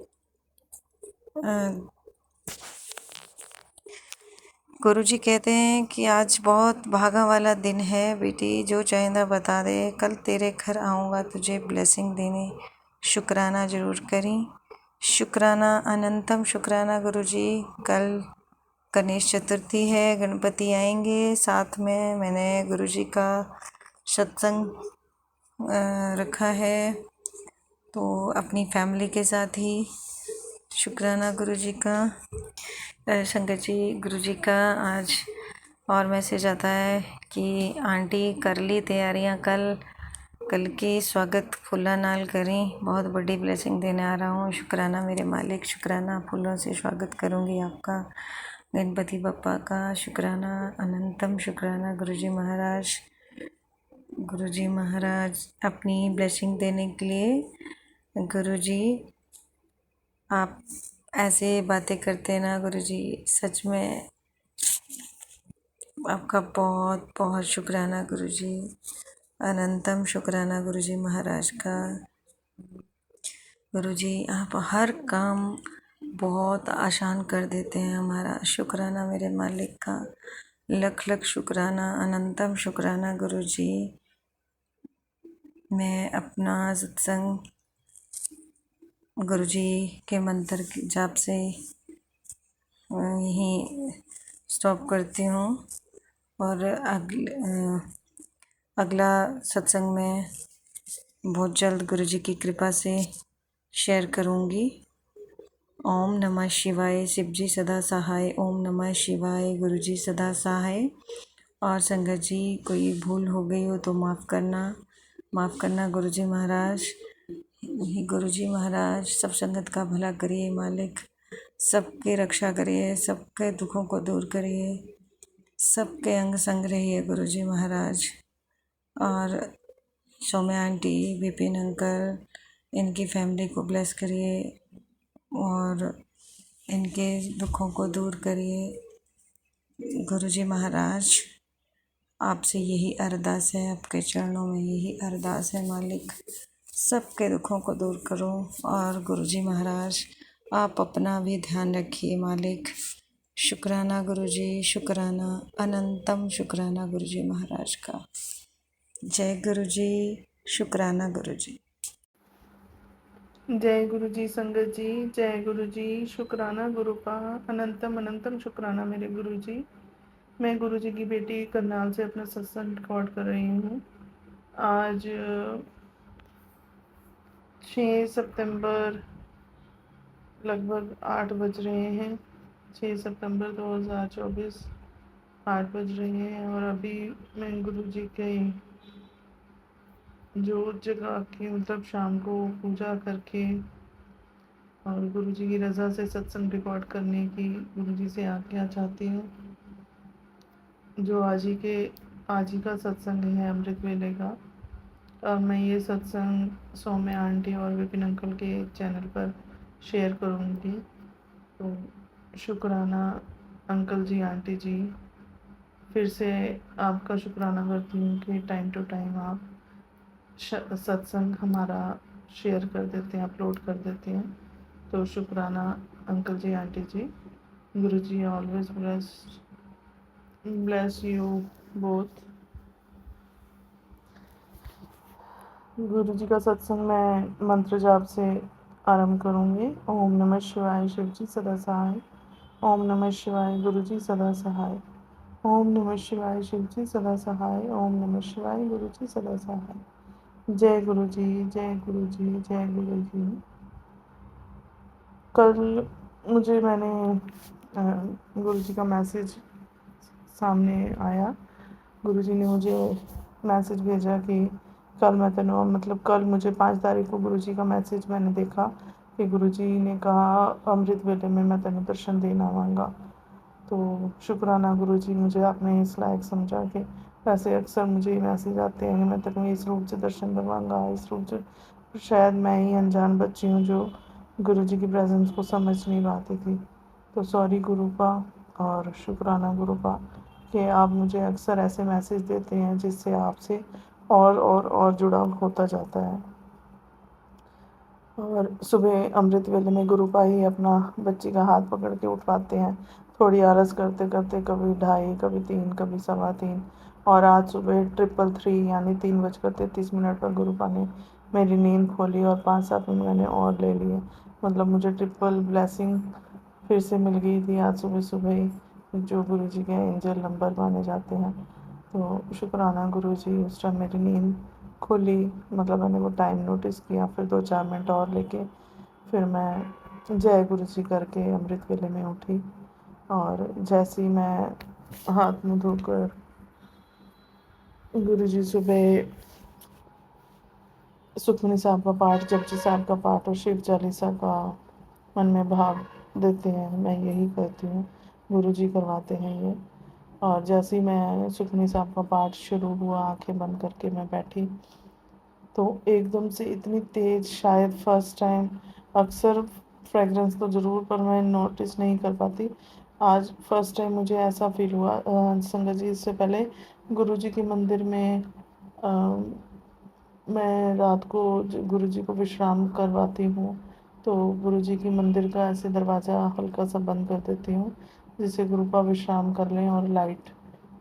गुरुजी कहते हैं कि आज बहुत भागा वाला दिन है बेटी, जो चाहेंदा बता दे, कल तेरे घर आऊँगा तुझे ब्लेसिंग देने। शुक्राना ज़रूर करें। शुक्राना, अनंतम शुक्राना गुरुजी। कल गणेश चतुर्थी है, गणपति आएंगे, साथ में मैंने गुरुजी का सत्संग रखा है, तो अपनी फैमिली के साथ ही शुक्राना गुरुजी का। संगत जी, गुरुजी का आज और मैसेज आता है कि आंटी कर ली तैयारियां, कल की स्वागत फूला नाल करें, बहुत बड़ी ब्लेसिंग देने आ रहा हूँ। शुक्राना मेरे मालिक, शुक्राना, फूलों से स्वागत करूँगी आपका, गणपति बप्पा का। शुक्राना, अनंतम शुक्राना गुरुजी महाराज। गुरुजी महाराज अपनी ब्लेसिंग देने के लिए। गुरुजी आप ऐसे बातें करते हैं ना गुरुजी, सच में आपका बहुत बहुत शुक्राना गुरुजी। अनंतम शुक्राना गुरुजी महाराज का। गुरुजी आप हर काम बहुत आसान कर देते हैं हमारा। शुक्राना मेरे मालिक का, लख लख शुक्राना, अनंतम शुक्राना गुरुजी। मैं अपना सत्संग गुरुजी के मंत्र जाप से यहीं स्टॉप करती हूँ और अगला सत्संग में बहुत जल्द गुरुजी की कृपा से शेयर करूँगी। ओम नमः शिवाय, शिव जी सदा सहाय। ओम नमः शिवाय, गुरुजी सदा सहाय। और संगत जी, कोई भूल हो गई हो तो माफ़ करना गुरुजी महाराज। गुरुजी महाराज सब संगत का भला करिए मालिक, सबकी रक्षा करिए, सबके दुखों को दूर करिए, सबके अंग संग रहिए गुरुजी महाराज। और सौम्या आंटी, विपिन अंकल, इनकी फैमिली को ब्लेस करिए और इनके दुखों को दूर करिए गुरुजी महाराज। आपसे यही अरदास है, आपके चरणों में यही अरदास है मालिक, सबके दुखों को दूर करो। और गुरुजी महाराज आप अपना भी ध्यान रखिए मालिक। शुक्राना गुरुजी, शुक्राना, अनंतम शुक्राना गुरुजी महाराज का। जय गुरुजी, शुक्राना गुरुजी। जय गुरु जी संगत जी, जय गुरु जी, शुक्राना गुरु का, अनंतम अनंतम शुक्राना मेरे गुरु जी। मैं गुरु जी की बेटी करनाल से अपना सत्संग रिकॉर्ड कर रही हूँ। आज 6 सितंबर लगभग 8 बज रहे हैं। 6 सितंबर 2024 8 बज रहे हैं और अभी मैं गुरु जी के जोत जगा के मतलब शाम को पूजा करके और गुरु जी की रज़ा से सत्संग रिकॉर्ड करने की गुरु जी से आज्ञा चाहती हूँ। जो आज ही का सत्संग है अमृत वेले का। और मैं ये सत्संग सौम्या आंटी और विपिन अंकल के चैनल पर शेयर करूँगी। तो शुक्राना अंकल जी, आंटी जी, फिर से आपका शुक्राना करती हूँ कि टाइम टू टाइम आप सत्संग हमारा शेयर कर देते हैं, अपलोड कर देते हैं। तो शुक्राना uncle ji, aunty ji. Guru ji always bless you both. गुरु जी का सत्संग मैं मंत्र जाप से आरंभ करूँगी। ओम नमः शिवाय, शिव जी सदा सहाय। ओम नमः शिवाय, गुरु जी सदा सहाय। ओम नमः शिवाय, शिव जी सदा सहाय। ओम नमः शिवाय, गुरु जी सदा सहाय। जय गुरु जी, जय गुरु जी, जय गुरु जी। कल मैंने गुरु जी का मैसेज सामने आया। गुरु जी ने मुझे मैसेज भेजा कि कल मुझे 5 तारीख को गुरु जी का मैसेज मैंने देखा कि गुरु जी ने कहा अमृत वेले में मैं तेन दर्शन देना आवांगा। तो शुक्राना गुरु जी, मुझे आपने इस लायक समझा कि वैसे अक्सर मुझे मैसेज आते हैं कि मैं तेन इस रूप से दर्शन करवाऊँगा, इस रूप से। शायद मैं ही अनजान बच्ची हूँ जो गुरु जी की प्रेजेंस को समझ नहीं पाती थी। तो सॉरी गुरु का और शुक्राना गुरु का कि आप मुझे अक्सर ऐसे मैसेज देते हैं जिससे आपसे और जुड़ाव होता जाता है। और सुबह अमृत वेले में गुरु पा ही अपना बच्ची का हाथ पकड़ के उठवाते हैं, थोड़ी आलस करते करते, कभी 2:30, कभी 3, कभी 3:15। और आज सुबह 3:33 यानी 3:33 पर गुरु पा ने मेरी नींद खोली और 5-7 मिनट मैंने और ले लिए। मतलब मुझे ट्रिपल ब्लेसिंग फिर से मिल गई थी आज सुबह सुबह ही, जो गुरु जी के एंजल नंबर माने जाते हैं। तो शुक्राना गुरु जी, उस टाइम मेरी नींद खुली, मतलब मैंने वो टाइम नोटिस किया। फिर 2-4 मिनट और लेके फिर मैं जय गुरु जी करके अमृत वेले में उठी। और जैसे ही मैं हाथ मुँह धोकर गुरु जी सुबह सुखमनी साहब का पाठ, जपजी साहब का पाठ और शिव चालीसा का मन में भाव देते हैं, मैं यही करती हूँ। गुरु जी करवाते हैं ये। और जैसे ही मैं सुखमनी साहब का पाठ शुरू हुआ, आंखें बंद करके मैं बैठी, तो एकदम से इतनी तेज़, शायद फर्स्ट टाइम, अक्सर फ्रेगरेंस तो ज़रूर पर मैं नोटिस नहीं कर पाती, आज फर्स्ट टाइम मुझे ऐसा फील हुआ। संगत जी, इससे पहले गुरु जी के मंदिर में मैं रात को गुरु जी को विश्राम करवाती हूँ। तो गुरु जी की मंदिर का ऐसे दरवाज़ा हल्का सा बंद कर देती हूँ जिससे गुरु का विश्राम कर लें, और लाइट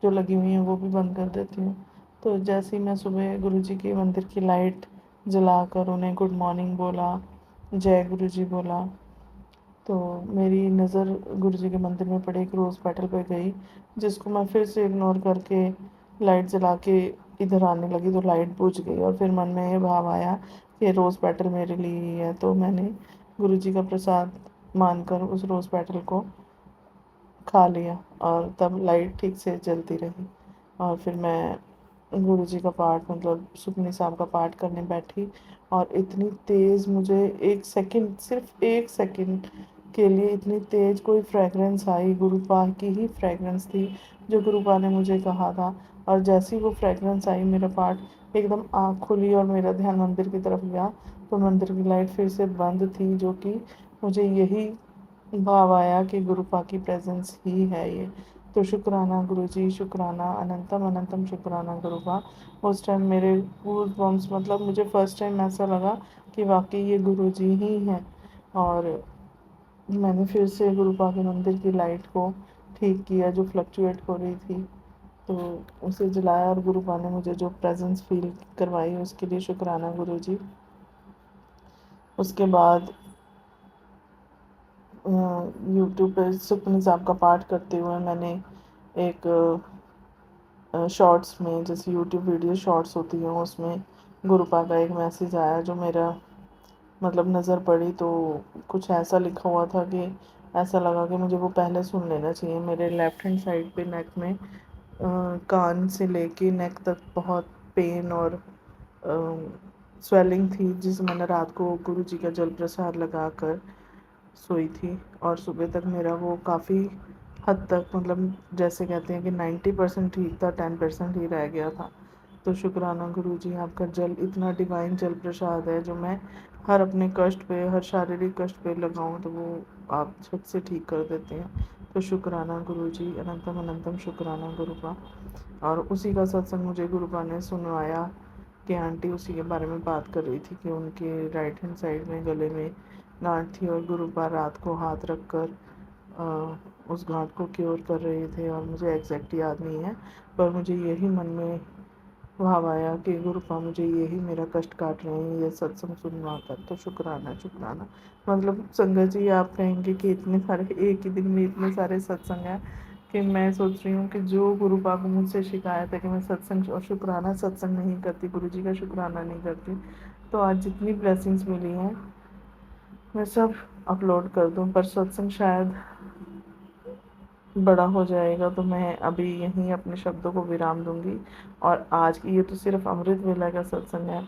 जो लगी हुई है वो भी बंद कर देती हूँ। तो जैसे ही मैं सुबह गुरु जी के मंदिर की लाइट जलाकर उन्हें गुड मॉर्निंग बोला, जय गुरु जी बोला, तो मेरी नज़र गुरु जी के मंदिर में पड़े एक रोज़ पेटल पर गई, जिसको मैं फिर से इग्नोर करके लाइट जला के इधर आने लगी तो लाइट बुझ गई। और फिर मन में ये भाव आया कि रोज़ पेटल मेरे लिए ही है। तो मैंने गुरु जी का प्रसाद मानकर उस रोज़ पेटल को खा लिया और तब लाइट ठीक से जलती रही। और फिर मैं गुरु जी का पाठ, मतलब सुखमनी साहब का पाठ करने बैठी, और इतनी तेज़ मुझे सिर्फ एक सेकंड के लिए इतनी तेज़ कोई फ्रेगरेंस आई, गुरु पाक की ही फ्रेगरेंस थी जो गुरु पाक ने मुझे कहा था। और जैसी वो फ्रेगरेंस आई, मेरा पाठ एकदम आँख खुली और मेरा ध्यान मंदिर की तरफ गया तो मंदिर की लाइट फिर से बंद थी, जो कि मुझे यही भाव आया कि गुरु पाक की प्रेजेंस ही है ये। तो शुक्राना गुरु जी, शुक्राना, अनंतम अनंतम शुक्राना गुरु का। उस टाइम मेरे गूज़ बम्स, मतलब मुझे फ़र्स्ट टाइम ऐसा लगा कि वाकई ये गुरु जी ही हैं। और मैंने फिर से गुरुपा के मंदिर की लाइट को ठीक किया जो फ्लक्चुएट हो रही थी, तो उसे जलाया और गुरुपा ने मुझे जो प्रेजेंस फील करवाई उसके लिए शुक्राना गुरुजी। उसके बाद यूट्यूब पे सुखमनी साहब का पाठ करते हुए मैंने एक शॉर्ट्स में, जैसे यूट्यूब वीडियो शॉर्ट्स होती हैं, उसमें गुरुपा का एक मैसेज आया जो मेरा मतलब नज़र पड़ी, तो कुछ ऐसा लिखा हुआ था कि ऐसा लगा कि मुझे वो पहले सुन लेना चाहिए। मेरे लेफ़्ट हैंड साइड पे नेक में कान से लेके नेक तक बहुत पेन और स्वेलिंग थी, जिसे मैंने रात को गुरु जी का जल प्रसाद लगा कर सोई थी और सुबह तक मेरा वो काफ़ी हद तक, मतलब जैसे कहते हैं कि 90% ठीक था, 10% ही रह गया था। तो शुक्राना गुरु जी, आपका जल इतना डिवाइन जल प्रसाद है जो मैं हर अपने कष्ट पे, हर शारीरिक कष्ट पे लगाऊं तो वो आप झट से ठीक कर देते हैं। तो शुक्राना गुरु जी, अनंतम अनंतम शुक्राना गुरुपा। और उसी का सत्संग मुझे गुरुपा ने सुनवाया कि आंटी उसी के बारे में बात कर रही थी कि उनके राइट हैंड साइड में गले में गांठ थी और गुरुपा रात को हाथ रख कर उस गांठ को क्योर कर रहे थे, और मुझे एग्जैक्ट याद नहीं है, पर मुझे यही मन में भाव आया कि गुरुपा मुझे यही मेरा कष्ट काट रहे हैं ये सत्संग सुनवा कर। तो शुक्राना शुक्राना। मतलब संगत जी, आप कहेंगे कि इतने सारे एक ही दिन में इतने सारे सत्संग हैं कि मैं सोच रही हूँ कि जो गुरुपा को मुझसे शिकायत है कि मैं सत्संग और शुक्राना सत्संग नहीं करती, गुरु जी का शुक्राना नहीं करती, तो आज जितनी ब्लेसिंग्स मिली हैं मैं सब अपलोड कर दूँ, पर सत्संग शायद बड़ा हो जाएगा तो मैं अभी यहीं अपने शब्दों को विराम दूंगी। और आज की ये तो सिर्फ अमृत वेला का सत्संग है।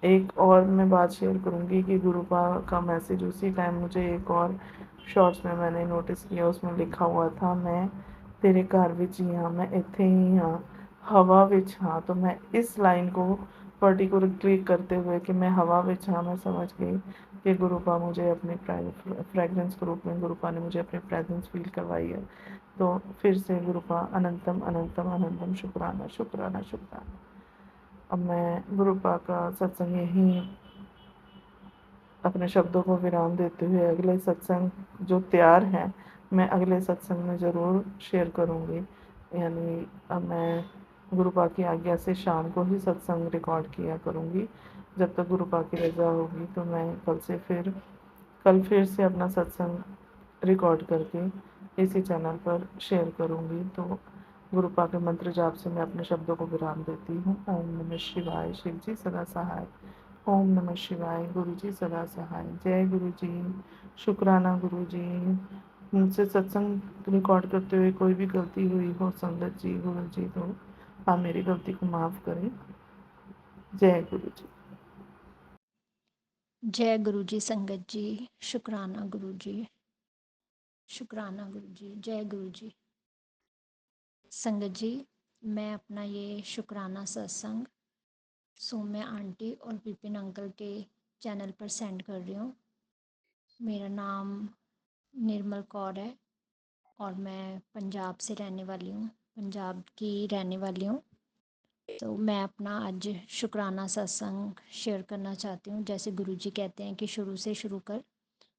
एक और मैं बात शेयर करूंगी कि गुरुपा का मैसेज उसी टाइम मुझे एक और शॉर्ट्स में मैंने नोटिस किया, उसमें लिखा हुआ था, मैं तेरे घर विच ही हाँ, मैं इत्थे ही हाँ, हवा विच हाँ। तो मैं इस लाइन को पर्टिकुलर क्लिक करते हुए कि मैं हवा विच हाँ, मैं समझ गई कि गुरुपा मुझे अपनी फ्रेगरेंस के रूप में गुरुपा ने मुझे अपनी प्रेजेंस फील करवाई है। तो फिर से गुरुपा, अनंतम अनंतम अनंतम शुक्राना शुक्राना शुक्राना। अब मैं गुरुपा का सत्संग यहीं अपने शब्दों को विराम देते हुए अगले सत्संग जो तैयार हैं मैं अगले सत्संग में ज़रूर शेयर करूँगी। यानी अब मैं गुरुपा की आज्ञा से शाम को ही सत्संग रिकॉर्ड किया करूँगी। जब तक गुरुपा की रज़ा होगी तो मैं कल फिर से अपना सत्संग रिकॉर्ड करके इसी चैनल पर शेयर करूँगी। तो गुरुपा के मंत्र जाप से मैं अपने शब्दों को विराम देती हूँ। ओम नमः शिवाय। शिव जी सदा सहाय। ओम नमः शिवाय। गुरु जी सदा सहाय। जय गुरु जी। शुक्राना गुरु जी। मुझसे सत्संग रिकॉर्ड करते हुए कोई भी गलती हुई हो संगत जी, गुरु जी, तो आप मेरी गलती को माफ़ करें। जय गुरु जी। जय गुरु जी संगत जी। शुक्राना गुरु जी। शुक्राना गुरु जी। जय गुरु जी। संगत जी, मैं अपना ये शुक्राना सत्संग सौम्या आंटी और विपिन अंकल के चैनल पर सेंड कर रही हूँ। मेरा नाम निर्मल कौर है और मैं पंजाब से रहने वाली हूँ, पंजाब की रहने वाली हूँ। तो मैं अपना आज शुक्राना सत्संग शेयर करना चाहती हूँ। जैसे गुरुजी कहते हैं कि शुरू से शुरू कर,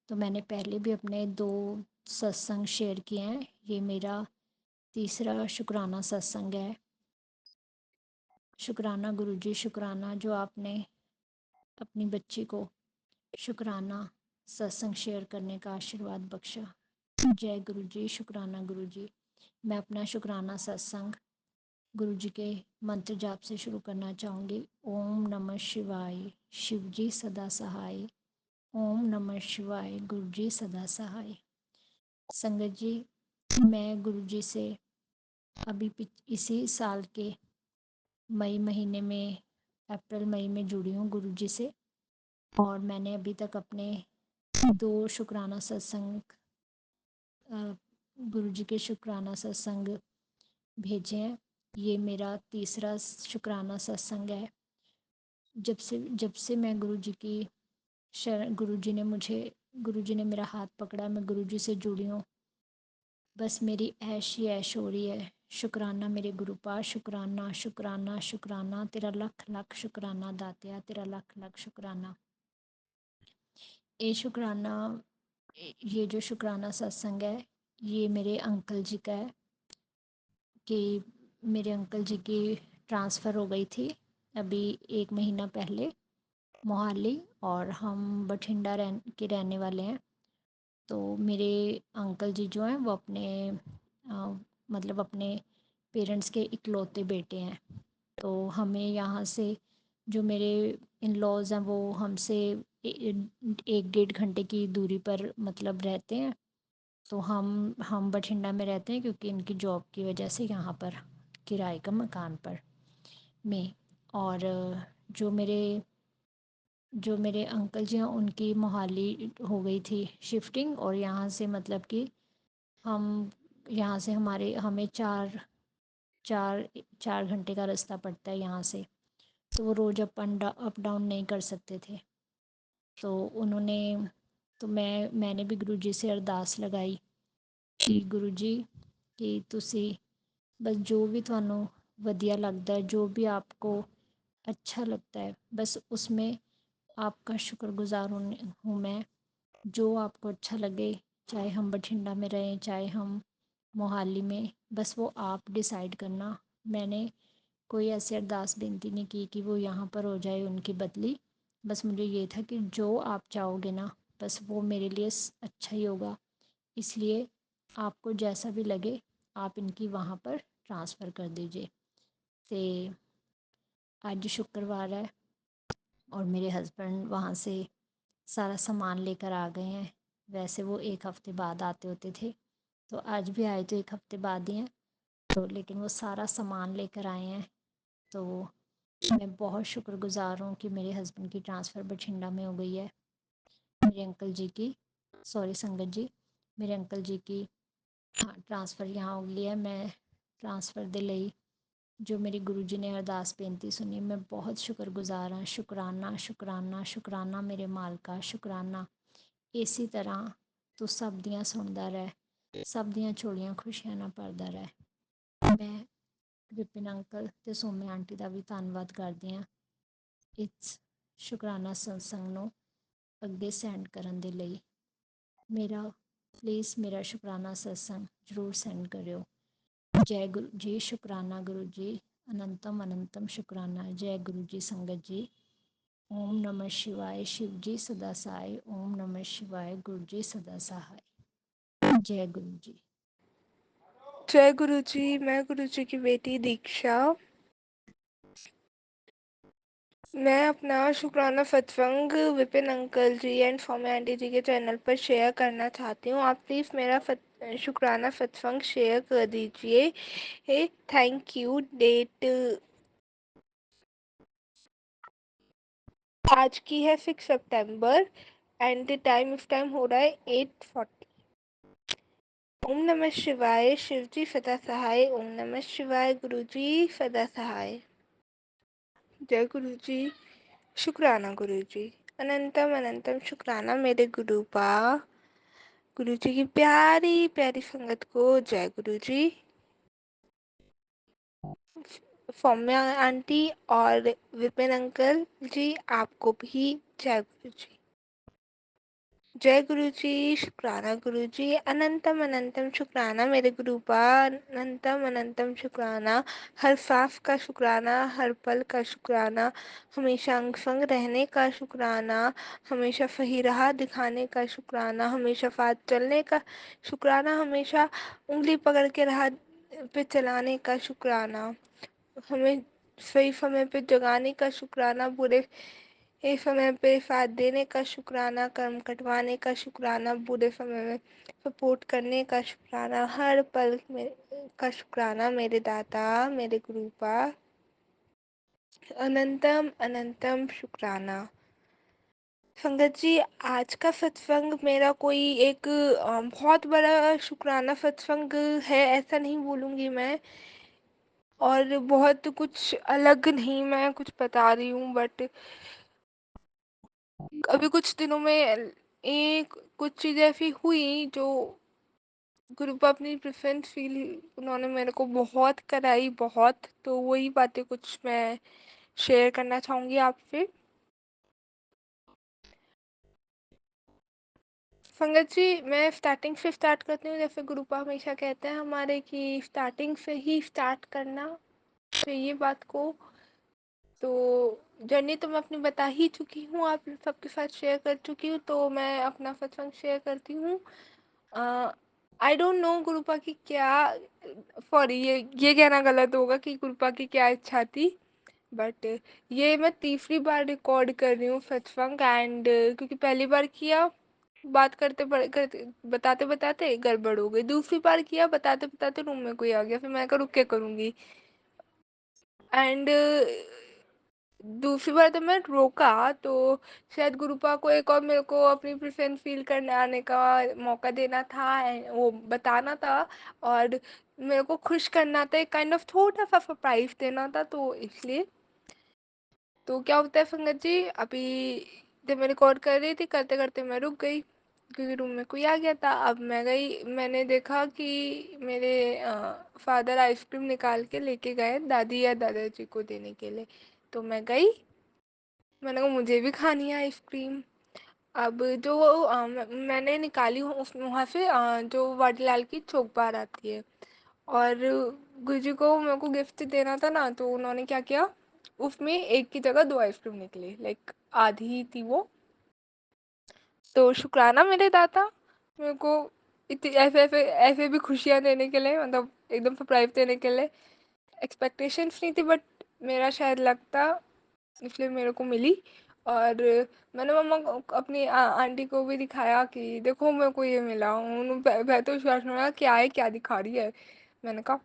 तो मैंने पहले भी अपने 2 सत्संग शेयर किए हैं। ये मेरा तीसरा शुक्राना सत्संग है। शुक्राना गुरुजी, शुक्राना जो आपने अपनी बच्ची को शुक्राना सत्संग शेयर करने का आशीर्वाद बख्शा। जय गुरु जी। शुक्राना गुरु जी। मैं अपना शुक्राना सत्संग गुरु जी के मंत्र जाप से शुरू करना चाहूँगी। ओम नमः शिवाय। शिव जी सदा सहाय। ओम नमः शिवाय। गुरु जी सदा सहाय। संगत जी, मैं गुरु जी से अभी इसी साल के मई महीने में, अप्रैल मई में जुड़ी हूँ गुरु जी से, और मैंने अभी तक अपने 2 शुक्राना सत्संग गुरु जी के शुक्राना सत्संग भेजे हैं। ये मेरा तीसरा शुक्राना सत्संग है। जब से मैं गुरु जी की गुरु जी ने मेरा हाथ पकड़ा, मैं गुरु जी से जुड़ी हूँ। बस मेरी ऐश ही ऐश हो रही है। शुक्राना मेरे गुरुपा, शुक्राना शुक्राना शुक्राना, तेरा लख लख शुक्राना दातिया, तेरा लख लख शुक्राना। ये शुक्राना ये जो शुक्राना सत्संग है ये मेरे अंकल जी का है कि मेरे अंकल जी की ट्रांसफ़र हो गई थी अभी 1 महीना पहले मोहाली, और हम बठिंडा के रहने वाले हैं। तो मेरे अंकल जी जो हैं वो अपने मतलब अपने पेरेंट्स के इकलौते बेटे हैं। तो हमें यहाँ से जो मेरे इन लॉज़ हैं वो हमसे 1 डेढ़ घंटे की दूरी पर मतलब रहते हैं। तो हम बठिंडा में रहते हैं क्योंकि इनकी जॉब की वजह से यहाँ पर किराए का मकान पर में। और जो मेरे अंकल जी हैं उनकी मोहाली हो गई थी शिफ्टिंग, और यहाँ से मतलब कि हम यहाँ से हमें चार 4 घंटे का रास्ता पड़ता है यहाँ से। तो वो रोज़ अप डाउन नहीं कर सकते थे। तो उन्होंने तो मैंने भी गुरु जी से अरदास लगाई कि गुरु जी कि तुसी बस जो भी थानू वधिया लगता है, जो भी आपको अच्छा लगता है, बस उसमें आपका शुक्रगुज़ार हूँ मैं। जो आपको अच्छा लगे, चाहे हम बठिंडा में रहें चाहे हम मोहाली में, बस वो आप डिसाइड करना। मैंने कोई ऐसी अरदास बेनती नहीं की कि वो यहाँ पर हो जाए उनकी बदली। बस मुझे ये था कि जो आप चाहोगे ना, बस वो मेरे लिए अच्छा ही होगा। इसलिए आपको जैसा भी लगे आप इनकी वहाँ पर ट्रांसफ़र कर दीजिए। तो आज शुक्रवार है और मेरे हस्बैंड वहाँ से सारा सामान लेकर आ गए हैं। वैसे वो 1 हफ़्ते बाद आते होते थे, तो आज भी आए तो 1 हफ़्ते बाद ही हैं। तो लेकिन वो सारा सामान लेकर आए हैं। तो मैं बहुत शुक्रगुज़ार हूँ कि मेरे हस्बैंड की ट्रांसफ़र बठिंडा में हो गई है। मेरे अंकल जी की सॉरी संगत जी, मेरे अंकल जी की हाँ ट्रांसफ़र यहाँ हो गई है। मैं ट्रांसफ़र दे लई जो मेरे गुरु जी ने अरदास बेनती सुनी, मैं बहुत शुक्रगुज़ार हाँ। शुकराना शुकराना शुकराना मेरे मालका, शुकराना। इसी तरह तू सब दियाँ सुनदा रह, सब दियाँ ਝੋਲੀਆਂ खुशियां ना भरदा रह। मैं ਵਿਪਿਨ ਅੰਕਲ ਤੇ ਸੋਮੇ ਆਂਟੀ ਦਾ ਵੀ ਧੰਨਵਾਦ ਕਰਦੀ ਹਾਂ ਇਸ ਸ਼ੁਕਰਾਨਾ ਸਤਸੰਗ ਨੂੰ ਅੱਗੇ ਸੈਂਡ ਕਰਨ ਦੇ ਲਈ। ਮੇਰਾ ਪਲੀਜ਼ ਮੇਰਾ ਸ਼ੁਕਰਾਨਾ ਸਤਸੰਗ ਜ਼ਰੂਰ ਸੈਂਡ ਕਰਿਓ। जय गुरु जी, शुकराना गुरु जी, अनंतम अनंतम शुकराना। जय गुरु जी संगत जी। ओम नमः शिवाय, शिव जी सदा सहाय। ओम नमः शिवाय, गुरु जी सदा सहाय। जय गुरु जी। जय गुरु जी। मैं गुरु जी की बेटी दीक्षा। मैं अपना शुक्राना सत्संग Vipin uncle ji and Saumya aunty ji के चैनल पर शेयर करना चाहती हूँ। आप प्लीज़ मेरा शुक्राना सत्संग शेयर कर दीजिए। Thank you. डेट आज की है 6 सितंबर एंड टाइम हो रहा है 8:40। ओम नमः शिवाय, शिव जी सदा सहाय। ओम नमः शिवाय, गुरु जी सदा सहाय। जय गुरु जी। शुक्राना गुरु जी। अनंतम अनंतम शुक्राना मेरे गुरु जी की प्यारी प्यारी संगत को। जय गुरु जी। सौम्या आंटी और विपिन अंकल जी आपको भी जय गुरु जी। जय गुरु जी। शुक्राना गुरु जी। अनंतम अनंतम शुक्राना मेरे अनंतम अनंतम शुक्राना। हर सांस का शुक्राना, हर पल का शुक्राना, हमेशा अंग संग रहने का शुक्राना, हमेशा सही राह दिखाने का शुक्राना, हमेशा साथ चलने का शुक्राना, हमेशा उंगली पकड़ के राह पे चलाने का शुक्राना, हमें सही समय पे जगाने का शुक्राना, बुरे एक समय पे साथ देने का शुक्राना, कर्म कटवाने का शुक्राना, बुरे समय में सपोर्ट करने का शुक्राना, हर पल में का शुक्राना मेरे दाता मेरे गुरुपा। अनंतम अनंतम शुक्राना। संगत जी, आज का सत्संग मेरा कोई एक बहुत बड़ा शुक्राना सत्संग है ऐसा नहीं बोलूँगी मैं, और बहुत कुछ अलग नहीं मैं कुछ बता रही हूँ, बट अभी कुछ दिनों में एक कुछ चीज़ें ऐसी हुई जो ग्रुप अपनी प्रेफरेंस फील उन्होंने मेरे को बहुत कराई बहुत, तो वही बातें कुछ मैं शेयर करना चाहूँगी आपसे। पंकज जी, मैं स्टार्टिंग से स्टार्ट करती हूँ, जैसे गुरुपा हमेशा कहते हैं हमारे कि स्टार्टिंग से ही स्टार्ट करना चाहिए बात को। तो जर्नी तो मैं अपनी बता ही चुकी हूँ, आप सबके साथ शेयर कर चुकी हूँ, तो मैं अपना सत्संग शेयर करती हूँ। आई डोंट नो गुरुपा की क्या, सॉरी ये कहना गलत होगा कि गुरुपा की क्या इच्छा थी, बट ये मैं तीसरी बार रिकॉर्ड कर रही हूँ सत्संग, एंड क्योंकि पहली बार किया बात करते बताते बताते गड़बड़ हो गई, दूसरी बार किया बताते बताते रूम में कोई आ गया, फिर मैं कहा रुक के करूँगी, एंड दूसरी बार तो मैं रोका, तो शायद गुरुपा को एक और मेरे को अपनी प्रेजेंस फील करने आने का मौका देना था, वो बताना था, और मेरे को खुश करना था, एक काइंड ऑफ छोटा सा सरप्राइज देना था, तो इसलिए। तो क्या होता है संगत जी, अभी जब मैं रिकॉर्ड कर रही थी, करते करते मैं रुक गई क्योंकि रूम में कोई आ गया था। अब मैं गई, मैंने देखा कि मेरे फादर आइसक्रीम निकाल के लेके गए दादी या दादाजी को देने के लिए, तो मैं गई, मैंने कहा मुझे भी खानी है आइसक्रीम। अब जो मैंने निकाली हूँ उस वहाँ से जो वाडीलाल की चोक बार आती है, और गुरुजी को मेरे को गिफ्ट देना था ना, तो उन्होंने क्या किया, उसमें एक की जगह दो आइसक्रीम निकली, लाइक आधी ही थी वो। तो शुक्राना मेरे दादा मेरे को इतनी ऐसे ऐसे ऐसे भी खुशियाँ देने के लिए, मतलब एकदम सरप्राइज देने के लिए। एक्सपेक्टेशंस नहीं थी, बट मेरा शायद लगता, इसलिए मेरे को मिली। और मैंने मम्मा को, अपनी आंटी को भी दिखाया कि देखो मेरे को ये मिला, उन्होंने तो विश्वास नहीं हुआ, क्या है, क्या दिखा रही है। मैंने कहा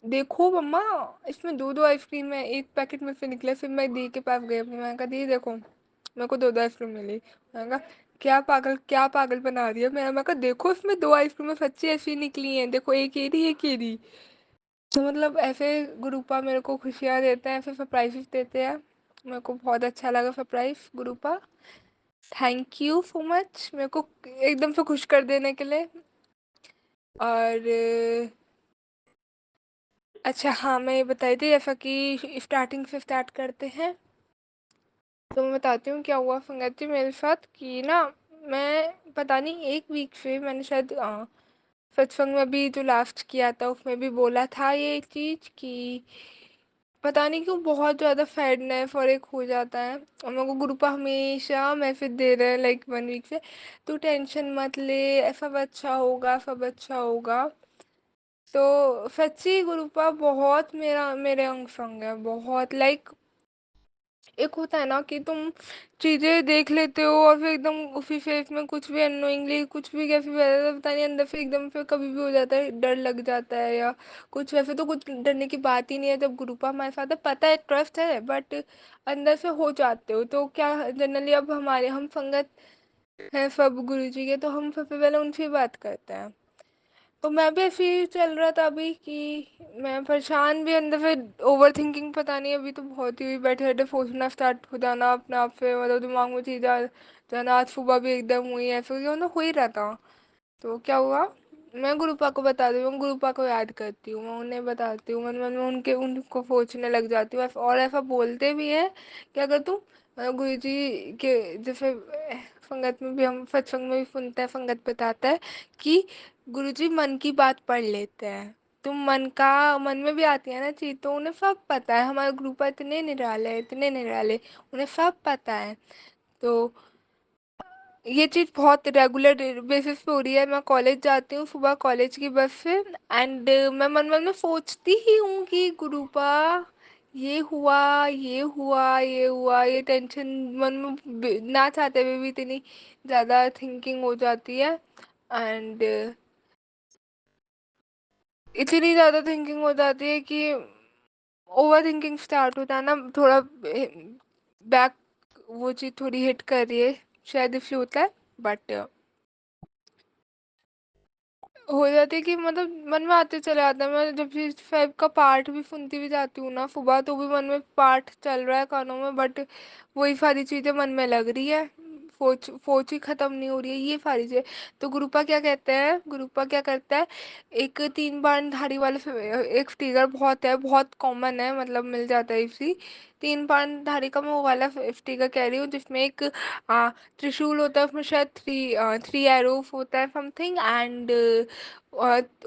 देखो मम्मा, इसमें दो दो आइसक्रीम है, एक पैकेट में से निकले। फिर मैं दी के पास गई अपनी, मैंने कहा दी देखो मेरे को दो दो आइसक्रीम मिली। मैंने कहा क्या पागल बना रही है। मैं कहा देखो इसमें दो आइसक्रीम सच्ची ऐसी निकली हैं, देखो एक ये रही एक ये रही। तो मतलब ऐसे गुरुपा मेरे को खुशियाँ देते हैं, ऐसे सरप्राइजेस देते हैं। मेरे को बहुत अच्छा लगा surprise गुरुपा, thank you so much मेरे को एकदम से खुश कर देने के लिए। और अच्छा हाँ, मैं ये बताई थी जैसा कि स्टार्टिंग से स्टार्ट करते हैं, तो मैं बताती हूँ क्या हुआ संगत जी मेरे साथ कि ना, मैं पता नहीं एक वीक से मैंने शायद सत्संग में भी जो लास्ट किया था उसमें भी बोला था ये चीज़ कि पता नहीं क्यों बहुत ज़्यादा सैडनेस और एक हो जाता है, और मेरे को ग्रुप हमेशा मैसेज दे रहे हैं लाइक 1 वीक से, तू टेंशन मत ले, सब अच्छा होगा सब अच्छा होगा। तो सच्ची गुरुपा बहुत मेरे अंग संग है, बहुत लाइक, एक होता है ना कि तुम चीजें देख लेते हो और फिर एकदम उसी फेस में कुछ भी अनोइंगली कुछ भी कैसे भी आ जाता है, पता नहीं अंदर से एकदम से कभी भी हो जाता है, डर लग जाता है या कुछ। वैसे तो कुछ डरने की बात ही नहीं है जब ग्रुप हमारे साथ है, पता है ट्रस्ट है, बट अंदर से हो जाते हो। तो क्या जनरली अब हम संगत हैं सब गुरुजी के, तो हम सबसे पहले उनसे ही बात करते हैं। तो मैं भी ऐसे ही चल रहा था अभी कि मैं परेशान भी अंदर से, ओवर थिंकिंग पता नहीं अभी तो बहुत ही हुई, बैठे बैठे सोचना स्टार्ट हो जाना अपने आप से, मतलब दिमाग में चीज़ आ जाना। आज सुबह भी एकदम हुई, ऐसे मतलब हो ही रहा था। तो क्या हुआ, मैं गुरुपा को बता दूँ, मैं गुरुपा को याद करती हूँ, मैं उन्हें बताती हूँ, मन मन में उनको सोचने लग जाती हूँ। और ऐसा बोलते भी है कि अगर तुम गुरु जी के जैसे संगत में भी, हम सत्संग में भी सुनते हैं, संगत बताता है कि गुरुजी मन की बात पढ़ लेते हैं। तुम मन में भी आती है ना चीज, तो उन्हें सब पता है, हमारे ग्रुप इतने निराले, उन्हें सब पता है। तो ये चीज़ बहुत रेगुलर बेसिस पे हो रही है। मैं कॉलेज जाती हूँ सुबह कॉलेज की बस से, एंड मैं मन मन में सोचती ही हूँ कि गुरुपा ये हुआ ये हुआ ये हुआ, ये टेंशन मन में ना चाहते हुए भी इतनी ज़्यादा थिंकिंग हो जाती है, एंड इतनी ज़्यादा थिंकिंग हो जाती है कि ओवर थिंकिंग स्टार्ट होता है ना, थोड़ा बैक वो चीज़ थोड़ी हिट कर रही है, शायद इसलिए होता है, बट हो जाती है कि मतलब मन में आते चले आता है। मैं जब भी फैब का पार्ट भी सुनती भी जाती हूँ ना सुबह, तो भी मन में पार्ट चल रहा है कानों में, बट वही सारी चीज़ें मन में लग रही है, फोच ही ख़त्म नहीं हो रही है, ये सारी चीज़ें। तो गुरुपा क्या कहते हैं, गुरुपा क्या करता है, एक 3 बाण धारी वाला एक फिगर बहुत है, बहुत कॉमन है, मतलब मिल जाता है इसी। 3 बाण धारी का मैं वो वाला फिगर कह रही हूँ जिसमें एक त्रिशूल होता है, उसमें शायद 3 एरोस होता है समथिंग, एंड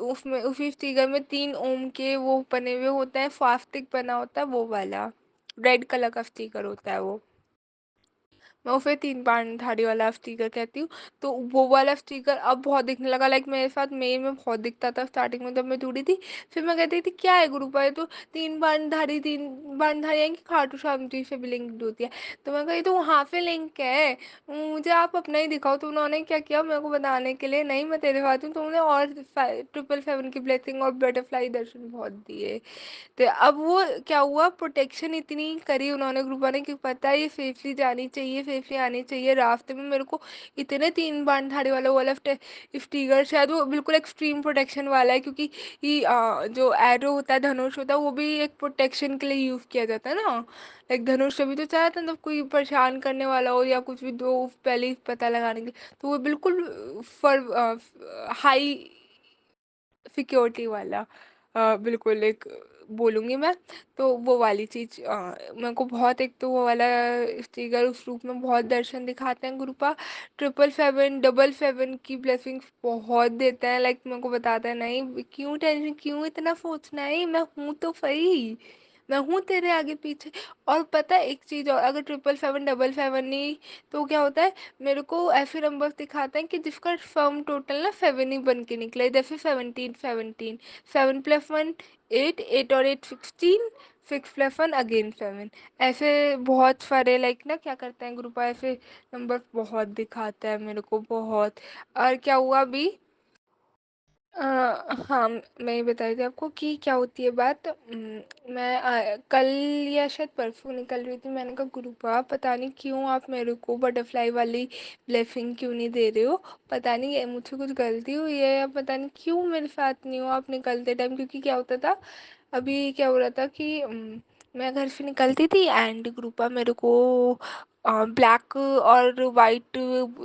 उसमें उसी फिगर में 3 ओम के वो बने हुए होते हैं, स्वास्तिक बना होता है, वो वाला रेड कलर का स्टिकर होता है वो। मैं उसे 3 बाण-धारी वाला स्टिकर कहती हूँ। तो वो वाला स्टिकर अब बहुत दिखने लगा, लाइक मेरे साथ मेल में बहुत दिखता था स्टार्टिंग में जब मैं जुड़ी थी। फिर मैं कहती थी क्या है गुरुपा, ये तो 3 बाणधारी है कि खाटू श्याम जी से भी लिंक्ड होती है। तो मैं कही तो वहाँ पे लिंक है, मुझे आप अपना ही दिखाओ। तो उन्होंने क्या किया मेरे को बताने के लिए, नहीं मैं तेरे साथ हूँ, तुमने और 777 की ब्लेसिंग और बटरफ्लाई दर्शन बहुत दिए। तो अब वो क्या हुआ, प्रोटेक्शन इतनी करी उन्होंने ग्रुप वाले कि पता है ये सेफली जानी चाहिए, सेफली आनी चाहिए। रास्ते में मेरे को इतने 3 बाण धारी वाला वो वाला स्टीगर, शायद वो बिल्कुल एक्सट्रीम प्रोटेक्शन वाला है, क्योंकि जो एरो होता है, धनुष होता है, वो भी एक प्रोटेक्शन के लिए यूज़ किया जाता है ना। लाइक धनुष से भी तो चाहता मतलब कोई परेशान करने वाला हो या कुछ भी, दो पहले ही पता लगाने के लिए, तो वो बिल्कुल फॉर हाई सिक्योरिटी वाला बिल्कुल एक बोलूँगी मैं। तो वो वाली चीज़ मेरे को बहुत, एक तो वो वाला स्टिकर उस रूप में बहुत दर्शन दिखाते हैं गुरुपा। 777 777 की ब्लेसिंग्स बहुत देते हैं, लाइक मेरे को बताता है नहीं क्यों टेंशन, क्यों इतना सोचना है, मैं हूँ तो सही, मैं हूँ तेरे आगे पीछे। और पता है एक चीज़ और, अगर 777 नहीं तो क्या होता है, मेरे को ऐसे नंबर्स दिखाते हैं कि जिसका सम टोटल ना 7 ही बन के निकले, जैसे 17 7 + 1 8, 8 और 8 16, 6 + 1 अगेन 7। ऐसे बहुत सारे लाइक ना क्या करते हैं ग्रुप, ऐसे नंबर बहुत दिखाता है मेरे को बहुत। और क्या हुआ अभी, हाँ मैं ये बताई थी आपको कि क्या होती है बात। मैं कल या शायद परसों निकल रही थी, मैंने कहा गुरुपा पता नहीं क्यों आप मेरे को बटरफ्लाई वाली ब्लेसिंग क्यों नहीं दे रहे हो, पता नहीं ये मुझसे कुछ गलती हुई है या पता नहीं क्यों मेरे साथ नहीं हो आप निकलते टाइम। क्योंकि क्या होता था, अभी क्या हो रहा था कि मैं घर से निकलती थी एंड ग्रुपा मेरे को ब्लैक और वाइट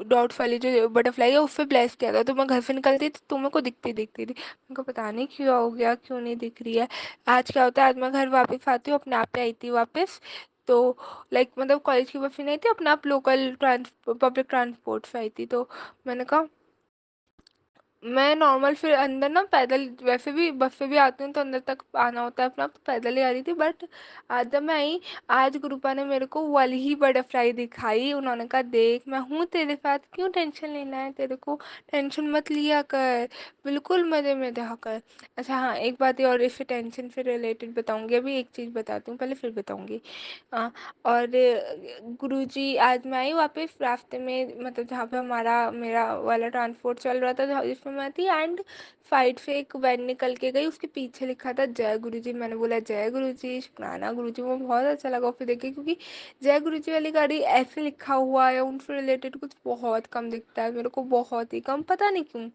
डॉट्स वाली जो बटरफ्लाई है उससे ब्लेस किया था। तो मैं घर से निकलती थी तो मेरे को दिखती थी, मेरे को पता नहीं क्यों हो गया, क्यों नहीं दिख रही है। आज क्या होता है, आज मैं घर वापस आती हूँ, अपने आप पे आई थी वापस। तो लाइक मतलब कॉलेज की बस से नहीं थी, अपना आप लोकल पब्लिक ट्रांसपोर्ट से आई थी। तो मैंने कहा मैं नॉर्मल फिर अंदर ना पैदल, वैसे भी बस से भी आती हूँ तो अंदर तक आना होता है अपना, तो पैदल ही आ रही थी। बट आज जब मैं आई, आज गुरुपा ने मेरे को वाली ही बटरफ्लाई दिखाई। उन्होंने कहा देख मैं हूँ तेरे साथ, क्यों टेंशन लेना है तेरे को, टेंशन मत लिया कर, बिल्कुल मज़े में रहा कर। अच्छा हाँ, एक बात और इससे टेंशन से रिलेटेड बताऊँगी, अभी एक चीज़ बताती हूँ पहले फिर बताऊँगी। और गुरुजी आज मैं आई वापस, रास्ते में मतलब जहाँ पे हमारा मेरा वाला ट्रांसपोर्ट चल रहा था जिसमें मैं थी, एंड साइड से एक वैन निकल के गई, उसके पीछे लिखा था जय गुरुजी। मैंने बोला जय गुरुजी, शुक्राना गुरुजी। मुझे बहुत अच्छा लगा फिर देखे, क्योंकि जय गुरुजी वाली गाड़ी ऐसे लिखा हुआ है, उनसे रिलेटेड कुछ बहुत कम दिखता है मेरे को, बहुत ही कम, पता नहीं क्यों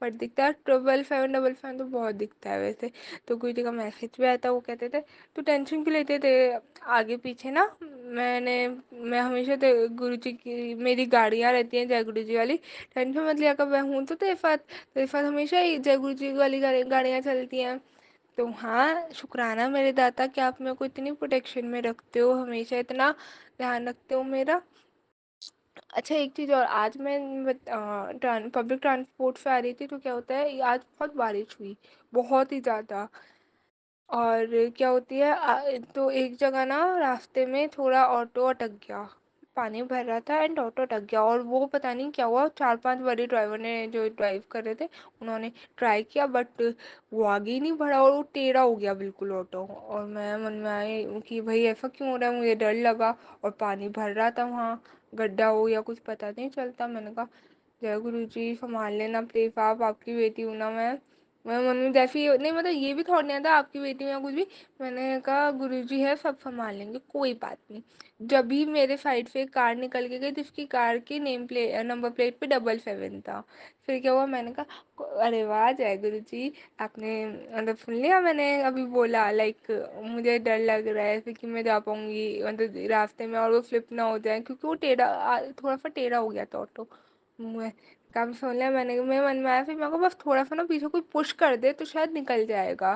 बट दिखता है। 777 तो बहुत दिखता है वैसे। तो गुरुजी का मैसेज भी आया था, वो कहते थे तो टेंशन क्यों लेते थे, आगे पीछे ना मैं हमेशा गुरुजी की मेरी गाड़ियाँ रहती हैं जय गुरुजी वाली, टेंशन मत लिया कर, मैं हूँ तो तेरे साथ हमेशा ही जय गुरुजी वाली गाड़ियाँ चलती हैं। तो हाँ शुक्राना मेरे दाता कि आप मेरे को इतनी प्रोटेक्शन में रखते हो, हमेशा इतना ध्यान रखते हो मेरा। अच्छा एक चीज़ और, आज मैं पब्लिक ट्रांसपोर्ट से आ रही थी तो क्या होता है, आज बहुत बारिश हुई, बहुत ही ज़्यादा। और क्या होती है तो एक जगह ना रास्ते में थोड़ा ऑटो अटक गया, पानी भर रहा था एंड ऑटो अटक गया। और वो पता नहीं क्या हुआ, 4-5 बड़े ड्राइवर ने जो ड्राइव कर रहे थे उन्होंने ट्राई किया, बट वो आगे ही नहीं बढ़ा और वो टेढ़ा हो गया बिल्कुल ऑटो। और मैं मन में आई कि भाई ऐसा क्यों हो रहा है, मुझे डर लगा। और पानी भर रहा था वहाँ, गड्ढा हो या कुछ पता नहीं चलता। मैंने कहा जय गुरु जी संभाल लेना प्लीज़, आप आपकी बेटी हूँ ना मैं, मैं मन में जैसे ही नहीं, मतलब ये भी थॉट नहीं आता आपकी बेटी में या कुछ भी। मैंने कहा गुरुजी है, सब संभाल लेंगे, कोई बात नहीं। जब भी मेरे साइड से एक कार निकल के गई, जिसकी कार की नंबर प्लेट पे 777 था। फिर क्या हुआ, मैंने कहा अरे वाह जय गुरुजी, आपने मतलब सुन लिया मैंने अभी बोला, लाइक मुझे डर लग रहा है फिर कि मैं जा पाऊंगी मतलब रास्ते में, और वो फ्लिप ना हो जाए, क्योंकि वो थोड़ा सा टेढ़ा हो गया था ऑटो। मैं काफ़ी सुन लिया मैंने, मैं मन में आया, फिर मेरे को बस थोड़ा सा ना पीछे कोई पुश कर दे तो शायद निकल जाएगा।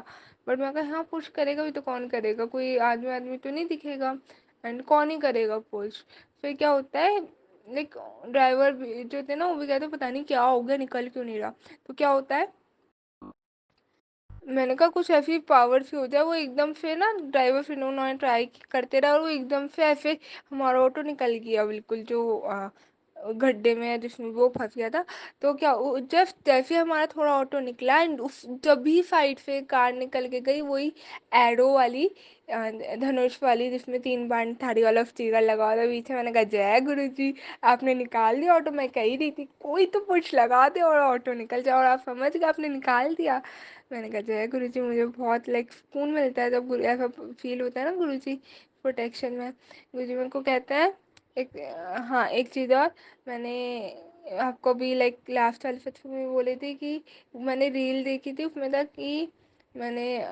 बट मैं कहा हाँ, पुश करेगा भी तो कौन करेगा, कोई आदमी आदमी तो नहीं दिखेगा, एंड कौन ही करेगा पुश। फिर क्या होता है, लाइक ड्राइवर भी जो थे ना, वो भी कहते पता नहीं क्या हो गया, निकल क्यों नहीं रहा। तो क्या होता है, मैंने कहा कुछ ऐसी पावर सी हो जाए, वो एकदम से ना ड्राइवर फिर उन्होंने ट्राई करते रहा, और वो एकदम से ऐसे हमारा ऑटो निकल गया बिल्कुल, जो गड्ढे में जिसमें वो फंस गया था। तो क्या जस्ट जैसे हमारा थोड़ा ऑटो निकला, एंड उस जब भी साइड से कार निकल के गई, वही एरो वाली धनुष वाली, जिसमें 3 बाण धारी वाला स्टीकर लगा हुआ था पीछे। मैंने कहा जय गुरु जी, आपने निकाल दिया ऑटो। मैं कह ही रही थी कोई तो पुश लगा दे और ऑटो निकल जाए, और आप समझ गए आपने निकाल दिया। मैंने कहा जय गुरु जी, मुझे बहुत लाइक सुकून मिलता है जब गुरु ऐसा फील होता है ना, गुरु जी प्रोटेक्शन में। गुरु जी मेरे को कहते हैं एक, हाँ एक चीज़ और, मैंने आपको भी लाइक लास्ट वाले सत्र में बोली थी कि मैंने रील देखी थी, उसमें था कि मैंने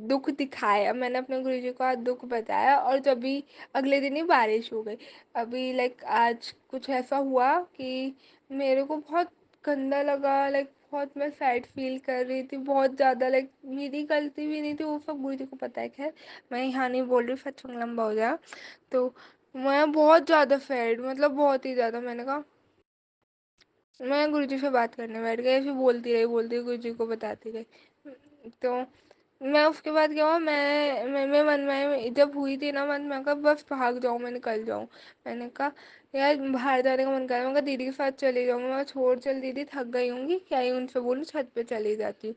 दुख दिखाया, मैंने अपने गुरु जी को आज दुख बताया, और जब भी अगले दिन ही बारिश हो गई। अभी लाइक आज कुछ ऐसा हुआ कि मेरे को बहुत गंदा लगा, लाइक बहुत मैं सैड फील कर रही थी बहुत ज़्यादा, लाइक मेरी गलती भी नहीं थी, वो सब गुरु जी को पता है। खैर मैं यहाँ नहीं बोल रही, सत्संग लंबा हो जाए। तो मैं बहुत ज़्यादा सैड, मतलब बहुत ही ज़्यादा। मैंने कहा मैं गुरुजी से बात करने बैठ गई, ऐसे बोलती रही गुरुजी को बताती रही। तो मैं उसके बाद क्या हुआ, मैं मन में जब हुई थी ना, मैं कहा बस भाग जाऊँ, मैं निकल जाऊँ। मैंने कहा यार बाहर जाने का मन कर रहा है, मैं कहा दीदी के साथ चली जाऊँगी, मैं छोड़ चल दीदी, थक गई होंगी, क्या ही उनसे बोलूँ, छत पे चली जाती हूँ।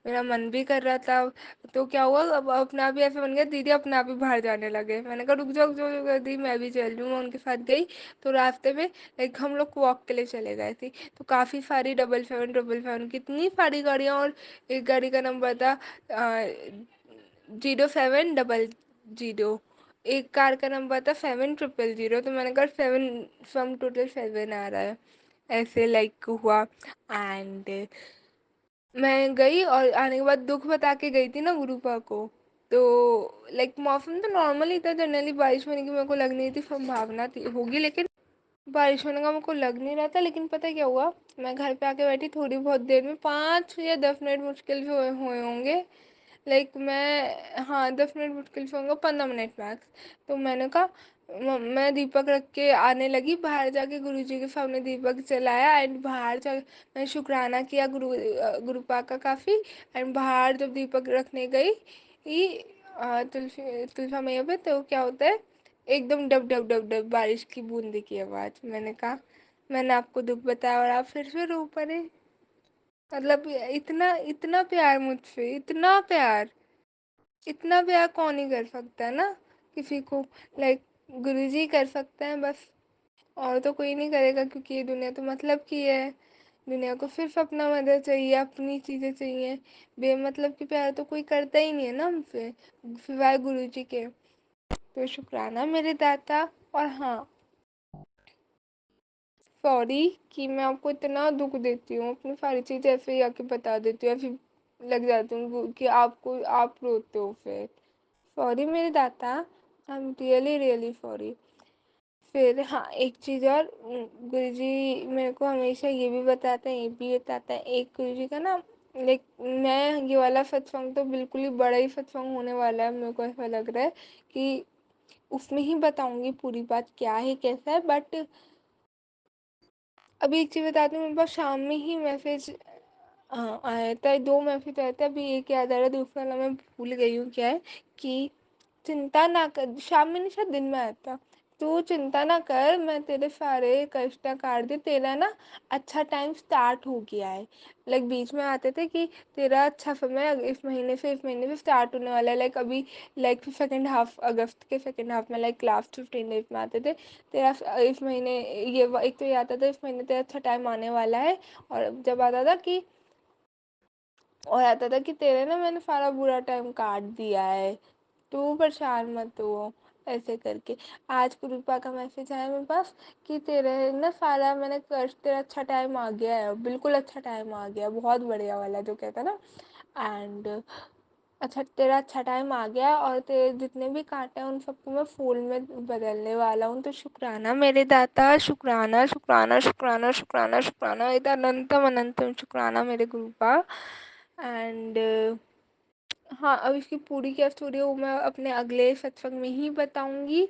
मेरा मन भी कर रहा था। तो क्या हुआ, अब अपना आप ही ऐसे बन गया, दीदी अपने आप ही बाहर जाने लगे। मैंने कहा रुक जाओ, जो कर दी मैं भी चल रही हूँ, मैं उनके साथ गई। तो रास्ते में लाइक हम लोग वॉक के लिए चले गए थे, तो काफ़ी सारी 777 कितनी सारी गाड़ियाँ, और एक गाड़ी का नंबर था 0700, एक कार का नंबर था 7000। तो मैंने कहा 7, सम टोटल 7 आ रहा है, ऐसे लाइक हुआ। एंड मैं गई, और आने के बाद दुख बता के गई थी ना गुरुपा को। तो लाइक मौसम तो नॉर्मल ही था, जनरली बारिश होने की मेरे को लग नहीं थी, संभावना थी होगी, लेकिन बारिश होने का मेरे को लग नहीं रहा था। लेकिन पता है क्या हुआ, मैं घर पे आके बैठी, थोड़ी बहुत देर में 5 या 10 मिनट मुश्किल से हुए होंगे, लाइक मैं, हाँ 10 मिनट मुश्किल से होंगे, 15 मिनट मैक्स। तो मैंने कहा मैं दीपक रख के आने लगी, बाहर जाके गुरुजी के सामने दीपक जलाया, एंड बाहर जा मैंने शुक्राना किया गुरुपा का काफ़ी। एंड बाहर जब दीपक रखने गई तुलसा मैया पे, तो क्या होता है, एकदम डब डब डब डब बारिश की बूंदी की आवाज़। मैंने कहा मैंने आपको दुख बताया और आप फिर से रो पड़े। मतलब इतना इतना प्यार मुझसे, इतना प्यार, इतना प्यार कौन ही कर सकता है ना किसी को, लाइक गुरुजी कर सकते हैं बस, और तो कोई नहीं करेगा, क्योंकि ये दुनिया तो मतलब की है। दुनिया को सिर्फ अपना मदद चाहिए, अपनी चीज़ें चाहिए, बेमतलब की प्यार तो कोई करता ही नहीं है ना हमसे, सिवाय गुरुजी के। तो शुक्राना मेरे दाता। और हाँ, सॉरी कि मैं आपको इतना दुख देती हूँ, अपनी सारी चीज़ें ऐसे ही आके बता देती हूँ, ऐसे लग जाती हूँ कि आपको आप रोते हो फिर। सॉरी मेरे दाता, I am really really sorry. फिर हाँ एक चीज़ और, गुरुजी मेरे को हमेशा ये भी बताते हैं, ये भी बताते हैं, एक गुरुजी का ना, लाइक मैं ये वाला सत्संग तो बिल्कुल ही बड़ा ही सत्संग होने वाला है, मेरे को ऐसा लग रहा है कि उसमें ही बताऊंगी पूरी बात क्या है कैसा है। बट अभी एक चीज़ बताती हूँ, मेरे पास शाम में ही मैसेज, हाँ आया था, 2 मैसेज आए थे, अभी एक याद आ रहा है, दूसरा ना मैं भूल गई हूँ क्या है, कि चिंता ना कर, शाम में नहीं शायद दिन में आया था, तू चिंता ना कर, मैं तेरे सारे कष्ट काट दी, तेरा ना अच्छा टाइम स्टार्ट हो गया है। लाइक बीच में आते थे कि तेरा अच्छा समय इस महीने से स्टार्ट होने वाला है, लाइक अभी, लाइक सेकेंड हाफ, अगस्त के सेकेंड हाफ में, लाइक लास्ट 15 डेज में आते थे, तेरा इस महीने एक तो ये आता था इस महीने तेरा अच्छा टाइम आने वाला है। और जब आता था कि और आता था कि तेरे ना मैंने सारा बुरा टाइम काट दिया है, तू परेशान मत हो, ऐसे करके। आज कृपा का मैसेज आया मेरे पास कि तेरे ना सारा मैंने कर, तेरा अच्छा टाइम आ गया है, बिल्कुल अच्छा टाइम आ गया, बहुत बढ़िया वाला जो कहता ना। एंड अच्छा, तेरा अच्छा टाइम आ गया और तेरे जितने भी कांटे हैं उन सबको मैं फूल में बदलने वाला हूँ। तो शुक्राना मेरे दाता, शुक्राना शुक्राना शुक्राना शुक्राना शुक्राना, इधर अनंतम अनंतम शुक्राना मेरे गुरुपा। एंड हाँ, अब इसकी पूरी क्या स्टोरी है वो मैं अपने अगले सत्संग में ही बताऊंगी।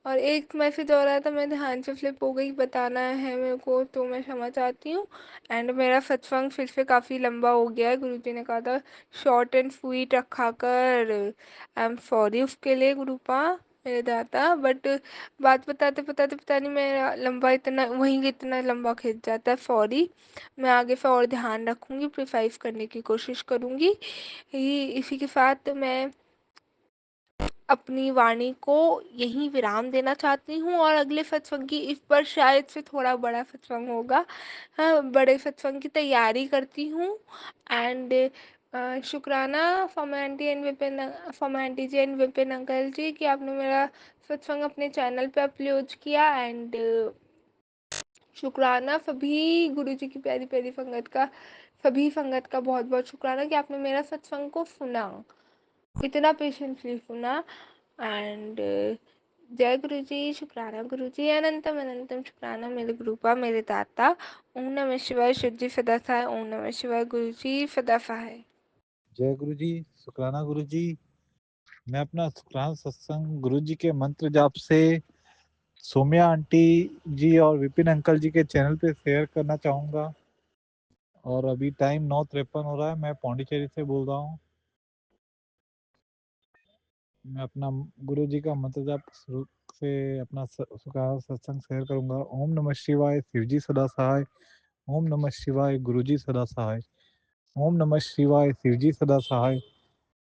और एक मैसेज और आया था, मैं ध्यान से फ्लिप हो गई, बताना है मेरे को, तो मैं क्षमा चाहती हूँ। एंड मेरा सत्संग फिर से काफ़ी लंबा हो गया है, गुरुजी ने कहा था शॉर्ट एंड स्वीट रखा कर। आई एम सॉरी उसके लिए गुरुपा मेरे दाता, बट बात बताते बताते पता नहीं मेरा लंबा इतना वहीं इतना लंबा खिंच जाता है, सॉरी। मैं आगे से और ध्यान रखूँगी, प्रिसाइज करने की कोशिश करूँगी। इसी के साथ मैं अपनी वाणी को यहीं विराम देना चाहती हूँ, और अगले सत्संग की इस पर शायद से थोड़ा बड़ा सत्संग होगा। हाँ, बड़े सत्संग की तैयारी करती हूँ। एंड शुक्राना फॉर्म आंटी एंड विपिन, फॉर्म aunty ji and Vipin uncle ji कि आपने मेरा सत्संग अपने चैनल पे अपलोड किया। एंड शुक्राना सभी गुरुजी की प्यारी प्यारी संगत का, सभी संगत का बहुत बहुत शुक्राना कि आपने मेरा सत्संग को सुना, इतना पेशेंटली सुना। एंड जय गुरु जी, शुक्राना गुरु जी, अनंतम अनंतम शुक्राना मेरे गुरुपा मेरे दाता। ओम नमः शिवाय, शुद्ध जी सदा सहाय। ओम नमः शिवाय, गुरु जी सदा सहाय। जय गुरु जी, शुक्राना गुरु जी। मैं अपना शुक्राना सत्संग गुरु जी के मंत्र जाप से सौम्या आंटी जी और विपिन अंकल जी के चैनल पे शेयर करना चाहूँगा। और अभी टाइम 9:53 हो रहा है, मैं पौंडीचेरी से बोल रहा हूँ। मैं अपना गुरु जी का मंत्र जाप शुरू से अपना शुक्राना सत्संग शेयर करूँगा। ओम नमः शिवाय, शिव जी सदा सहाय। ओम नमः शिवाय, गुरु जी सदा सहाय। ओम नमः शिवाय, शिव जी सदा सहाय।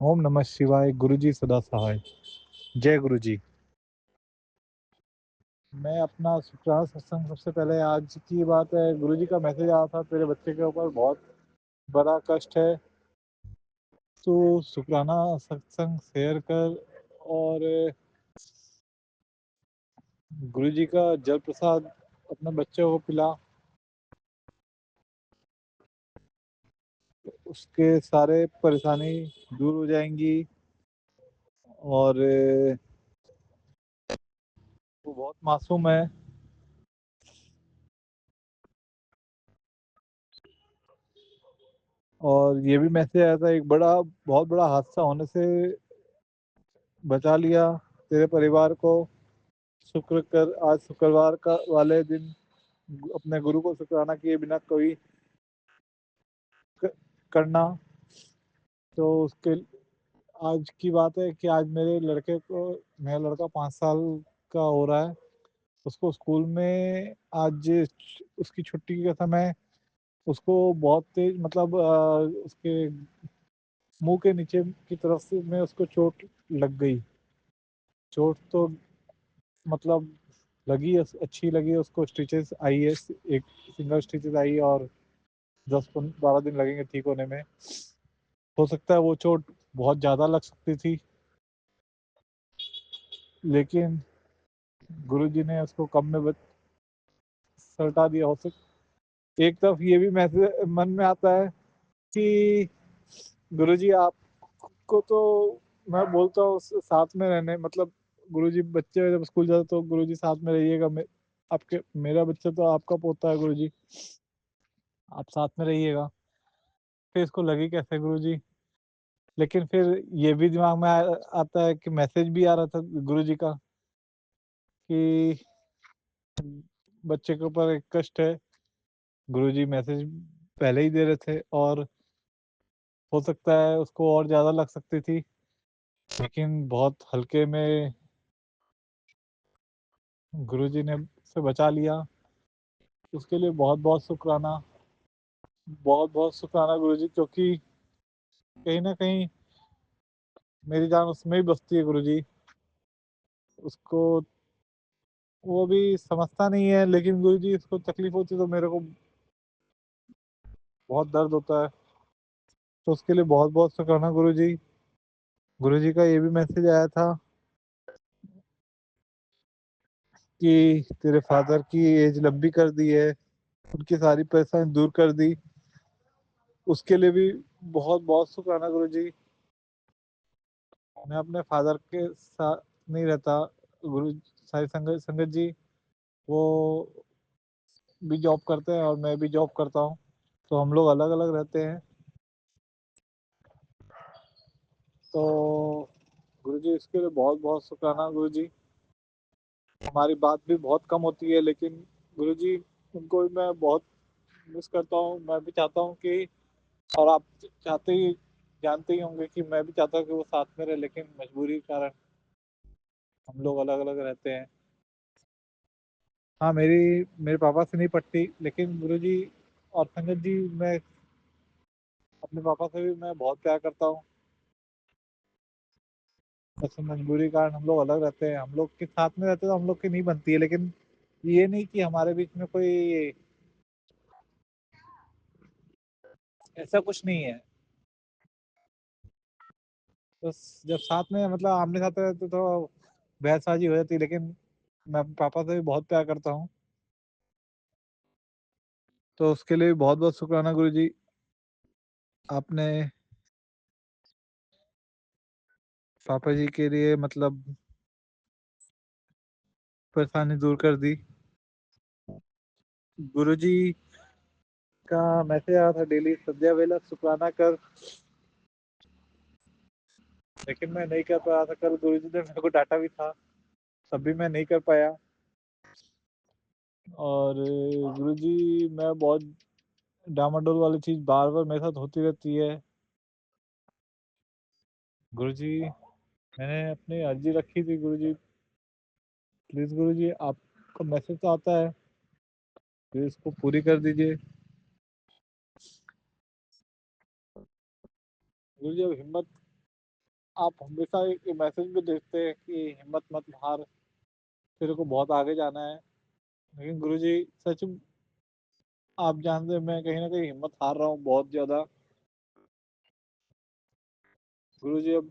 ओम नमः शिवाय, गुरु जी सदा सहाय। जय गुरु जी। मैं अपना शुक्राना सत्संग, सबसे पहले आज की बात है, गुरुजी का मैसेज आया था तेरे बच्चे के ऊपर बहुत बड़ा कष्ट है, तो शुक्राना सत्संग शेयर कर और गुरुजी का जल प्रसाद अपने बच्चे को पिला, उसके सारे परेशानी दूर हो जाएंगी। और वो बहुत मासूम है। और ये भी मैसेज आया था, एक बहुत बड़ा हादसा होने से बचा लिया तेरे परिवार को। शुक्र कर, आज शुक्रवार का वाले दिन अपने गुरु को शुक्राना किए बिना कोई करना। तो उसके आज की बात है कि आज मेरा लड़का 5 साल का हो रहा है। उसको स्कूल में आज उसकी छुट्टी के समय उसको बहुत तेज, मतलब उसके मुंह के नीचे की तरफ से में उसको चोट लग गई। चोट तो मतलब लगी, अच्छी लगी उसको, स्टिचेस आई है, एक सिंगल स्टिचेस आई है और 10-12 दिन लगेंगे ठीक होने में। हो सकता है वो चोट बहुत ज़्यादा लग सकती थी, लेकिन गुरुजी ने उसको कम में सलटा दिया। हो सकता, एक तरफ ये भी मैसेज मन में आता है कि गुरुजी आपको तो मैं बोलता हूँ साथ में रहने, मतलब गुरुजी बच्चे जब स्कूल जाते तो गुरुजी साथ में रहिएगा, आपके मेरा बच्चा तो आपका पोता है गुरुजी, आप साथ में रहिएगा। फिर इसको लगी कैसे गुरुजी, लेकिन फिर ये भी दिमाग में आता है कि मैसेज भी आ रहा था गुरुजी का कि बच्चे के ऊपर एक कष्ट है। गुरुजी मैसेज पहले ही दे रहे थे और हो सकता है उसको और ज़्यादा लग सकती थी, लेकिन बहुत हल्के में गुरुजी ने से बचा लिया। उसके लिए बहुत बहुत शुक्राना, बहुत बहुत शुक्राना गुरुजी, क्योंकि कहीं ना कहीं मेरी जान उसमें ही बसती है गुरुजी। उसको वो भी समझता नहीं है, लेकिन गुरुजी इसको तकलीफ होती तो मेरे को बहुत दर्द होता है। तो उसके लिए बहुत बहुत शुक्राना गुरुजी। गुरुजी का ये भी मैसेज आया था कि तेरे फादर की एज लंबी कर दी है, उनकी सारी परेशानी दूर कर दी, उसके लिए भी बहुत बहुत शुक्राना गुरुजी। मैं अपने फादर के साथ नहीं रहता गुरु, सारी संगत संगत जी, वो भी जॉब करते हैं और मैं भी जॉब करता हूँ, तो हम लोग अलग अलग रहते हैं। तो गुरुजी इसके लिए बहुत बहुत शुक्राना गुरुजी। हमारी बात भी बहुत कम होती है, लेकिन गुरुजी उनको भी मैं बहुत मिस करता हूँ। मैं भी चाहता हूँ कि, और आप चाहते ही जानते ही होंगे कि मैं भी चाहता हूँ कि वो साथ में रहे, लेकिन मजबूरी के कारण हम लोग अलग अलग रहते हैं। हाँ, मेरे पापा से नहीं पटती, लेकिन गुरुजी और संगत जी, मैं अपने पापा से भी मैं बहुत प्यार करता हूँ। बस मजबूरी के कारण हम लोग अलग रहते हैं। हम लोग के साथ में रहते तो हम लोग की नहीं बनती है, लेकिन ये नहीं कि हमारे बीच में कोई ऐसा कुछ नहीं है। तो जब साथ में मतलब आमने साथ रहते तो बहसबाजी हो जाती है, लेकिन मैं अपने पापा से भी बहुत प्यार करता हूँ। तो उसके लिए भी बहुत बहुत शुक्राना गुरुजी। आपने पापा जी के लिए मतलब परेशानी दूर कर दी। गुरुजी का मैसेज आया था डेली संध्या वेला शुक्राना कर, लेकिन मैं नहीं कर पाया था। कल गुरुजी ने मेरे को डांटा भी था, तब भी मैं नहीं कर पाया। और गुरुजी, मैं बहुत डामाडोल वाली चीज बार बार मेरे साथ होती रहती है। गुरुजी, मैंने अपनी अर्जी रखी थी गुरुजी, प्लीज गुरुजी आपका मैसेज तो आता है, प्लीज इसको पूरी कर दीजिए। गुरुजी अब हिम्मत, आप हमेशा एक मैसेज में देखते हैं कि हिम्मत मत हार, तेरे को बहुत आगे जाना है। लेकिन गुरुजी सच में आप जानते हैं, मैं कहीं ना कहीं हिम्मत हार रहा हूँ बहुत ज्यादा। गुरुजी अब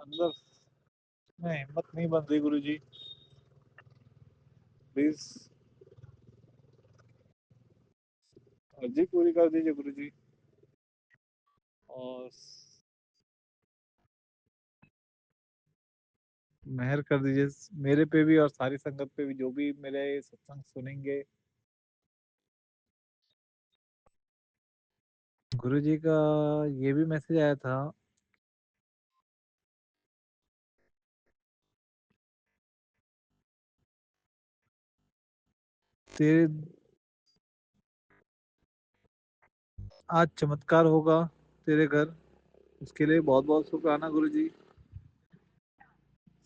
अंदर में हिम्मत नहीं बन रही गुरुजी, प्लीज अर्जी पूरी कर दीजिए गुरुजी। और मेहर कर दीजिए मेरे पे भी और सारी संगत पे भी, जो भी मेरे सत्संग सुनेंगे। गुरुजी का ये भी मैसेज आया था, तेरे आज चमत्कार होगा तेरे घर, उसके लिए बहुत बहुत शुक्राना गुरुजी।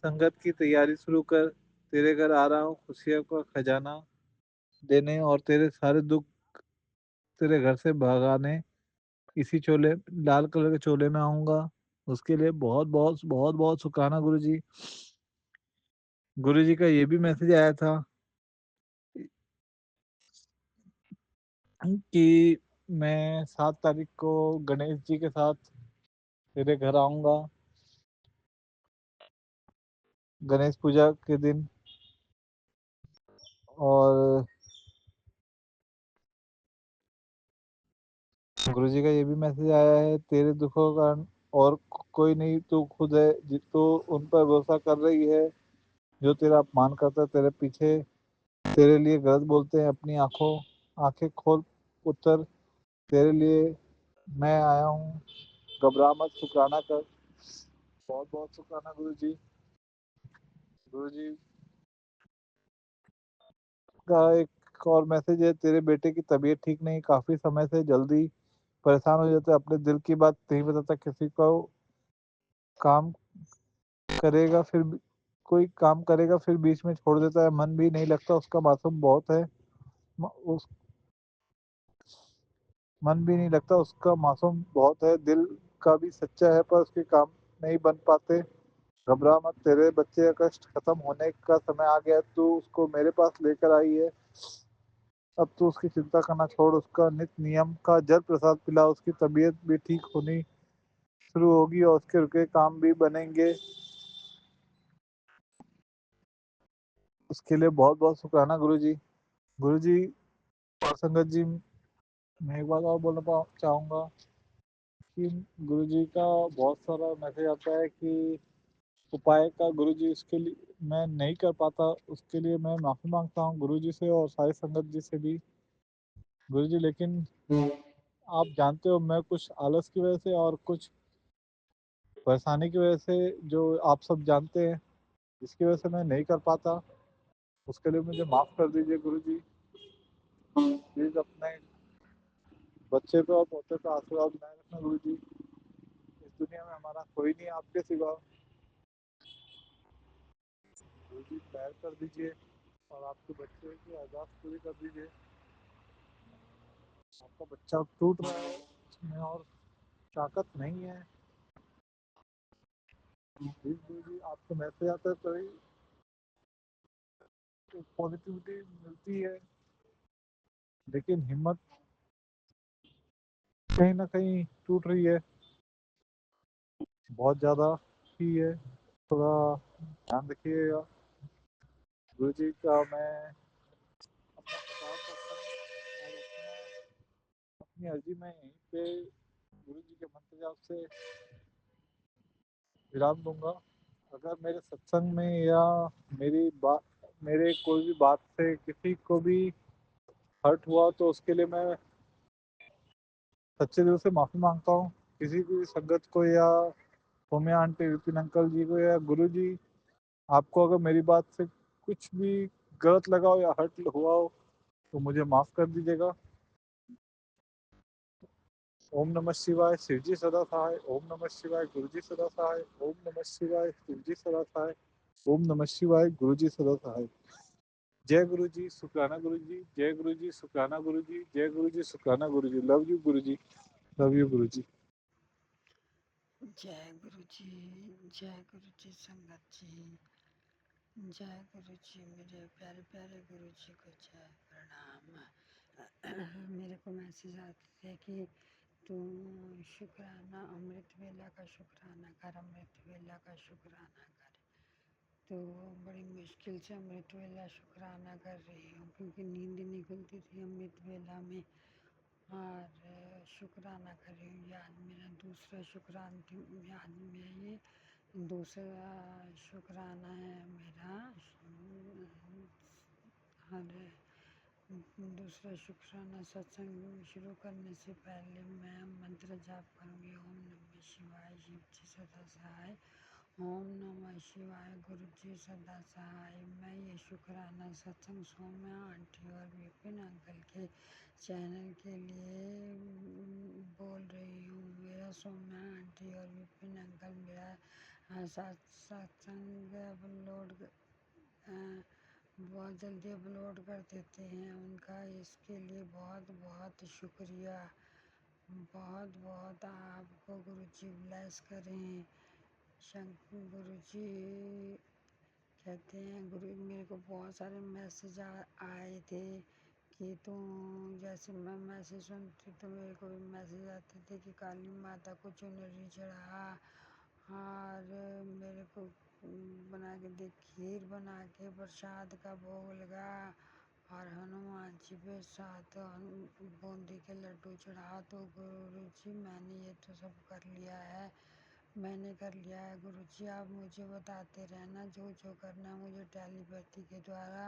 संगत की तैयारी शुरू कर, तेरे घर आ रहा हूँ खुशियों का खजाना देने, और तेरे सारे दुख तेरे घर से भगाने। इसी चोले, लाल कलर के चोले में आऊंगा, उसके लिए बहुत बहुत बहुत बहुत शुक्राना गुरुजी। गुरुजी का ये भी मैसेज आया था कि मैं 7 तारीख को गणेश जी के साथ तेरे घर आऊंगा, गणेश पूजा के दिन। और गुरुजी का ये भी मैसेज आया है, तेरे दुखों का और कोई नहीं, तू खुद है, तू उन पर भरोसा कर रही है जो तेरा अपमान करता है, तेरे पीछे तेरे लिए गलत बोलते हैं। अपनी आंखें खोल पुत्र, तेरे लिए मैं आया हूँ, घबरा मत, शुक्राना कर। बहुत बहुत शुक्राना गुरुजी। गुरुजी का एक और मैसेज है, तेरे बेटे की तबीयत ठीक नहीं, काफी समय से, जल्दी परेशान हो जाता है, अपने दिल की बात नहीं बताता किसी को, काम करेगा फिर कोई काम करेगा फिर बीच में छोड़ देता है, मन भी नहीं लगता उसका, मासूम बहुत है। उस मन भी नहीं लगता उसका, मासूम बहुत है, दिल का भी सच्चा है, पर उसके काम नहीं बन पाते। घबरा मत, तेरे बच्चे का कष्ट खत्म होने का समय आ गया है, तू उसको मेरे पास लेकर आई है। अब तो उसकी चिंता करना छोड़, उसका नित्य नियम का जल प्रसाद पिला, उसकी तबीयत भी ठीक होनी शुरू होगी और उसके रुके काम भी बनेंगे। उसके लिए बहुत बहुत शुक्राना गुरु जी। गुरु जी और संगत जी, मैं एक बात और बोलना चाहूँगा कि गुरु जी का बहुत सारा मैसेज आता है कि उपाय का गुरु जी उसके लिए मैं नहीं कर पाता, उसके लिए मैं माफ़ी मांगता हूँ गुरु जी से और सारी संगत जी से भी। गुरु जी लेकिन आप जानते हो, मैं कुछ आलस की वजह से और कुछ परेशानी की वजह से, जो आप सब जानते हैं, जिसकी वजह से मैं नहीं कर पाता, उसके लिए मुझे माफ़ कर दीजिए गुरु जी। प्लीज़ अपने बच्चे पे और पोते पे आशीर्वाद बनाए रखना गुरु जी। इस दुनिया में हमारा कोई नहीं आपके सिवा। गुरु जी प्यार कर दीजिए और आपके बच्चे की अरदास पूरी कर दीजिए। आपका बच्चा टूट रहा है, उसमें और ताकत नहीं है। प्लीज गुरु जी, आपको मैसेज आता है तो पॉजिटिविटी मिलती है, लेकिन हिम्मत कहीं ना कहीं टूट रही है, बहुत ज़्यादा ही है। थोड़ा ध्यान रखिएगा गुरु जी का। मैं अपना प्रचार करता हूँ और अपनी अर्जी में यहीं पे गुरु जी के मंत्र जाप से विराम दूंगा। अगर मेरे सत्संग में या मेरी बात, मेरे कोई भी बात से किसी को भी हर्ट हुआ तो उसके लिए मैं सच्चे दिल से माफ़ी मांगता हूँ। किसी भी संगत को या सोम्या आंटी, विपिन अंकल जी को या गुरु जी, आपको अगर मेरी बात से कुछ भी गलत लगा हो या हर्ट हुआ हो तो मुझे माफ़ कर दीजिएगा। ओम नमः शिवाय, शिवजी सदा सहाय। ओम नमः शिवाय, गुरुजी सदा सहाय। ओम नमः शिवाय, शिवजी सदा सहाय। ओम नमः शिवाय, गुरुजी सदा सहाय। जय गुरु जी, शुक्राना गुरु जी। जय गुरु जी, शुक्राना गुरु जी। जय गुरु जी, शुक्राना गुरु जी। Love you Guru ji, love you गुरु जी। जय गुरु जी संगत जी, जय गुरु जी, मेरे प्यारे प्यारे गुरु जी को जय प्रणाम। मेरे को मैसेज आते थे कि तू शुक्राना, अमृत वेला का शुक्राना कर, अमृत वेला का शुक्राना कर। तो बड़ी मुश्किल से अमृत वेला शुक्राना कर रही हूँ, क्योंकि नींद नहीं खुलती थी अमृत वेला में। और शुक्राना कर रही हूँ। ये आज मेरा दूसरा शुक्राना आज में ये दूसरा शुक्राना है मेरा। और दूसरा शुक्राना सत्संग शुरू करने से पहले मैं मंत्र जाप करूँगी। ओम नमः शिवाय, शिव जी सदा सहाय। ओम नमः शिवाय, गुरु जी सदा सहाय। मैं ये शुक्राना सत्संग सौम्या आंटी और विपिन अंकल के चैनल के लिए बोल रही हूँ। मेरा सौम्या आंटी और विपिन अंकल मेरा सत्संग अपलोड बहुत जल्दी अपलोड कर देते हैं। उनका इसके लिए बहुत बहुत शुक्रिया। बहुत बहुत आपको गुरु जी ब्लेस करें। शंकर गुरु जी कहते हैं, गुरु मेरे को बहुत सारे मैसेज आए थे कि तुम, जैसे मैं मैसेज सुनती तो मेरे को भी मैसेज आते थे कि काली माता को चुनरी चढ़ा, और मेरे को बना के दे, खीर बना के प्रसाद का भोग लगा, और हनुमान जी पे 7 बूंदी के लड्डू चढ़ा। तो गुरु जी मैंने ये तो सब कर लिया है, मैंने कर लिया है। गुरु जी आप मुझे बताते रहना जो जो करना है मुझे टेलीपैथी के द्वारा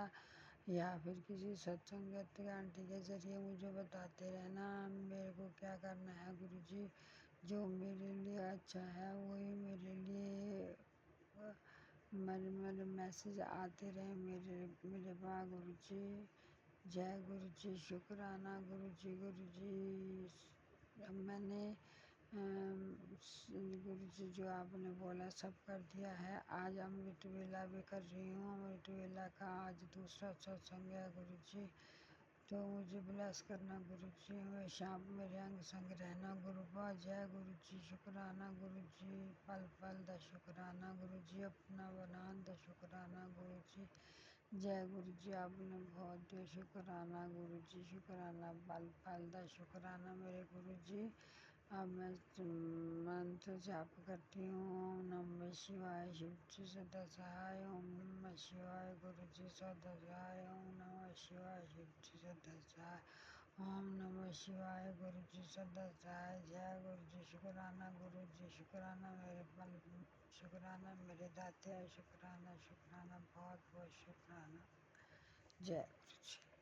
या फिर किसी सत्संगत आंटी के ज़रिए मुझे बताते रहना मेरे को क्या करना है। गुरु जी जो मेरे लिए अच्छा है वही मेरे लिए मेरे मेरे मैसेज आते रहे मेरे मेरे पास। गुरु जी जय गुरु जी, शुक्राना गुरु जी। गुरु जी मैंने गुरु जी जो आपने बोला सब कर दिया है। आज अमृत वेला भी कर रही हूँ। अमृत वेला का आज दूसरा सत्संग है गुरु जी, तो मुझे ब्लेस करना गुरु जी। हमेशा आप मेरे अंग संग रहना गुरु बा। जय गुरु जी, शुक्राना गुरु जी। पल पल द शुक्राना गुरु जी, अपना बना द शुक्राना गुरु जी। जय गुरु जी, आपने बहुत दिया शुक्राना गुरु जी, शुक्राना बल फलदा शुक्राना मेरे गुरु जी। अब मैं मंत्र जाप करती हूँ। ओम नमः शिवाय, शिव जी सदा सहाय। ओम नमः शिवाय, गुरु जी सदा सहाय। ओम नमः शिवाय, शिव जी सदा सहाय। ओम नमः शिवाय, गुरु जी सदा सहाय। जय गुरु जी, शुक्राना गुरु जी, शुक्राना मेरे बल, शुक्राना मेरे दाते, शुक्राना शुक्राना बहुत बहुत शुक्राना। जय गुरु जी।